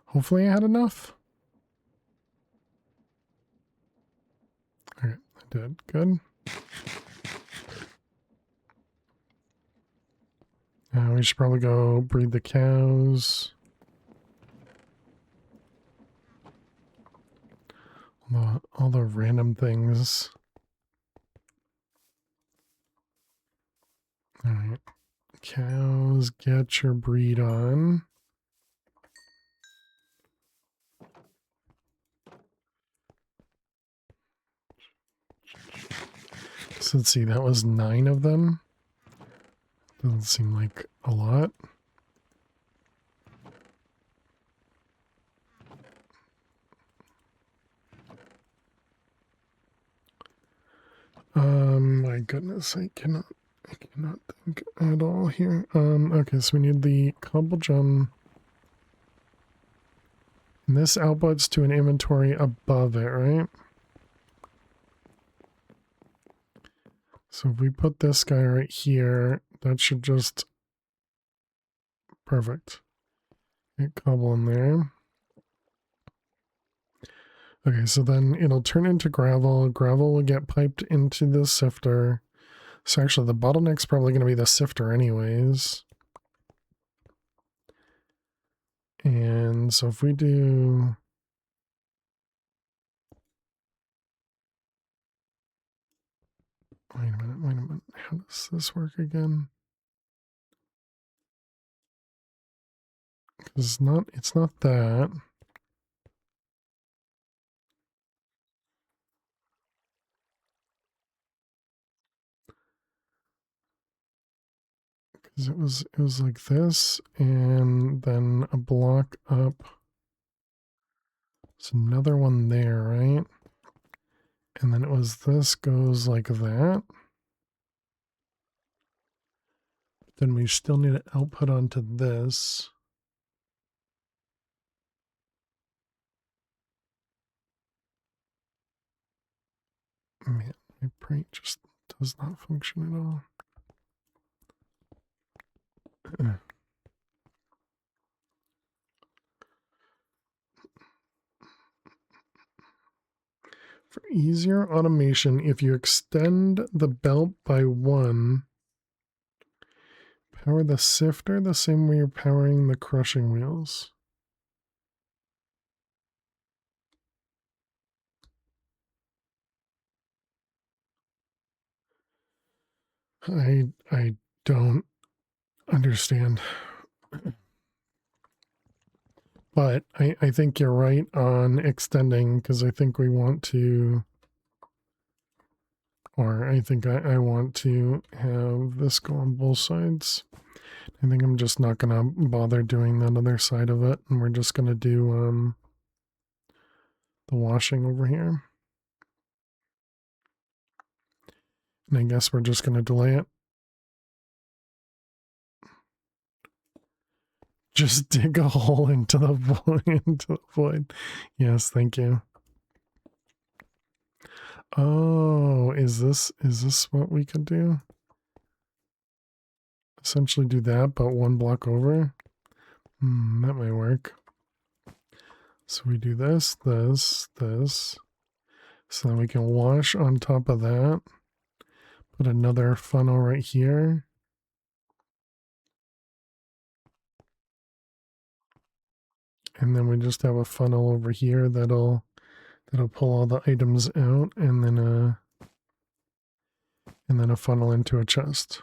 Hopefully I had enough. Okay, I did. Good. We should probably go breed the cows. All the random things. Alright. Cows, get your breed on. So let's see, that was 9 of them. Doesn't seem like a lot. My goodness, I cannot think at all here. Okay, so we need the cobble gem. And this outputs to an inventory above it, right? So if we put this guy right here, that should just... Perfect. Get cobble in there. Okay, so then it'll turn into gravel. Gravel will get piped into the sifter. So actually the bottleneck's probably going to be the sifter anyways. And so if we do... Wait a minute. How does this work again? Because it's not that. Because it was like this, and then a block up. There's another one there, right? And then it was this goes like that. Then we still need to output onto this. Man, my brain just does not function at all. For easier automation, if you extend the belt by 1, power the sifter the same way you're powering the crushing wheels. I don't understand. But I think you're right on extending, because I think we want to, or I think I want to have this go on both sides. I think I'm just not going to bother doing that other side of it, and we're just going to do the washing over here. And I guess we're just going to delay it. Just dig a hole into the void. Yes, thank you. Oh, is this what we could do? Essentially do that, but 1 block over. That might work. So we do this. So then we can wash on top of that. Put another funnel right here. And then we just have a funnel over here that'll pull all the items out, and then a funnel into a chest.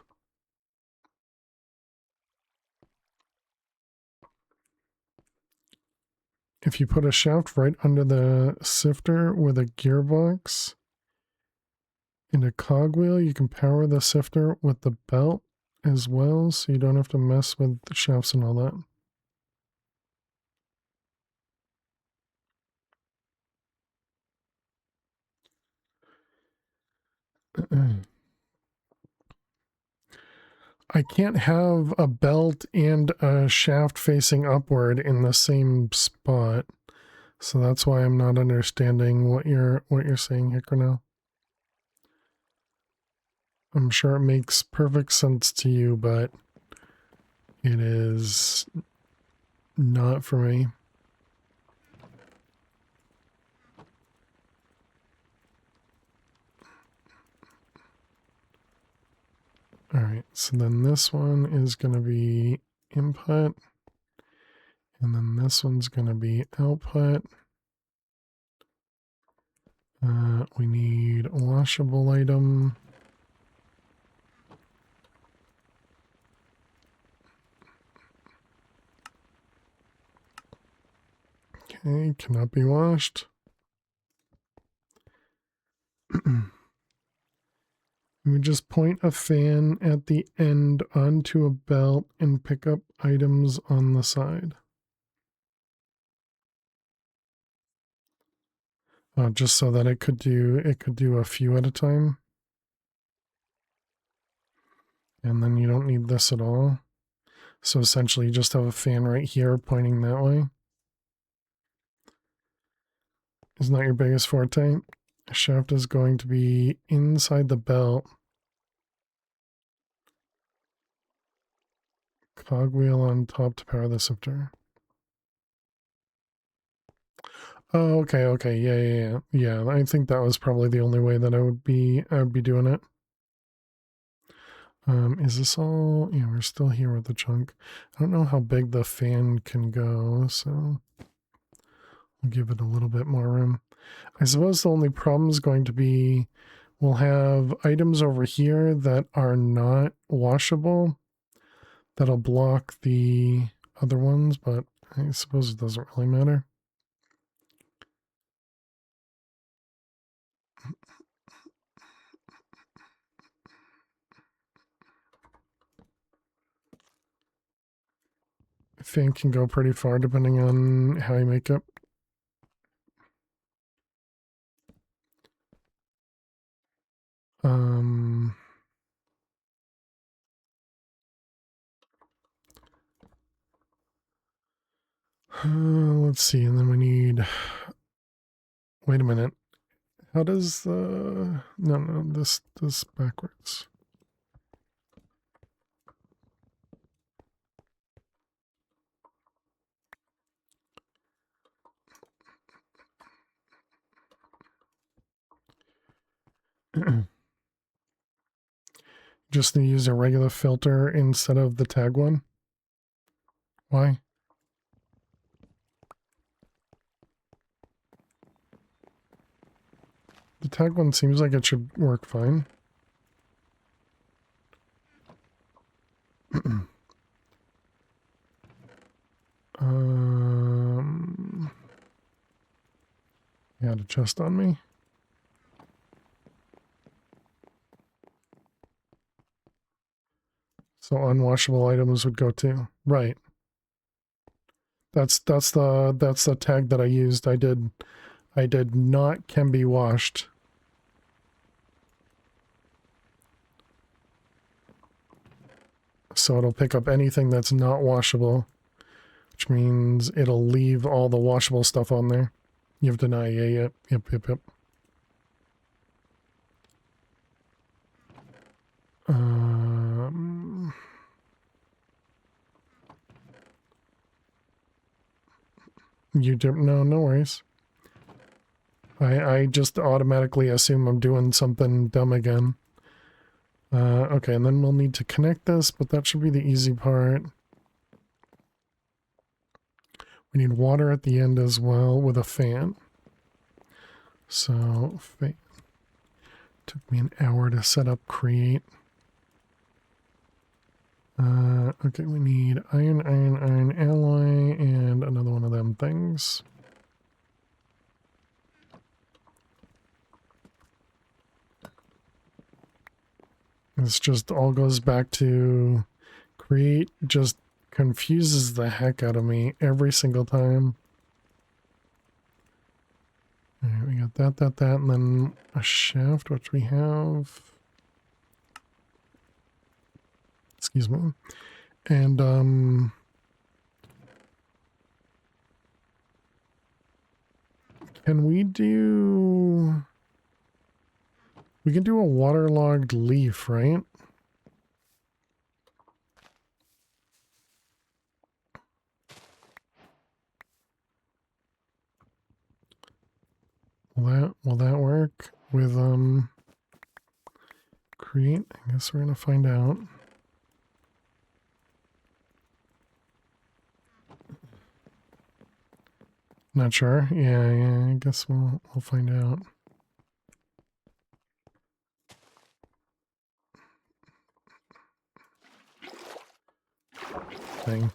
If you put a shaft right under the sifter with a gearbox and a cogwheel, you can power the sifter with the belt as well, so you don't have to mess with the shafts and all that. I can't have a belt and a shaft facing upward in the same spot. So that's why I'm not understanding what you're saying here, Cornell. I'm sure it makes perfect sense to you, but it is not for me. All right, so then this one is going to be input, and then this one's going to be output. We need a washable item. Okay, cannot be washed. We just point a fan at the end onto a belt and pick up items on the side. Just so that it could do a few at a time. And then you don't need this at all. So essentially you just have a fan right here pointing that way. Isn't that your biggest forte? Shaft is going to be inside the belt. Cogwheel on top to power the sifter. Oh, okay. Yeah, I think that was probably the only way that I would be doing it. Is this all? Yeah, we're still here with the chunk. I don't know how big the fan can go, so I'll give it a little bit more room. I suppose the only problem is going to be we'll have items over here that are not washable that'll block the other ones, but I suppose it doesn't really matter. Fan can go pretty far depending on how you make it. Let's see, and then we need. Wait a minute. How does no, this backwards. Just need to use a regular filter instead of the tag one. Why? The tag one seems like it should work fine. You had a chest on me. So unwashable items would go too. Right. That's the tag that I used. I did not can be washed. So it'll pick up anything that's not washable, which means it'll leave all the washable stuff on there. You have deny, yeah, yep. You do, no worries. I just automatically assume I'm doing something dumb again. Okay, and then we'll need to connect this, but that should be the easy part. We need water at the end as well with a fan. So, fan. Took me an hour to set up create. Okay, we need iron alloy, and another one of them things. This just all goes back to create, just confuses the heck out of me every single time. Alright, we got that, and then a shaft, which we have. Excuse me. And, can we do... We can do a waterlogged leaf, right? Will that work with create? I guess we're gonna find out. Not sure. Yeah, I guess we'll find out. Thing.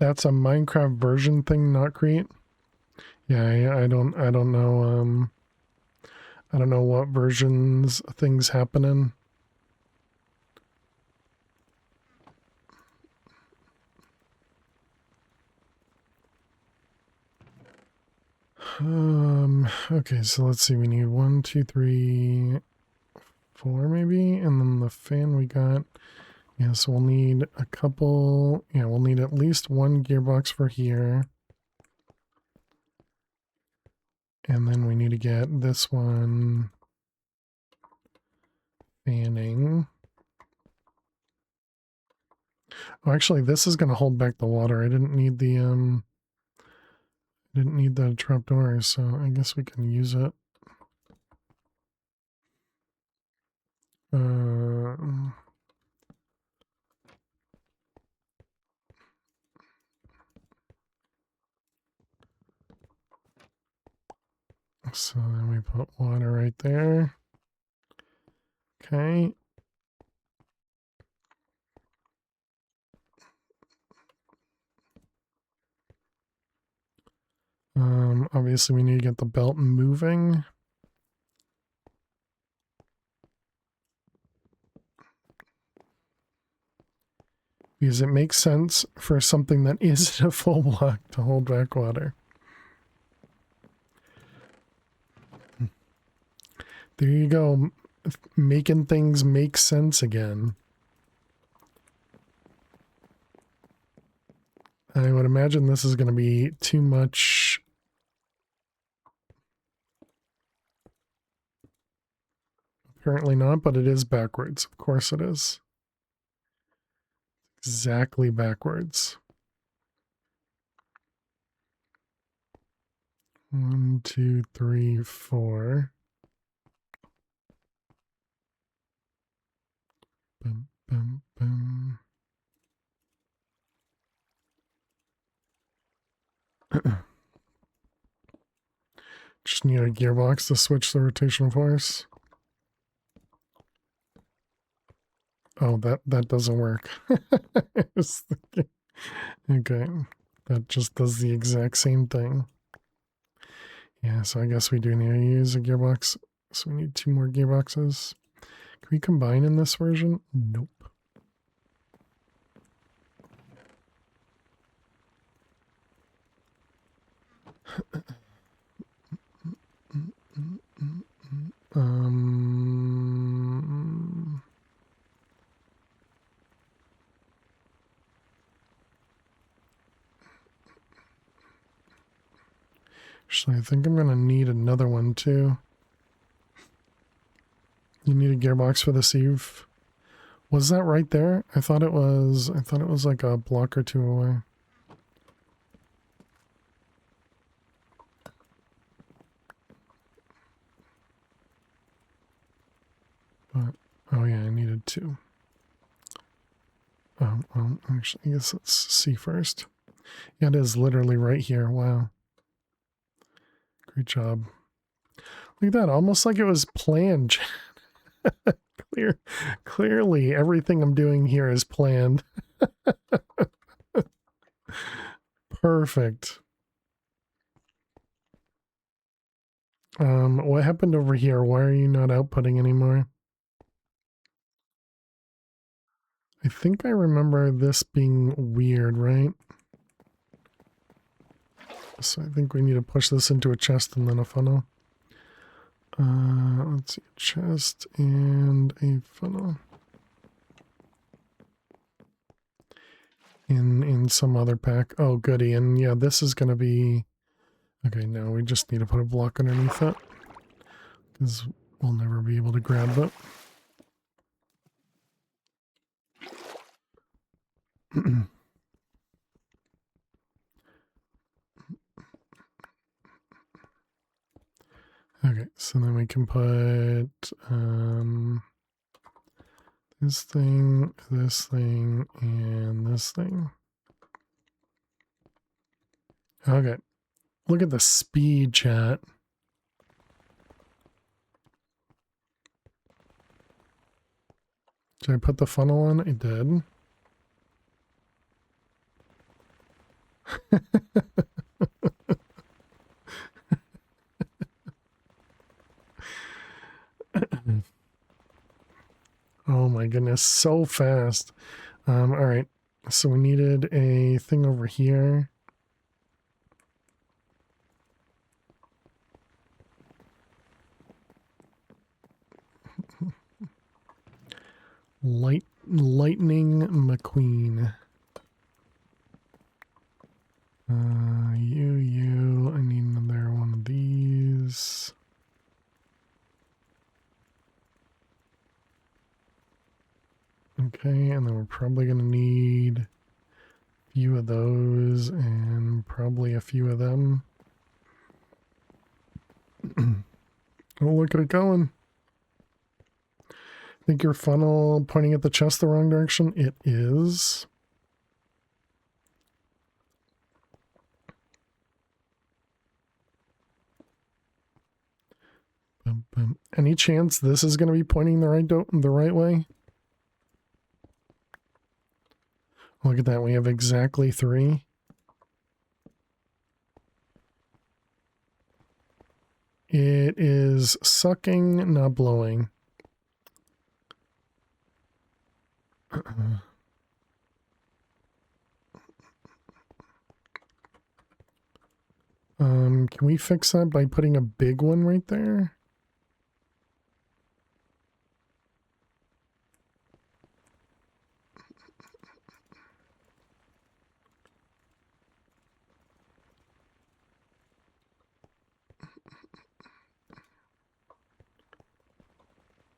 That's a Minecraft version thing, not create. Yeah, I don't know. I don't know what versions things happen in. Okay, so let's see. We need 1, 2, 3, 4 maybe, and then the fan we got. Yeah, so we'll need a couple. Yeah, we'll need at least one gearbox for here. And then we need to get this one fanning. Oh, actually, this is going to hold back the water. I didn't need the trapdoor, so I guess we can use it. So then we put water right there. Okay. Obviously we need to get the belt moving. Because it makes sense for something that isn't a full block to hold back water. There you go. Making things make sense again. I would imagine this is going to be too much. Apparently not, but it is backwards. Of course it is. Exactly backwards. 1, 2, 3, 4. Bum, bum, bum. Just need a gearbox to switch the rotational force. Oh, that doesn't work. Okay, that just does the exact same thing. Yeah, so I guess we do need to use a gearbox. So we need 2 more gearboxes. Can we combine in this version? Nope. Actually, I think I'm gonna need another one too. You need a gearbox for the sieve. Was that right there? I thought it was like a block or 2 away. But oh yeah, I needed 2. Oh, well, actually, I guess let's see first. Yeah, it is literally right here. Wow. Great job. Look at that, almost like it was planned. Clearly, everything I'm doing here is planned. Perfect. What happened over here? Why are you not outputting anymore? I think I remember this being weird, right? So I think we need to push this into a chest and then a funnel. Let's see, a chest and a funnel. In some other pack. Oh, goody. And yeah, this is going to be... Okay, now we just need to put a block underneath it. Because we'll never be able to grab it. Okay, so then we can put this thing, and this thing. Okay, look at the speed, chat. Did I put the funnel on? I did. Oh my goodness, so fast. All right, so we needed a thing over here. Lightning McQueen. You. I need another one of these. Okay, and then we're probably going to need a few of those and probably a few of them. Oh, look at it going. Think your funnel pointing at the chest the wrong direction? It is. Any chance this is going to be pointing the right way? Look at that. We have exactly 3. It is sucking, not blowing. Can we fix that by putting a big one right there?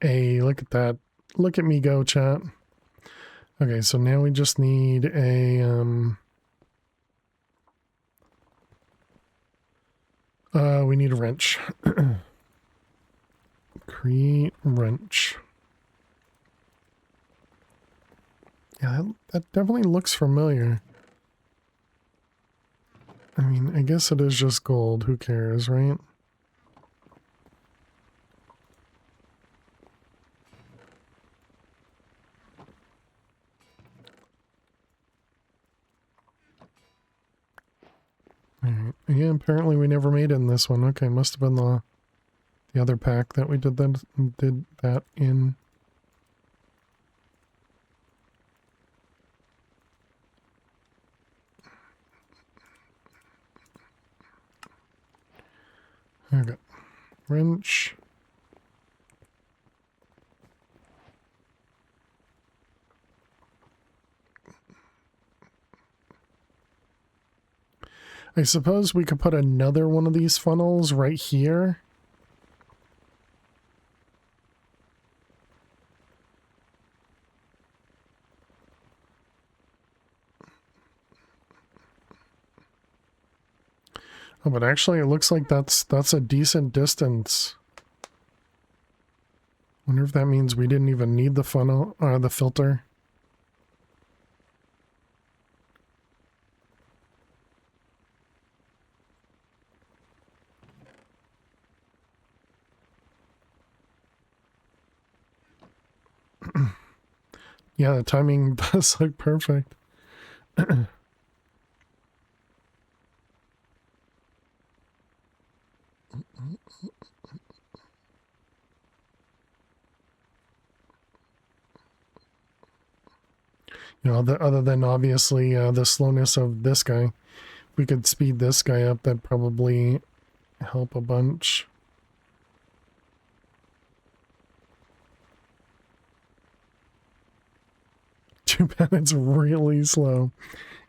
Hey, look at that. Look at me go, chat. Okay, so now we just need a, we need a wrench. Create wrench. Yeah, that definitely looks familiar. I mean, I guess it is just gold. Who cares, right? Alright. Yeah, apparently we never made it in this one. Okay, must have been the other pack that we did that in. Okay. Wrench. I suppose we could put another one of these funnels right here. Oh, but actually it looks like that's a decent distance. Wonder if that means we didn't even need the funnel or the filter. Yeah, the timing does look perfect. You know, other than obviously the slowness of this guy. If we could speed this guy up, that'd probably help a bunch. Too bad it's really slow.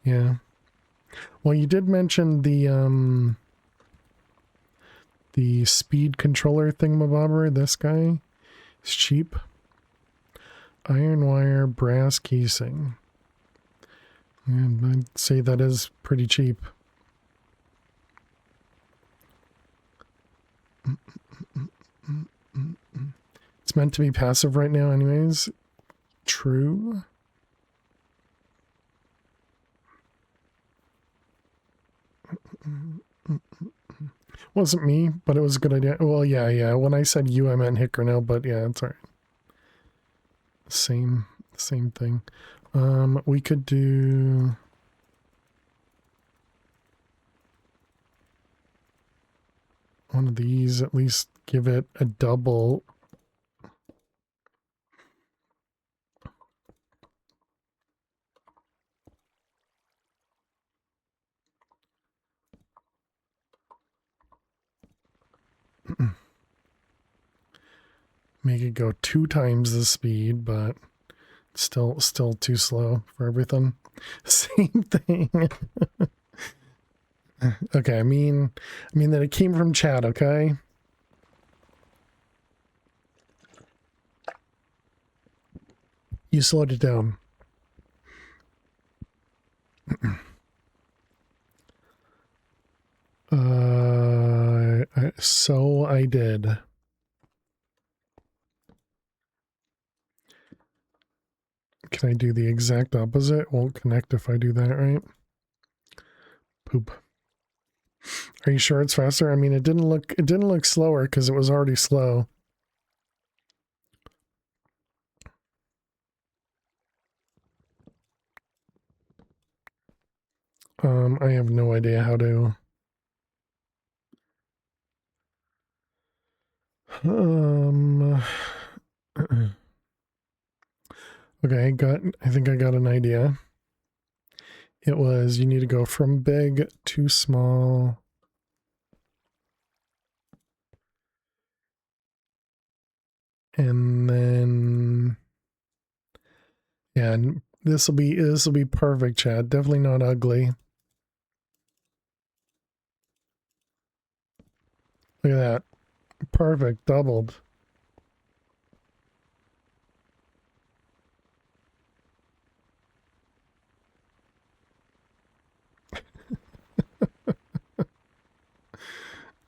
Yeah. Well, you did mention the speed controller thingamabobber. This guy is cheap. Iron wire, brass casing. And I'd say that is pretty cheap. It's meant to be passive right now anyways. True. Wasn't me, but it was a good idea. Well, yeah. When I said you, I meant Hickorno, but yeah, it's alright. Same thing. We could do... one of these, at least give it a double. Make it go 2 times the speed, but still too slow for everything. Same thing. Okay, I mean that it came from chat, okay? You slowed it down. So I did. Can I do the exact opposite? Won't connect if I do that, right? Poop. Are you sure it's faster? I mean, it didn't look slower because it was already slow. I have no idea how to. Okay, I think I got an idea. It was, you need to go from big to small. And then, yeah, and this will be perfect, Chad. Definitely not ugly. Look at that. Perfect, doubled.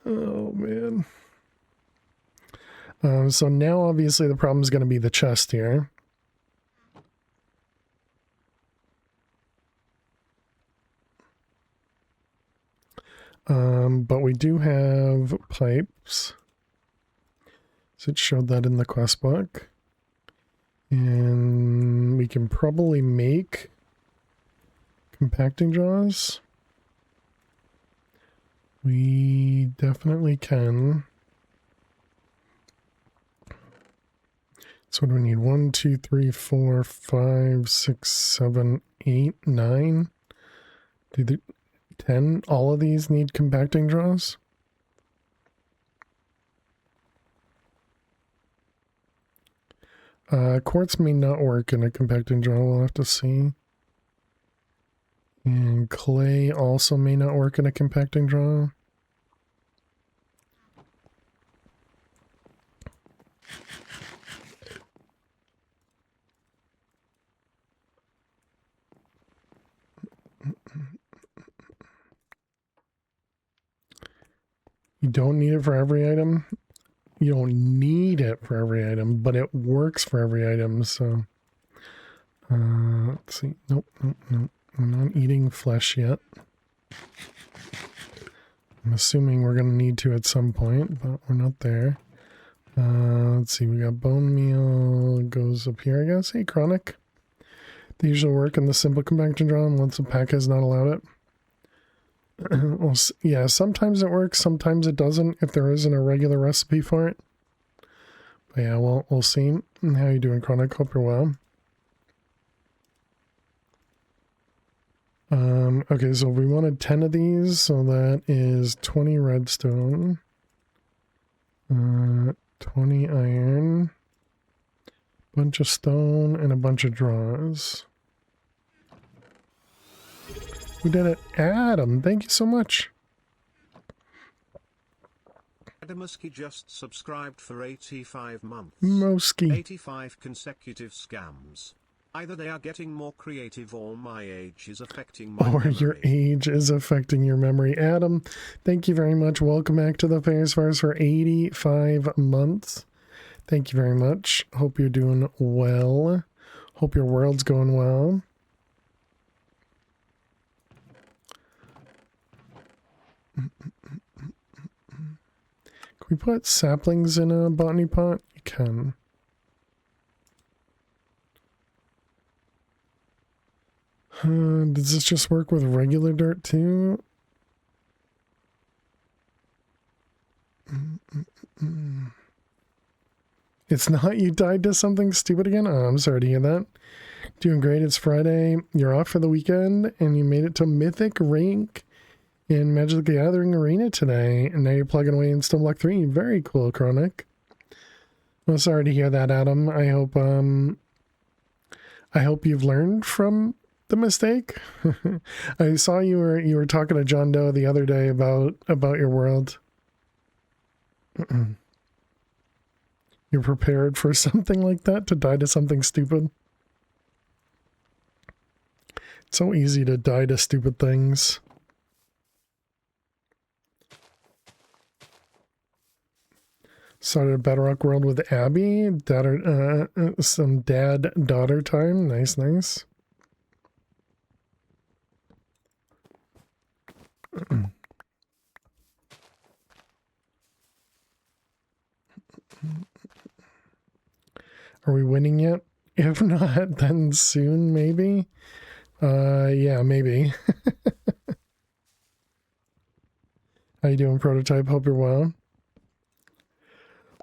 Oh man. So now obviously the problem is going to be the chest here. But we do have pipes. So it showed that in the quest book. And we can probably make compacting jaws. We definitely can. So what do we need? 1, 2, 3, 4, 5, 6, 7, 8, 9. Do the 10? All of these need compacting jaws? Quartz may not work in a compacting jaw, we'll have to see. And clay also may not work in a compacting jaw. You don't need it for every item. You don't need it for every item, but it works for every item, so... let's see. Nope. We're not eating flesh yet. I'm assuming we're going to need to at some point, but we're not there. Let's see. We got bone meal. Goes up here, I guess. Hey, Chronic. They usually work in the simple compaction draw unless a pack has not allowed it. Well, yeah, sometimes it works, sometimes it doesn't, if there isn't a regular recipe for it. But yeah, well, we'll see. How you doing, Chronic? Hope you're well. Okay, so we wanted 10 of these, so that is 20 redstone. 20 iron. Bunch of stone and a bunch of draws. Who did it? Adam, thank you so much. Adamuski just subscribed for 85 months. Moski. 85 consecutive scams. Either they are getting more creative or my age is affecting my memory. Your age is affecting your memory. Adam, thank you very much. Welcome back to the Fairs Farce for 85 months. Thank you very much. Hope you're doing well. Hope your world's going well. Can we put saplings in a botany pot? You can. Does this just work with regular dirt too? It's not you died to something stupid again? Oh, I'm sorry to hear that. Doing great. It's Friday. You're off for the weekend, and you made it to Mythic rank in Magic the Gathering Arena today, and now you're plugging away in Stoneblock 3. Very cool, Chronic. Well, sorry to hear that, Adam. I hope you've learned from the mistake. I saw you were talking to John Doe the other day about your world. You're prepared for something like that, to die to something stupid. It's so easy to die to stupid things. Started a Bedrock world with Abby. Some dad-daughter time. Nice, nice. Are we winning yet? If not, then soon, maybe. Yeah, maybe. How you doing, Prototype? Hope you're well.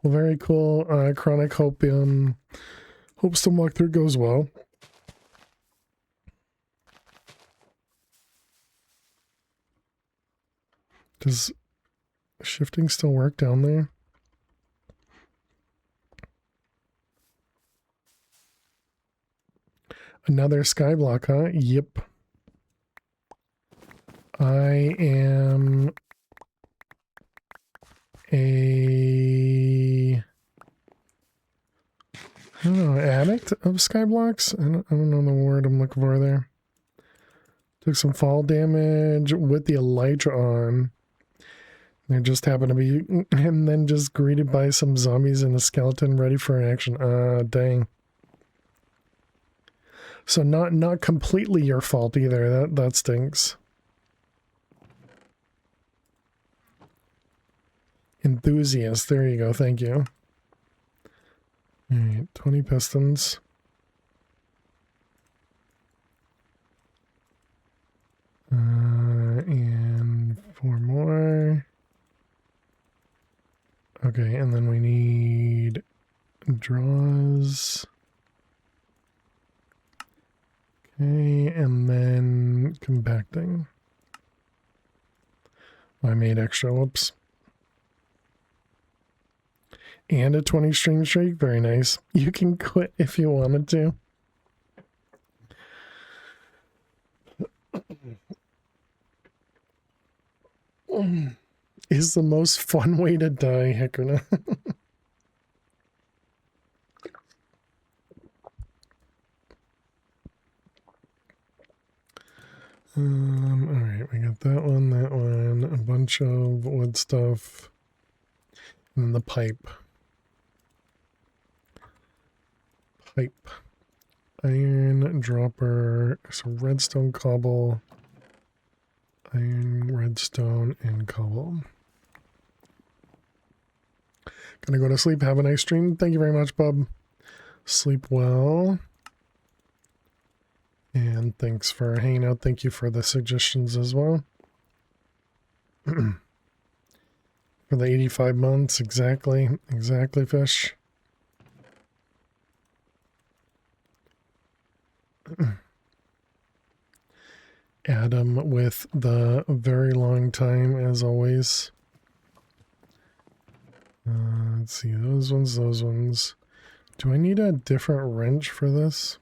Well, very cool. Chronic, hope Stoneblock 3 goes well. Does shifting still work down there? Another skyblock, huh? Yep. I am I don't know, addict of skyblocks? I don't know the word I'm looking for there. Took some fall damage with the Elytra on. There just happened to be, and then just greeted by some zombies and a skeleton ready for an action. Dang. So not completely your fault either. That stinks. Enthusiast. There you go. Thank you. All right, 20 pistons. And 4 more. Okay, and then we need draws. Okay, and then compacting. I made extra, whoops. And a 20 stream streak, very nice. You can quit if you wanted to. Is the most fun way to die, Heckerna. Alright, we got that one, a bunch of wood stuff, and then the pipe. Iron dropper, so redstone cobble, iron, redstone, and cobble. Gonna go to sleep. Have a nice stream. Thank you very much, bub. Sleep well. And thanks for hanging out. Thank you for the suggestions as well. For the 85 months, exactly, fish. Adam with the very long time, as always. Let's see, those ones. Do I need a different wrench for this?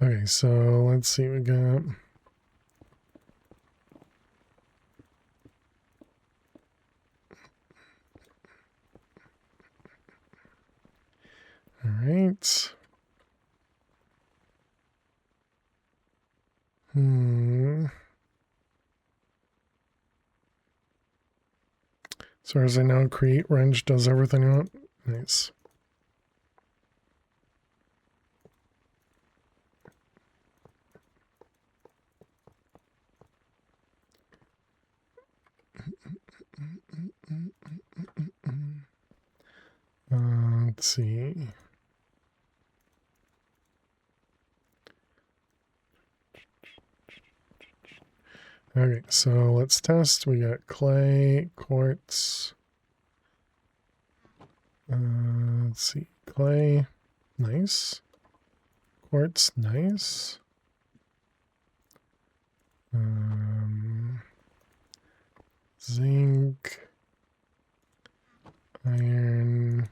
Okay, so let's see what we got. All right. So as I know, create wrench does everything you want. Nice. Let's see. Okay, so let's test. We got clay, quartz. Let's see. Clay, nice. Quartz, nice. Zinc, iron,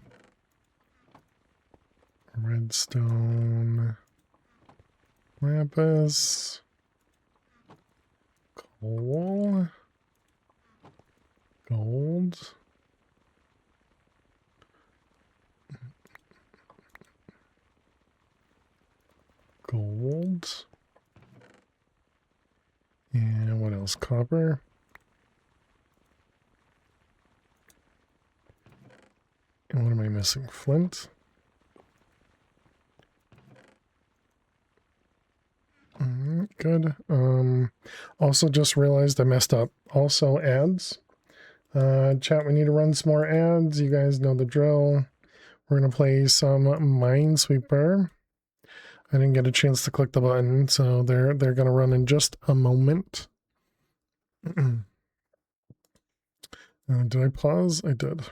redstone, lapis, coal, gold. Gold. And what else? Copper. And what am I missing? Flint. Good. Also just realized I messed up. Also ads. Chat, we need to run some more ads. You guys know the drill. We're going to play some Minesweeper. I didn't get a chance to click the button, so they're going to run in just a moment. Did I pause? I did.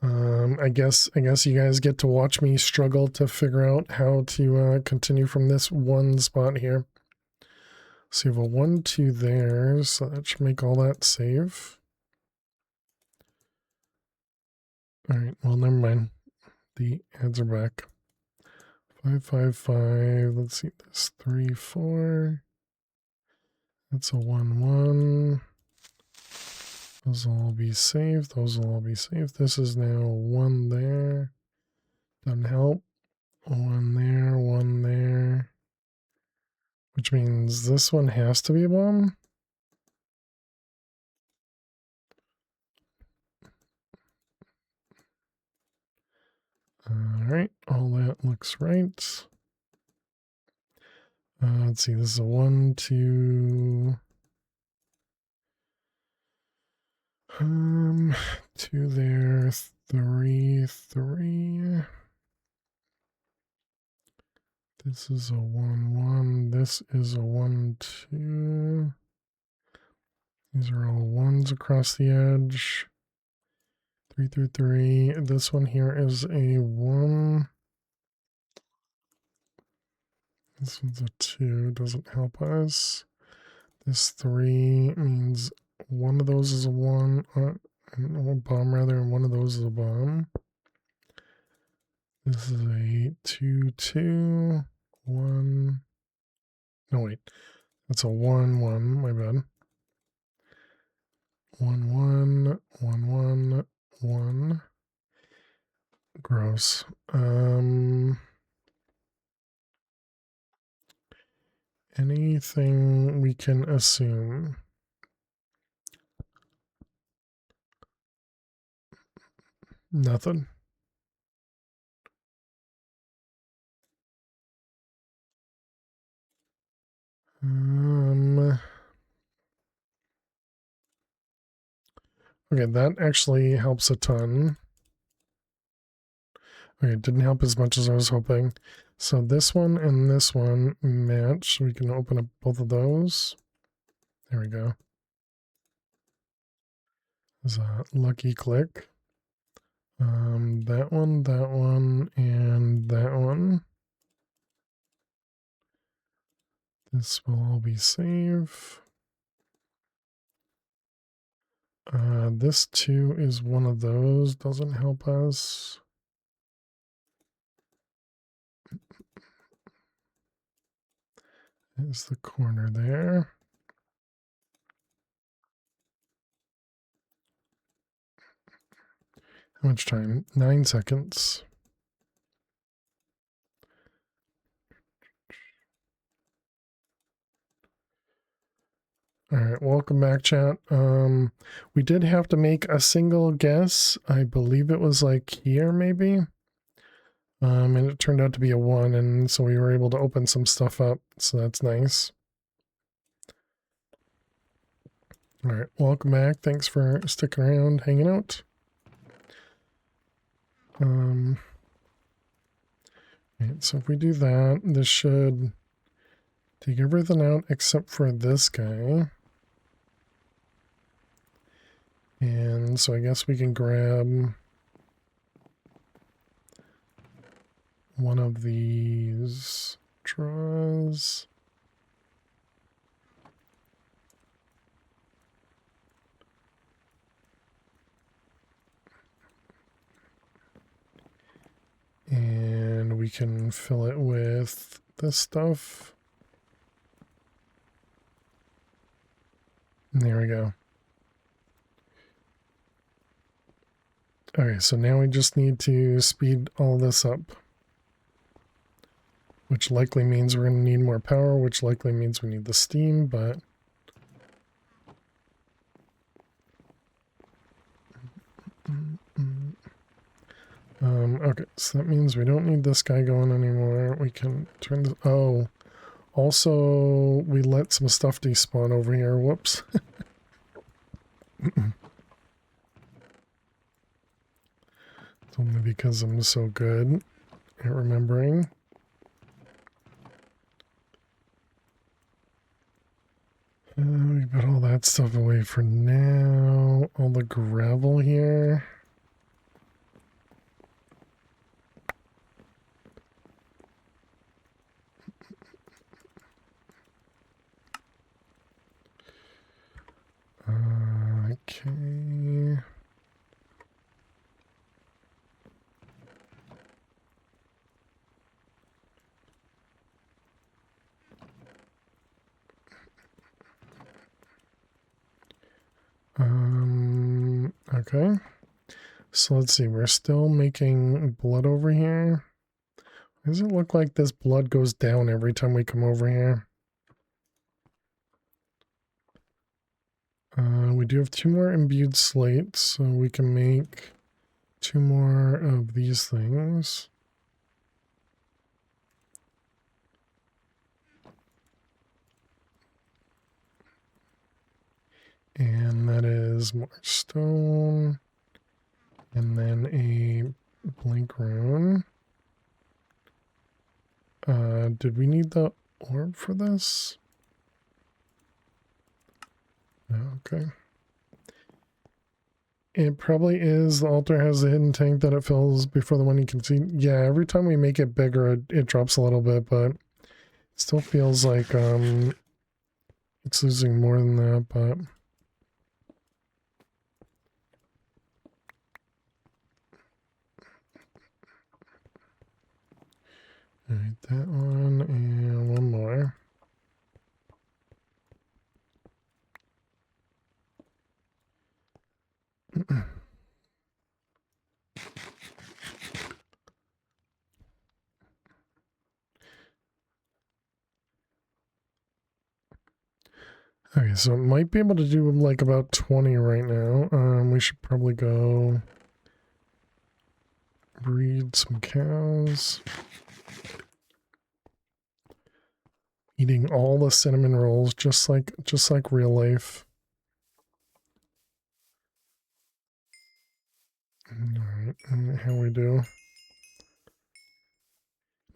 I guess you guys get to watch me struggle to figure out how to continue from this one spot here. So you have a 1, 2 there, so that should make all that save. All right, well, never mind. The ads are back. 5, 5, 5. Let's see this. 3, 4. That's a 1, 1. Those will all be saved. Those will all be saved. This is now 1 there. Doesn't help. 1 there, 1 there. Which means this one has to be a bomb. All right, all that looks right. Let's see, this is a 1, 2. 2 there, 3, 3. This is a 1, 1. This is a 1, 2. These are all 1s across the edge. 3 through 3. This one here is a 1. This one's a 2. Doesn't help us. This 3 means one of those is a 1. A bomb rather, and one of those is a bomb. This is a 2, 2, 1. No, wait. That's a 1, 1. My bad. 1, 1, 1, 1, 1. Gross. Anything we can assume? Nothing. Okay, that actually helps a ton. Okay, it didn't help as much as I was hoping. So this one and this one match. We can open up both of those. There we go. There's a lucky click. That one, and that one. This will all be safe. This too is one of those. Doesn't help us. There's the corner there. How much time? 9 seconds. All right, welcome back, chat. We did have to make a single guess. I believe it was like here, maybe. And it turned out to be a 1, and so we were able to open some stuff up, so that's nice. All right, welcome back. Thanks for sticking around, hanging out. Right, so if we do that, this should Take everything out except for this guy. And so I guess we can grab one of these draws. And we can fill it with this stuff. And there we go. Okay, so now we just need to speed all this up. Which likely means we're going to need more power, which likely means we need the steam, but... okay, so that means we don't need this guy going anymore. We can turn this... Oh, also, we let some stuff despawn over here. Whoops. It's only because I'm so good at remembering. We put all that stuff away for now. All the gravel here. Okay. Okay. So let's see, we're still making blood over here. Why does it look like this blood goes down every time we come over here? We do have 2 more imbued slates, so we can make 2 more of these things. And that is more stone. And then a blank rune. Did we need the orb for this? No, okay. It probably is. The altar has a hidden tank that it fills before the one you can see. Yeah, every time we make it bigger, it drops a little bit, but it still feels like it's losing more than that, but... Alright, that one, and one more. Okay, so it might be able to do like about 20 right now. We should probably go breed some cows. Eating all the cinnamon rolls, just like real life. Alright, how we do?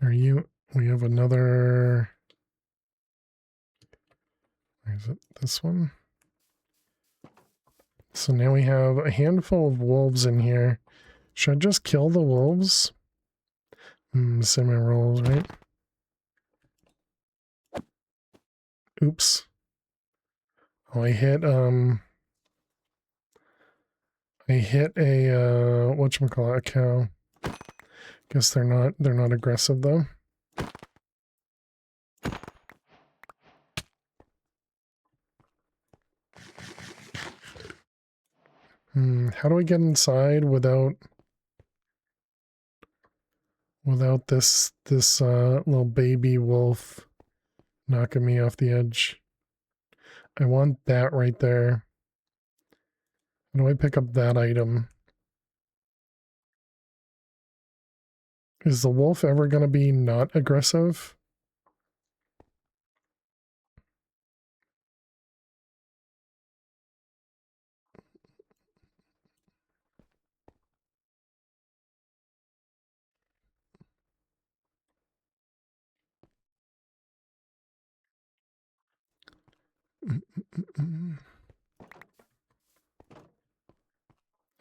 Are you? We have another. Where is it? This one? So now we have a handful of wolves in here. Should I just kill the wolves? Cinnamon rolls, right? Oops. Oh, I hit a whatchamacallit, a cow. Guess they're not aggressive though. How do I get inside without this little baby wolf knocking me off the edge? I want that right there. How do I pick up that item? Is the wolf ever going to be not aggressive?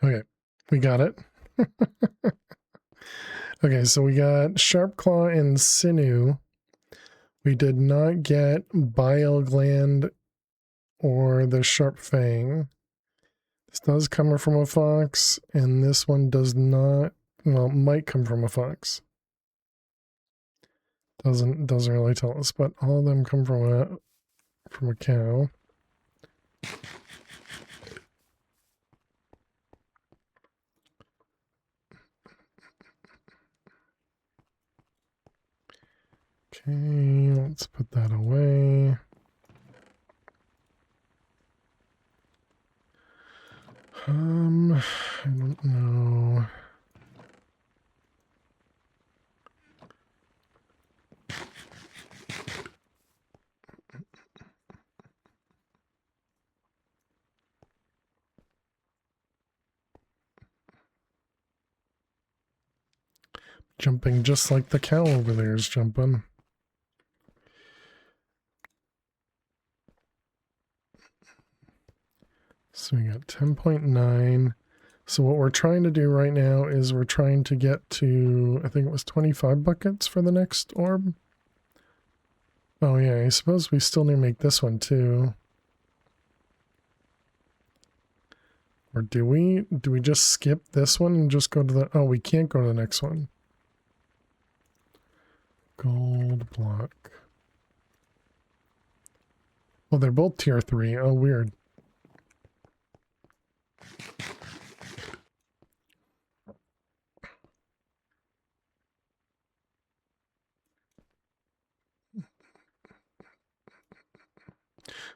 Okay, we got it. Okay, so we got Sharp Claw and Sinew. We did not get Bile Gland or the Sharp Fang. This does come from a fox, and this one does not, well, might come from a fox. Doesn't really tell us, but all of them come from a cow. Okay, let's put that away. I don't know. Jumping just like the cow over there is jumping. So we got 10.9. So what we're trying to do right now is we're trying to get to, I think it was 25 buckets for the next orb. Oh yeah, I suppose we still need to make this one too. Or do we? Do we just skip this one and just go to the... Oh, we can't go to the next one. Gold block. Well, they're both tier 3. Oh, weird.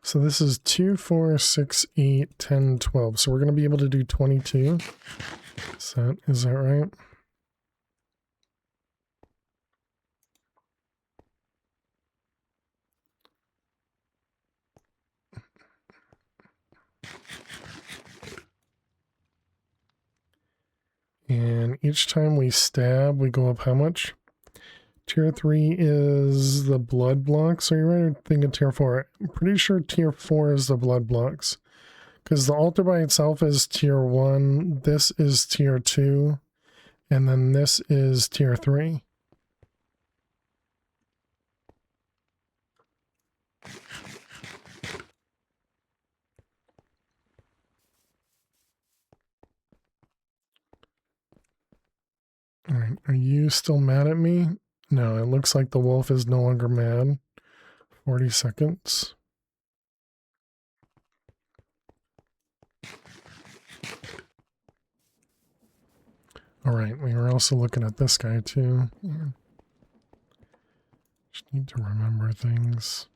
So this is 2, 4, 6, 8, 10, 12. So we're going to be able to do 22. Is that right? And each time we stab, we go up how much? Tier 3 is the blood blocks. Are you right? Or thinking tier 4? I'm pretty sure tier 4 is the blood blocks. Because the altar by itself is tier 1. This is tier 2. And then this is tier 3. Alright, are you still mad at me? No, it looks like the wolf is no longer mad. 40 seconds. Alright, we were also looking at this guy too. Yeah. Just need to remember things.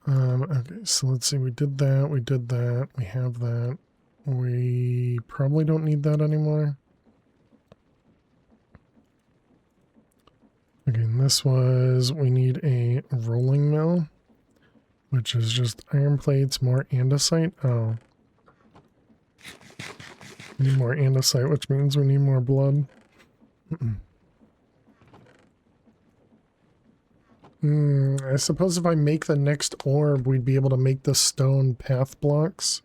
Okay, so let's see, we did that, we have that. We probably don't need that anymore. Okay, and this was, we need a rolling mill, which is just iron plates, more andesite. Oh. We need more andesite, which means we need more blood. I suppose if I make the next orb, we'd be able to make the stone path blocks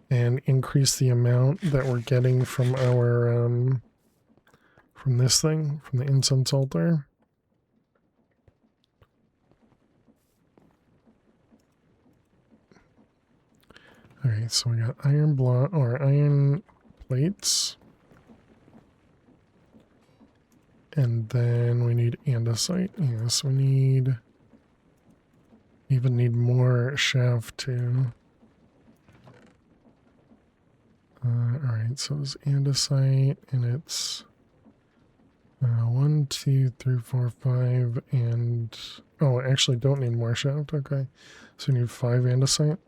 and increase the amount that we're getting from our, from this thing, from the incense altar. Okay, so we got iron block, or iron plates. And then we need andesite. Yes, we even need more shaft too. Alright, so it's andesite, and it's 1, 2, 3, 4, 5, and... Oh, I actually don't need more shaft, okay. So we need 5 andesite.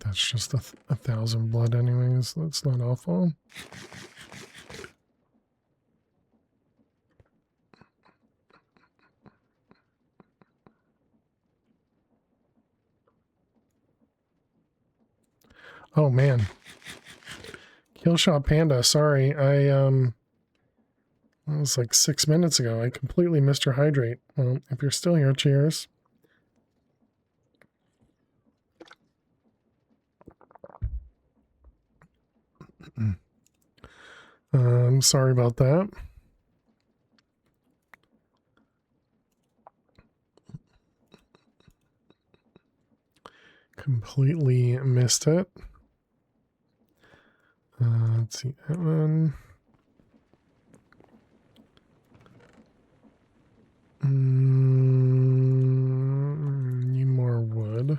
That's just 1,000 blood anyways, that's not awful. Oh man. Killshot Panda, sorry, That was like 6 minutes ago. I completely missed your hydrate. Well, if you're still here, cheers. I'm sorry about that. Completely missed it. Let's see that one. Need more wood.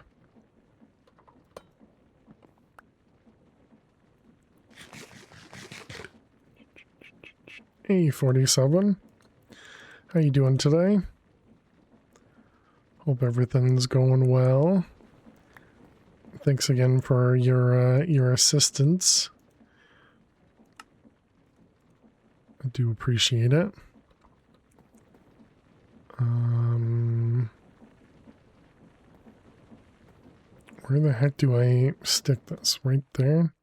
Hey, 47. How you doing today? Hope everything's going well. Thanks again for your assistance. I do appreciate it. Where the heck do I stick this? Right there?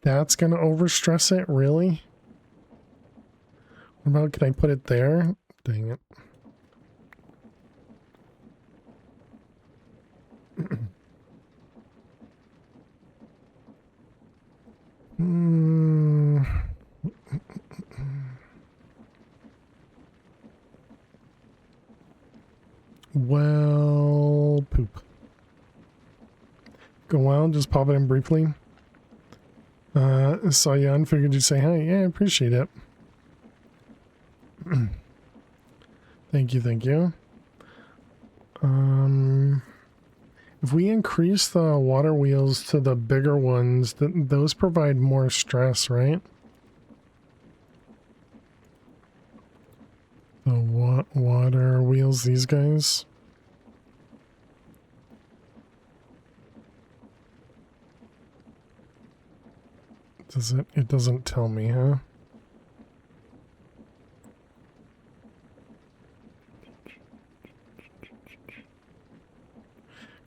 That's gonna overstress it, really? What about, can I put it there? Dang it. Well, poop. Go wild, just pop it in briefly. Saw you on, figured you'd say hi. Yeah, I appreciate it. Thank you, thank you. If we increase the water wheels to the bigger ones, those provide more stress, right? The water wheels, these guys. Does it? It doesn't tell me, huh?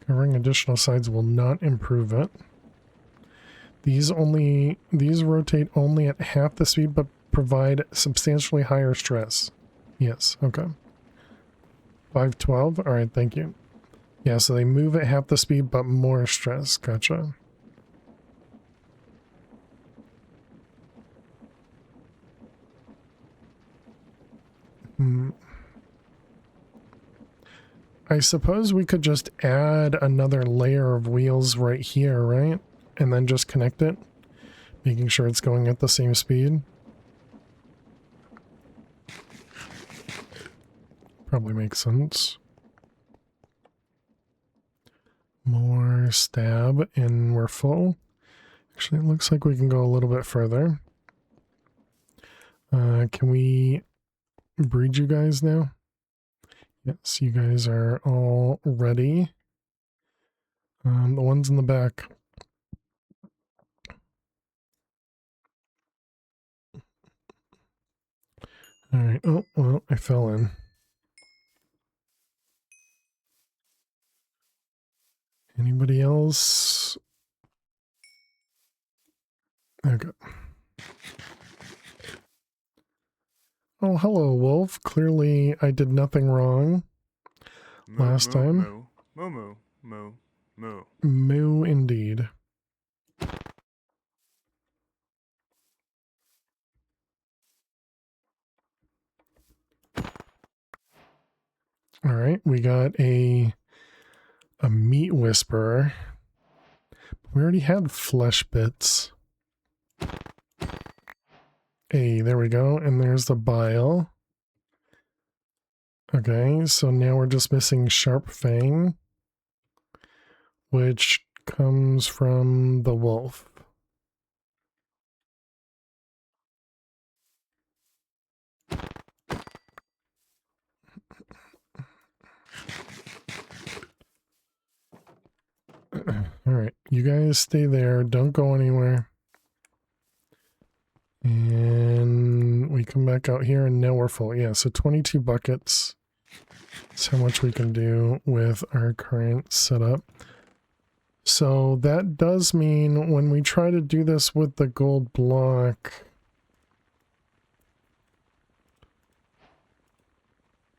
Covering additional sides will not improve it. These rotate only at half the speed, but provide substantially higher stress. Yes, okay. 512, all right, thank you. Yeah, so they move at half the speed, but more stress, gotcha. I suppose we could just add another layer of wheels right here, right? And then just connect it, making sure it's going at the same speed. Probably makes sense. More stab and we're full. Actually, it looks like we can go a little bit further. Can we breed you guys now? Yes, you guys are all ready. The ones in the back. All right. Oh, well, I fell in. Anybody else? Okay. Oh, hello, Wolf. Clearly, I did nothing wrong last time. Moo, moo, moo, moo. Moo, indeed. All right, we got a meat whisperer. We already had flesh bits. Hey, there we go. And there's the bile. Okay, so now we're just missing sharp fang, which comes from the wolf. All right, you guys stay there. Don't go anywhere. And we come back out here and now we're full. Yeah, so 22 buckets. That's how much we can do with our current setup. So that does mean when we try to do this with the gold block,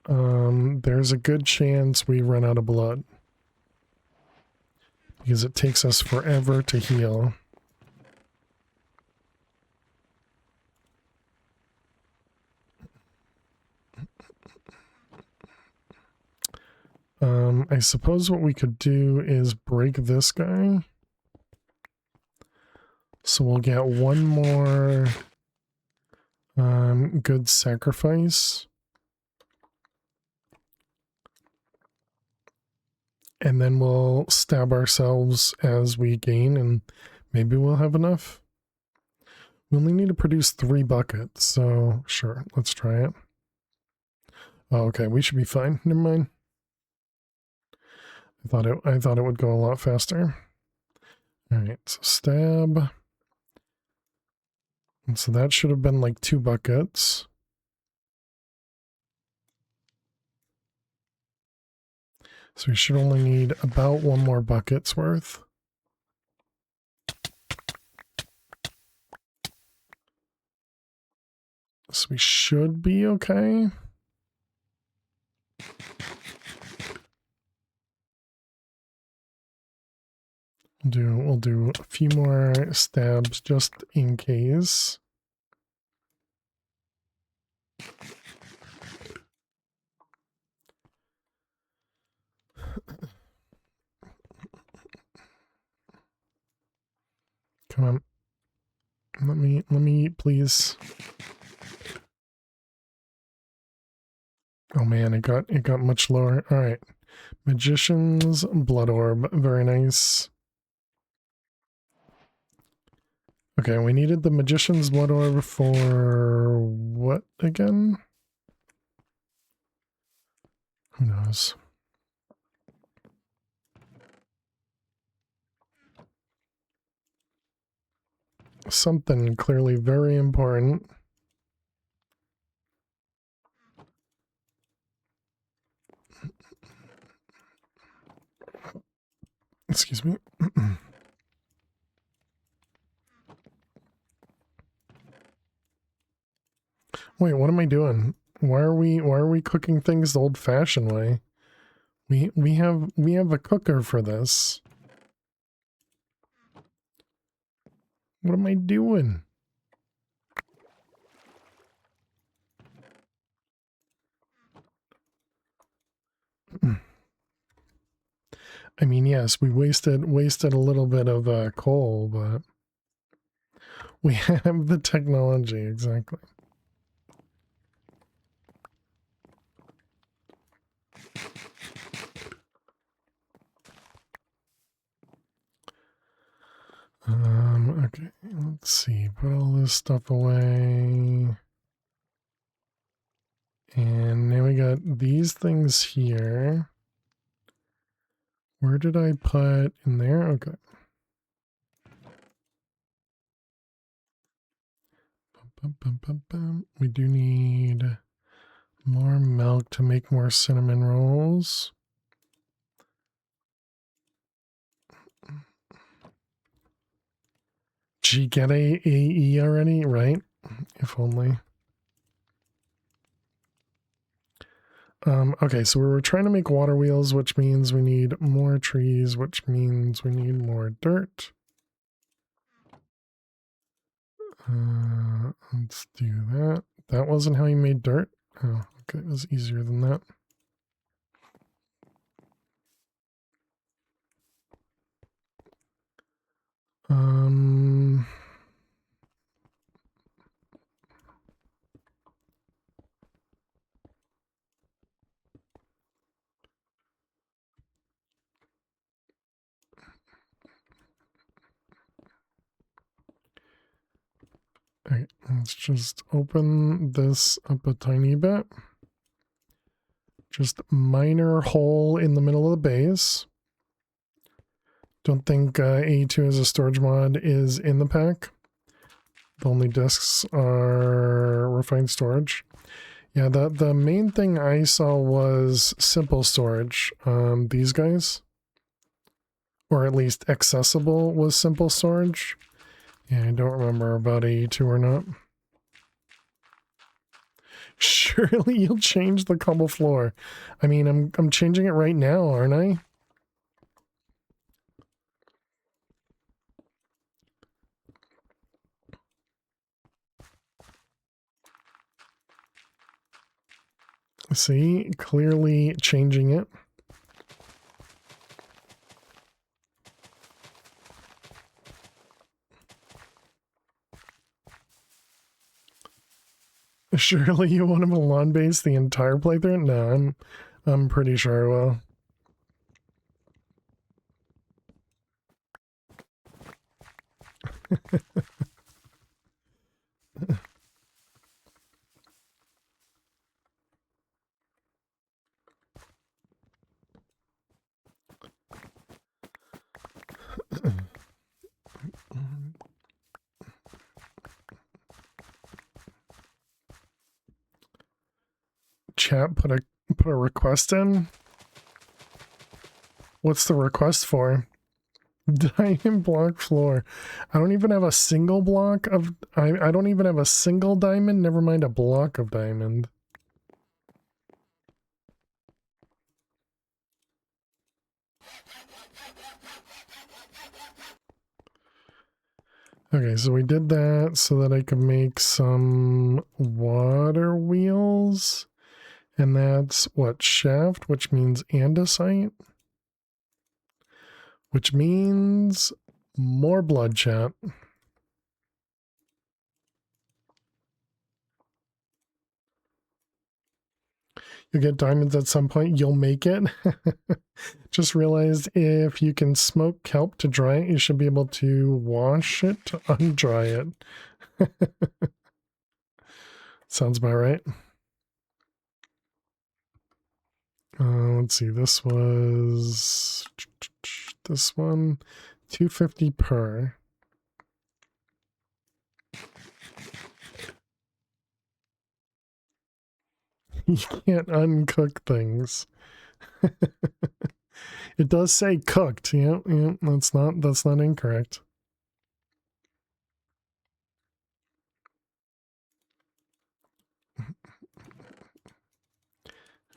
there's a good chance we run out of blood. Because it takes us forever to heal. I suppose what we could do is break this guy. So we'll get one more good sacrifice. And then we'll stab ourselves as we gain, and maybe we'll have enough. We only need to produce 3 buckets, so sure, let's try it. Oh, okay, we should be fine. Never mind. I thought it would go a lot faster. Alright, so stab. And so that should have been like 2 buckets. So we should only need about 1 more bucket's worth. So we should be okay. We'll do a few more stabs just in case. Come on. Let me eat, please. Oh man, it got much lower. All right. Magician's blood orb, very nice. Okay, we needed the Magician's blood orb for what again? Who knows? Something clearly very important. Excuse me. Wait, what am I doing? Why are we cooking things the old-fashioned way? We have a cooker for this. What am I doing? I mean, yes, we wasted a little bit of coal, but we have the technology, exactly. Okay, let's see, put all this stuff away. And now we got these things here. Where did I put in there? Okay. We do need more milk to make more cinnamon rolls. Gee, get a AE already, right? If only. Okay, so we were trying to make water wheels, which means we need more trees, which means we need more dirt. Let's do that. That wasn't how you made dirt? Oh, okay, it was easier than that. Okay, let's just open this up a tiny bit. Just minor hole in the middle of the base. Don't think A2 as a storage mod is in the pack. The only disks are refined storage. Yeah, the main thing I saw was simple storage. These guys, or at least accessible, was simple storage. Yeah, I don't remember about A2 or not. Surely you'll change the cobble floor. I mean, I'm changing it right now, aren't I? See, clearly changing it. Surely you want him a lawn base the entire playthrough? No, I'm pretty sure I will. Chat put a request in. What's the request for? Diamond block floor. I don't even have a single block of I don't even have a single diamond, never mind a block of diamond. Okay, so we did that so that I could make some water wheels. And that's what, shaft, which means andesite. Which means more blood, chat. You'll get diamonds at some point. You'll make it. Just realized if you can smoke kelp to dry it, you should be able to wash it to undry it. Sounds about right. Let's see. This was this one, 250 per. You can't uncook things. It does say cooked. Yeah, that's not incorrect.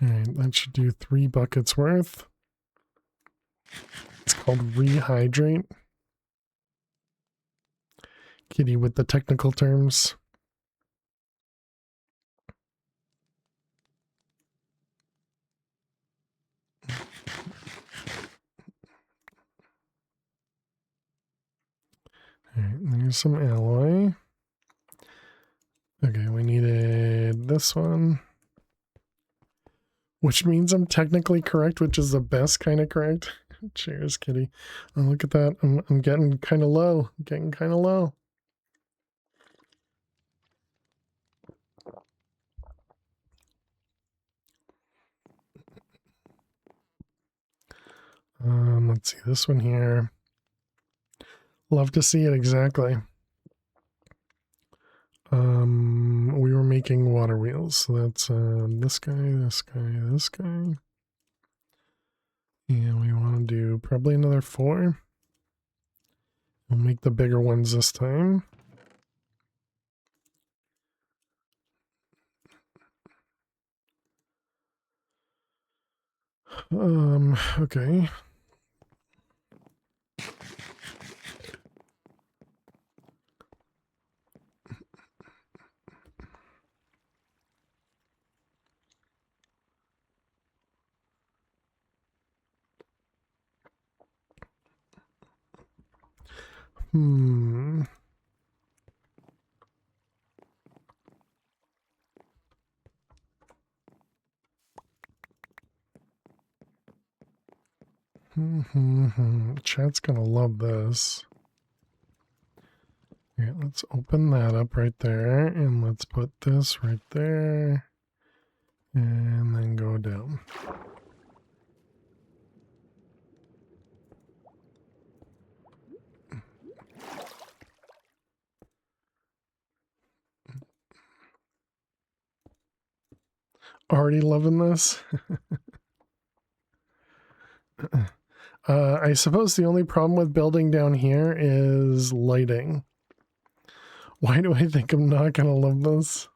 All right, that should do 3 buckets worth. It's called rehydrate. Kitty with the technical terms. Alright, there's some alloy. Okay, we needed this one. Which means I'm technically correct, which is the best kind of correct. Cheers, kitty. Oh, look at that. I'm getting kind of low. Getting kind of low. Let's see this one here. Love to see it exactly. We were making water wheels, so that's this guy, this guy, this guy. And we want to do probably another 4. We'll make the bigger ones this time. Okay. Chat's gonna love this. Okay, let's open that up right there, and let's put this right there, and then go down. Already loving this. I suppose the only problem with building down here is lighting. Why do I think I'm not gonna love this?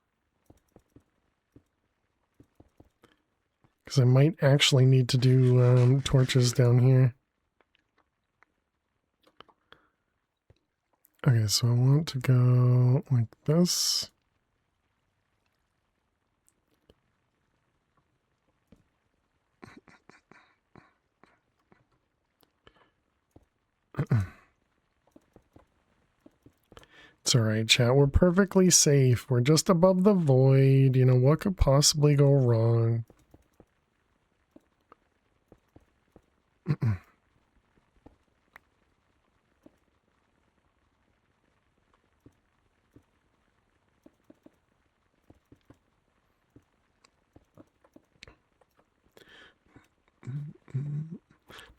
Because I might actually need to do torches down here. Okay, so I want to go like this. It's alright, chat. We're perfectly safe. We're just above the void. You know, what could possibly go wrong?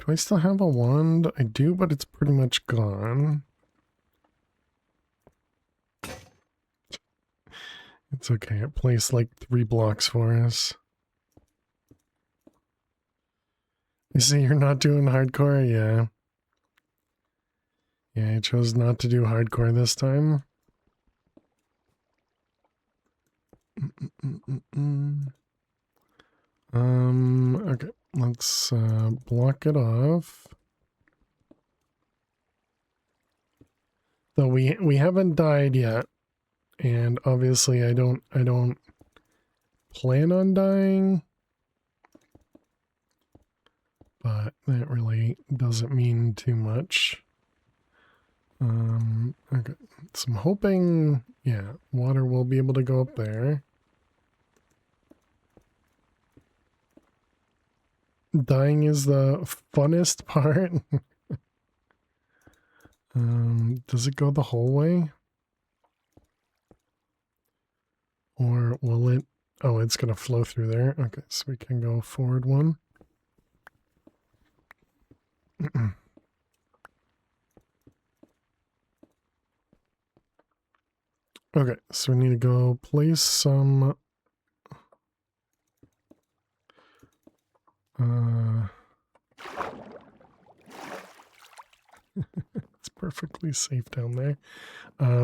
Do I still have a wand? I do, but it's pretty much gone. It's okay. It placed like 3 blocks for us. You see, you're not doing hardcore? Yeah. Yeah, I chose not to do hardcore this time. Okay. Let's block it off. Though we haven't died yet. And obviously I don't plan on dying. But that really doesn't mean too much. Okay. So I'm hoping, yeah, water will be able to go up there. Dying is the funnest part. Does it go the whole way? Or will it? Oh, it's going to flow through there. Okay, so we can go forward one. Okay, so we need to go place some it's perfectly safe down there.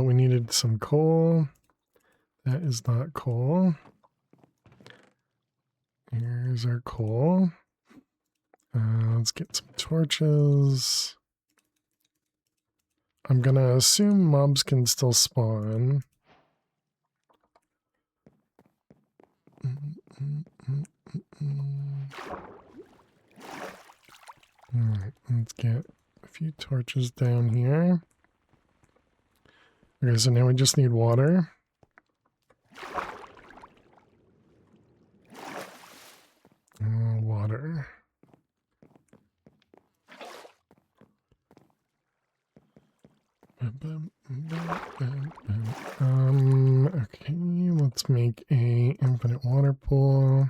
We needed some coal. That is not coal. Here's our coal. Let's get some torches. I'm gonna assume mobs can still spawn. Alright, let's get a few torches down here. Okay, so now we just need water. Water. Okay, let's make a infinite water pool.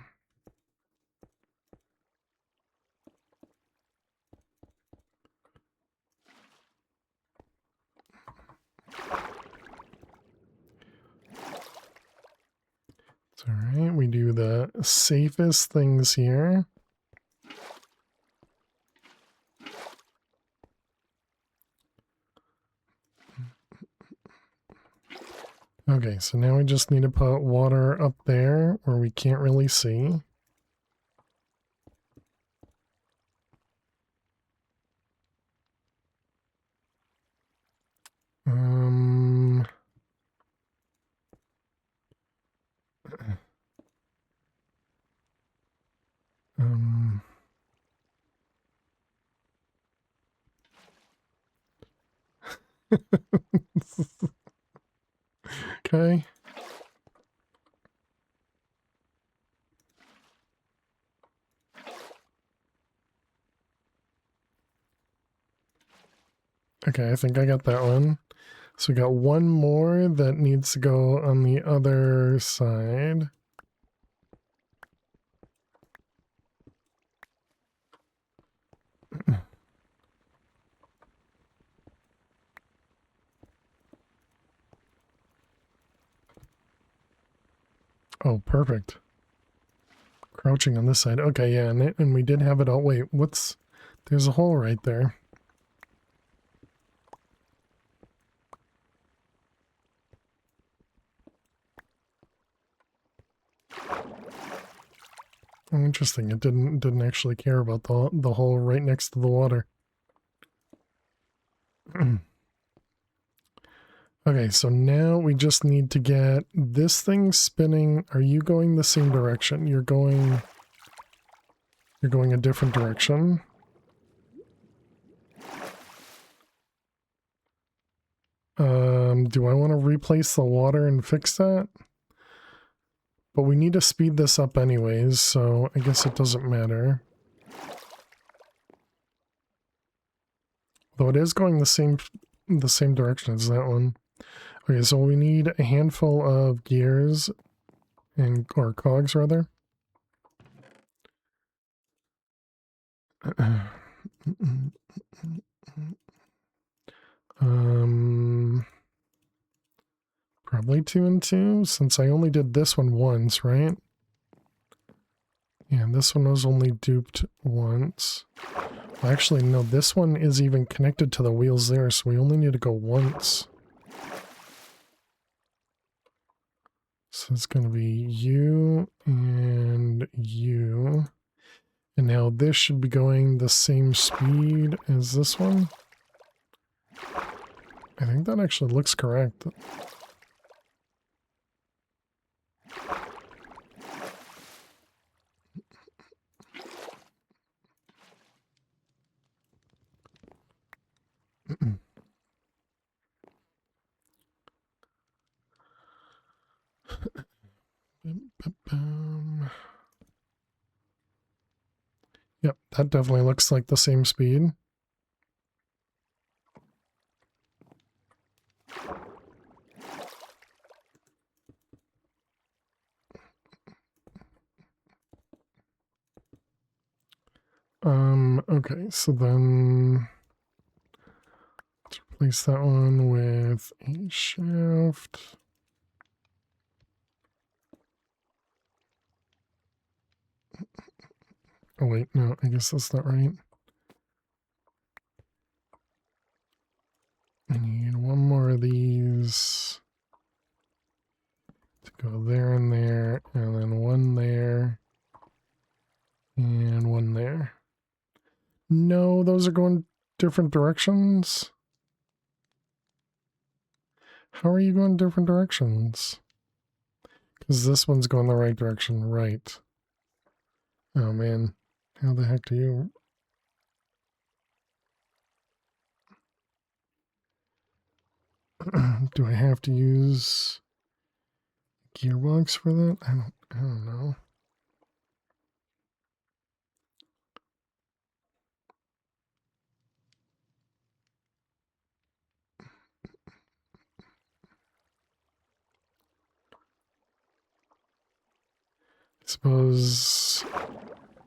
It's all right. We do the safest things here. Okay, so now we just need to put water up there where we can't really see. Okay. Okay, I think I got that one. So we got one more that needs to go on the other side. Oh, perfect. Crouching on this side. Okay, yeah, and we did have it all. Wait, what's... There's a hole right there. Oh, interesting. It didn't actually care about the hole right next to the water. Okay, so now we just need to get this thing spinning. Are you going the same direction? You're going a different direction. Do I want to replace the water and fix that? But we need to speed this up anyways, so I guess it doesn't matter. Though it is going the same direction as that one. Okay, so we need a handful of gears or cogs rather. Probably 2 and 2 since I only did this one once, right? Yeah, this one was only duped once. Well, actually, no, this one is even connected to the wheels there, so we only need to go once. So it's going to be you and you. And now this should be going the same speed as this one. I think that actually looks correct. Yep, that definitely looks like the same speed. Okay, so then let's replace that one with a shaft. Oh wait, no, I guess that's not right. I need one more of these to go there and there, and then one there, and one there. No, those are going different directions. How are you going different directions? Because this one's going the right direction, right? Oh man, how the heck do you... Do I have to use gearbox for that? I don't know. I suppose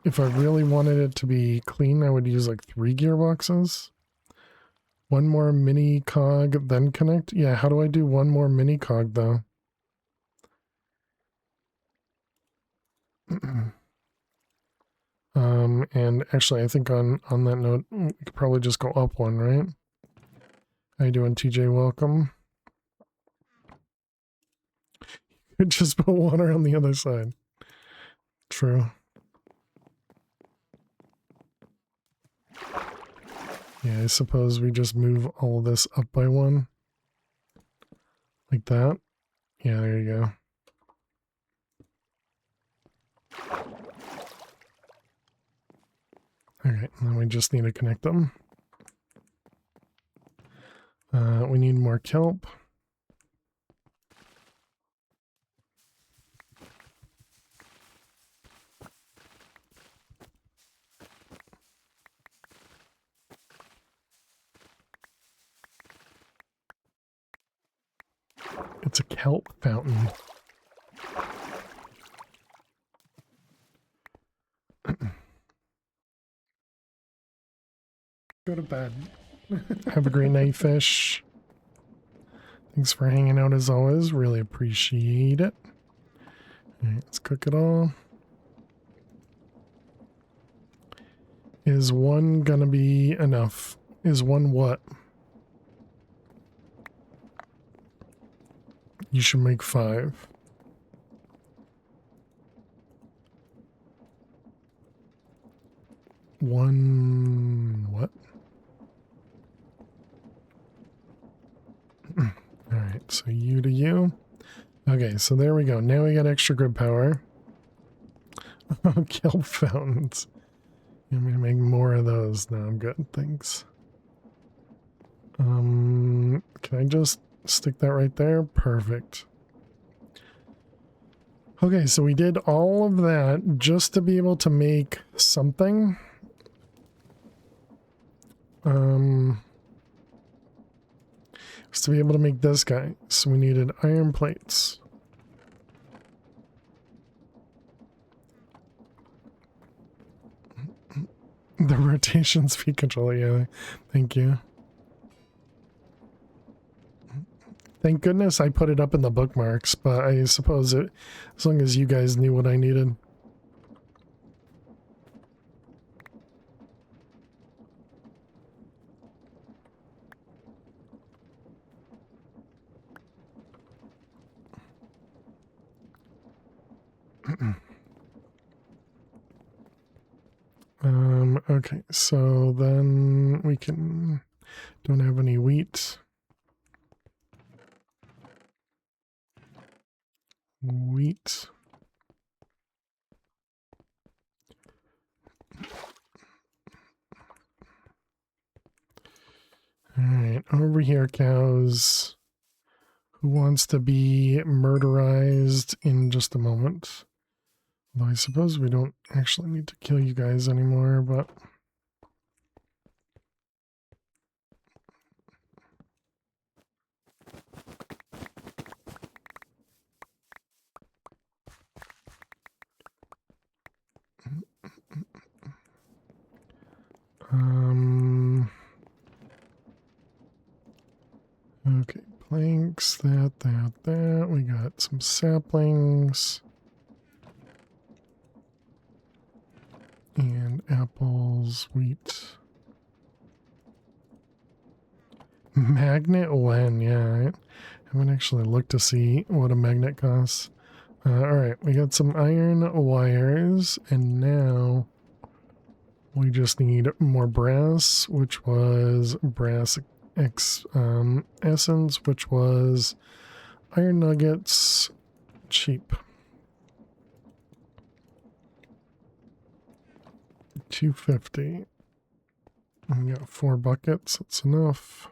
if I really wanted it to be clean, I would use like 3 gearboxes. One more mini cog, then connect. Yeah, how do I do one more mini cog though? And actually I think on that note, we could probably just go up one, right? How you doing, TJ? Welcome. Just put water on the other side. True. Yeah, I suppose we just move all of this up by 1. Like that. Yeah, there you go. Alright, and then we just need to connect them. We need more kelp. It's a kelp fountain. Go to bed. Have a great night, fish. Thanks for hanging out as always. Really appreciate it. Alright, let's cook it all. Is 1 gonna be enough? Is 1 what? You should make 5. one, what? All right, so you to you. Okay, so there we go. Now we got extra grid power. Kelp fountains. You want me to make more of those? No, I'm good. Thanks. Can I just stick that right there? Perfect. Okay, so we did all of that just to be able to make something. Was to be able to make this guy. So we needed iron plates. The rotation speed controller, yeah. Thank you. Thank goodness I put it up in the bookmarks, but I suppose it, as long as you guys knew what I needed. Okay, so then we don't have any wheat. Wheat. Alright, over here, cows. Who wants to be murderized in just a moment? Though I suppose we don't actually need to kill you guys anymore, but... Okay, planks, that. We got some saplings. And apples, wheat. Magnet when? Yeah, I haven't actually looked to see what a magnet costs. Alright, we got some iron wires, and now we just need more brass, which was brass essence, which was iron nuggets, cheap. 250. We got 4 buckets, that's enough.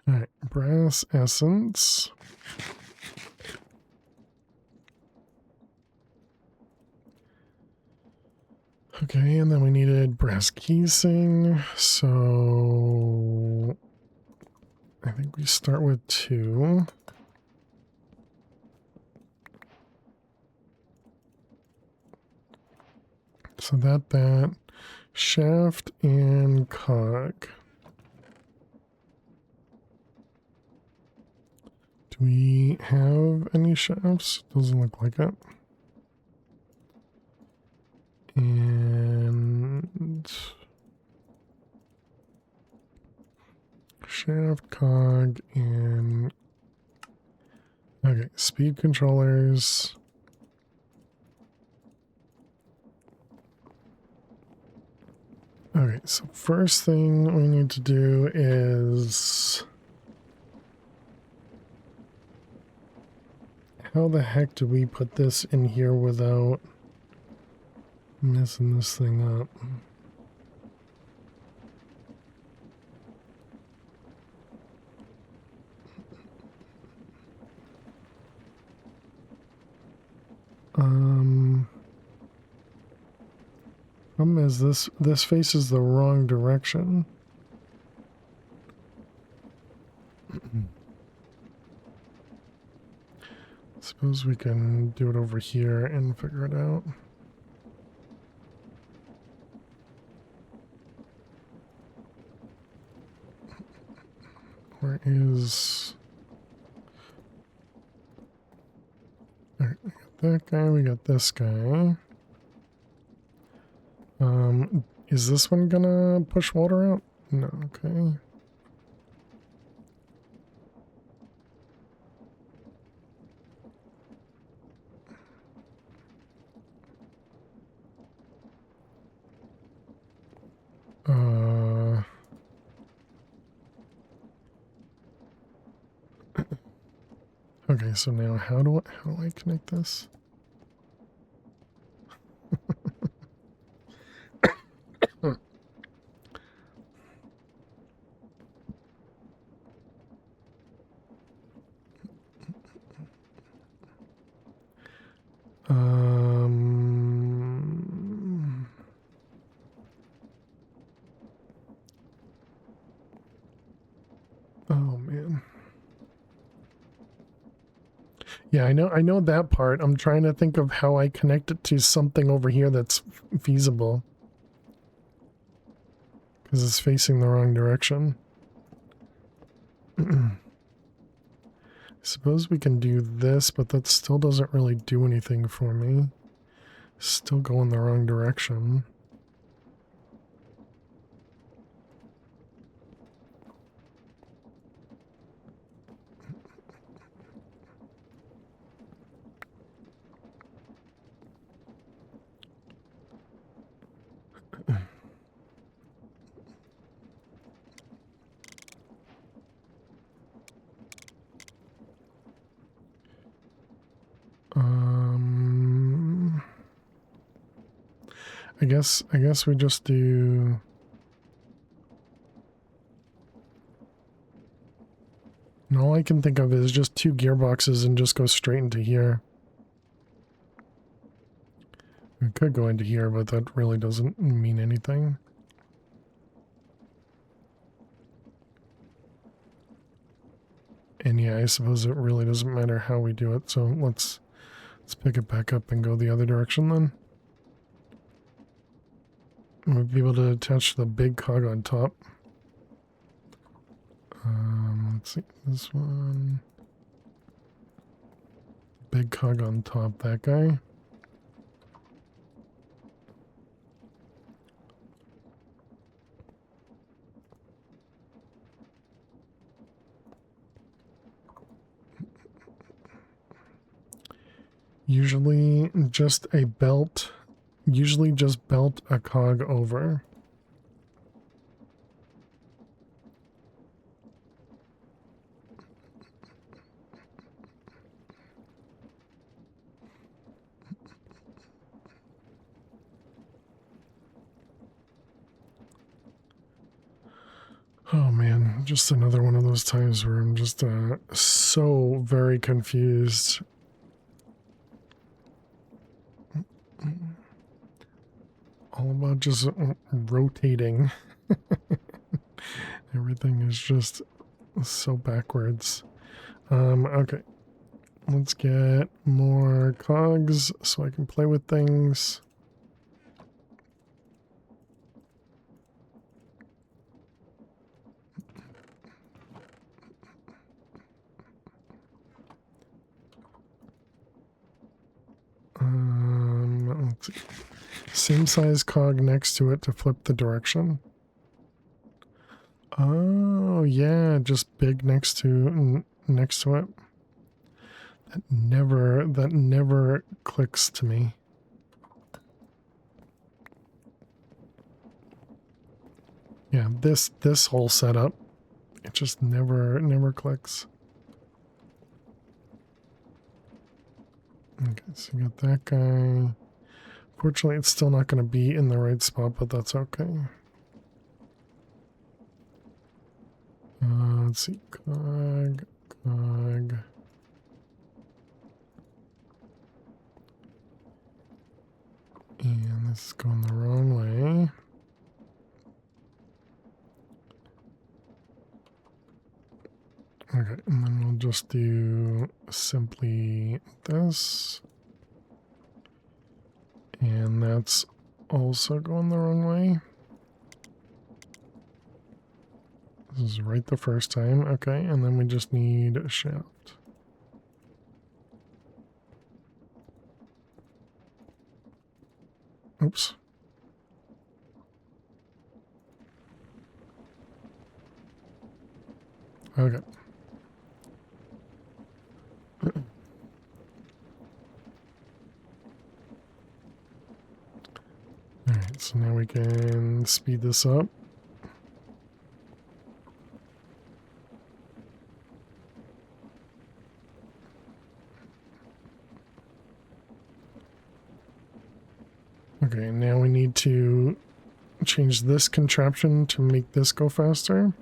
Alright, brass essence. Okay, and then we needed brass casing, so I think we start with 2. So that, shaft and cog. Do we have any shafts? Doesn't look like it. And shaft, cog, and okay, speed controllers. Okay, so first thing we need to do is, how the heck do we put this in here without messing this thing up? Problem is this faces the wrong direction. Suppose we can do it over here and figure it out. Where is... Alright, we got that guy, we got this guy. Is this one gonna push water out? No, okay. Okay, so now how do I connect this? Oh man. Yeah, I know that part. I'm trying to think of how I connect it to something over here that's feasible. Because it's facing the wrong direction. I suppose we can do this, but that still doesn't really do anything for me. Still going the wrong direction. I guess we just do... And all I can think of is just 2 gearboxes and just go straight into here. We could go into here, but that really doesn't mean anything. And yeah, I suppose it really doesn't matter how we do it, so let's pick it back up and go the other direction then. We'll be able to attach the big cog on top. Let's see, this one. Big cog on top, that guy. Usually just a belt. Usually just belt a cog over. Oh man, just another one of those times where I'm just so very confused. All about just rotating. Everything is just so backwards. Okay. Let's get more cogs so I can play with things. Let's see. Same size cog next to it to flip the direction. Oh yeah, just big next to it. That never clicks to me. Yeah, this whole setup, it just never clicks. Okay, so you got that guy. Fortunately, it's still not going to be in the right spot, but that's okay. Let's see, cog. And this is going the wrong way. Okay, and then we'll just do simply this. And that's also going the wrong way. This is right the first time. Okay, and then we just need a shaft. Oops. Okay. Alright, so now we can speed this up. Okay, now we need to change this contraption to make this go faster.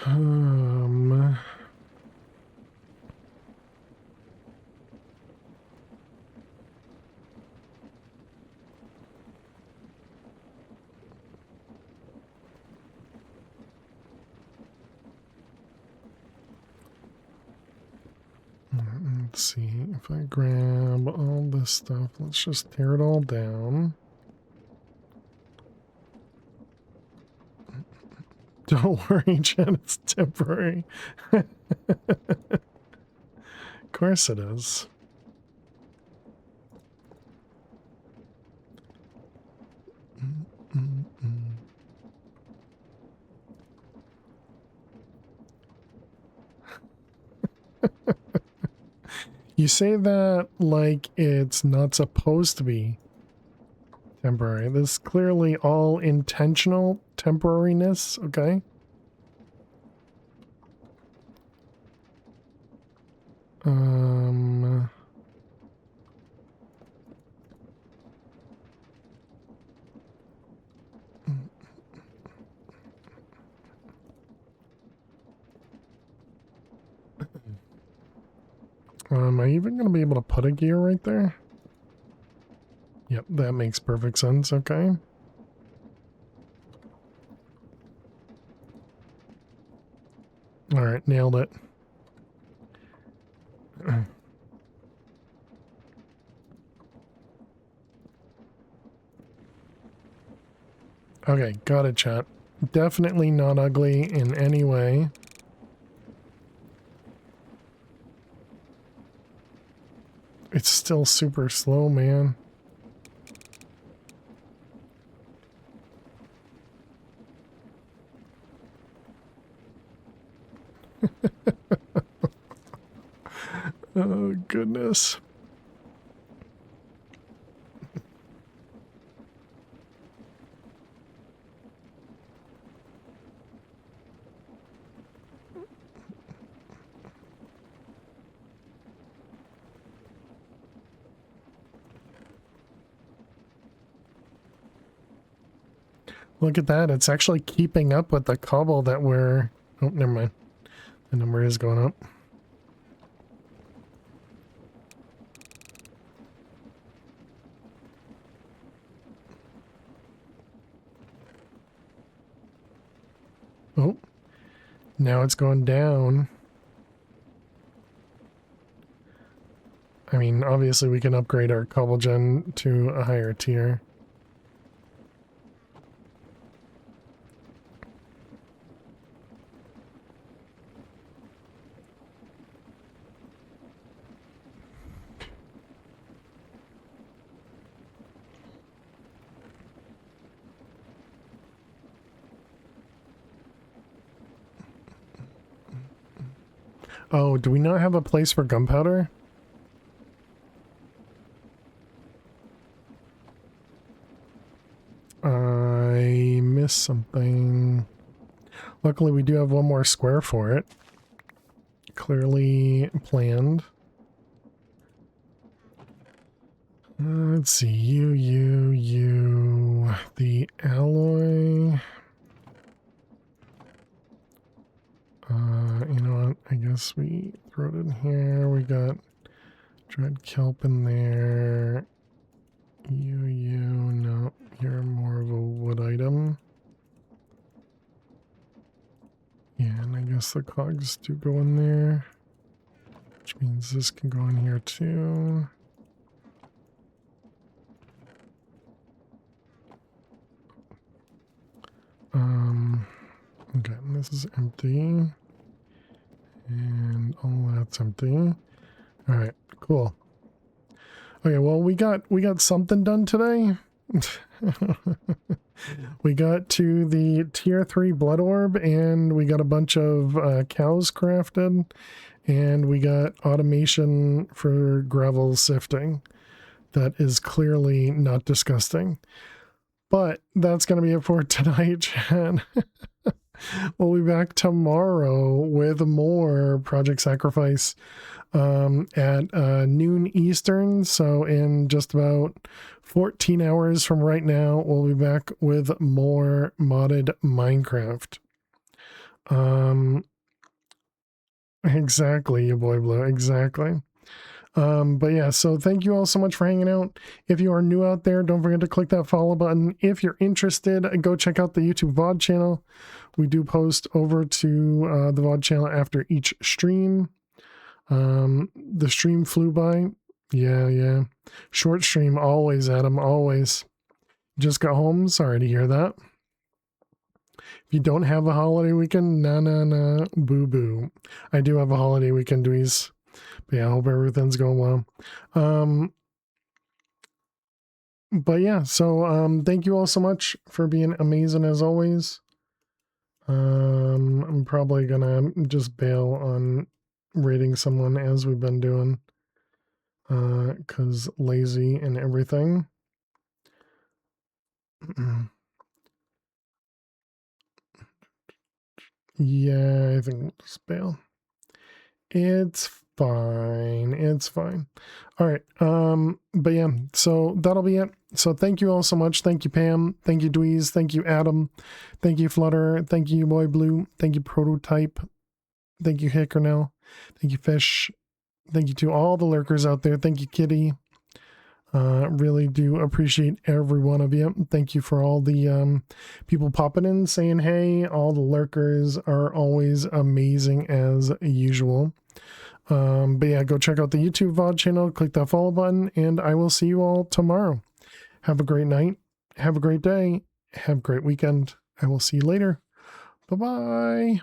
Um, let's see, if I grab all this stuff, let's just tear it all down. Don't worry, Jen, it's temporary. Of course it is. You say that like it's not supposed to be temporary. This is clearly all intentional temporariness, okay? Am I even going to be able to put a gear right there? Yep, that makes perfect sense, okay. Alright, nailed it. Okay, got it, chat. Definitely not ugly in any way. It's still super slow, man. Oh, goodness. Look at that. It's actually keeping up with the cobble that we're... Oh, never mind. The number is going up. Oh, now it's going down. I mean, obviously we can upgrade our cobble gen to a higher tier. Oh, do we not have a place for gunpowder? I missed something. Luckily, we do have one more square for it. Clearly planned. Let's see. You. The alloy. You know what? I guess we throw it in here. We got dread kelp in there. No, you're more of a wood item. guess the cogs do go in there, which means this can go in here too. Okay, this is empty. And all that's empty. All right, cool. Okay, well, we got something done today. We got to the tier 3 blood orb, and we got a bunch of cows crafted, and we got automation for gravel sifting. That is clearly not disgusting. But that's going to be it for tonight, chat. We'll be back tomorrow with more Project Sacrifice at noon Eastern. So in just about 14 hours from right now, we'll be back with more modded Minecraft. Exactly, you boy Blue, exactly. But yeah, so thank you all so much for hanging out. If you are new out there, don't forget to click that follow button. If you're interested, go check out the YouTube VOD channel. We do post over to the VOD channel after each stream. The stream flew by. Yeah. Short stream always, Adam, always. Just got home. Sorry to hear that. If you don't have a holiday weekend, nah, boo-boo. I do have a holiday weekend, Dweez. But yeah, I hope everything's going well. But yeah, so thank you all so much for being amazing as always. I'm probably gonna just bail on rating someone as we've been doing. 'Cause lazy and everything. Yeah, I think we'll just bail. It's fine. It's fine. All right. But yeah, so that'll be it. So thank you all so much. Thank you, Pam. Thank you, Dweez. Thank you, Adam. Thank you, Flutter. Thank you, Boy Blue. Thank you, Prototype. Thank you, Hickernell. Thank you, Fish. Thank you to all the lurkers out there. Thank you, Kitty. Really do appreciate every one of you. Thank you for all the people popping in, saying hey. All the lurkers are always amazing as usual. But yeah, go check out the YouTube VOD channel, click that follow button, and I will see you all tomorrow. Have a great night. Have a great day. Have a great weekend. I will see you later. Bye-bye.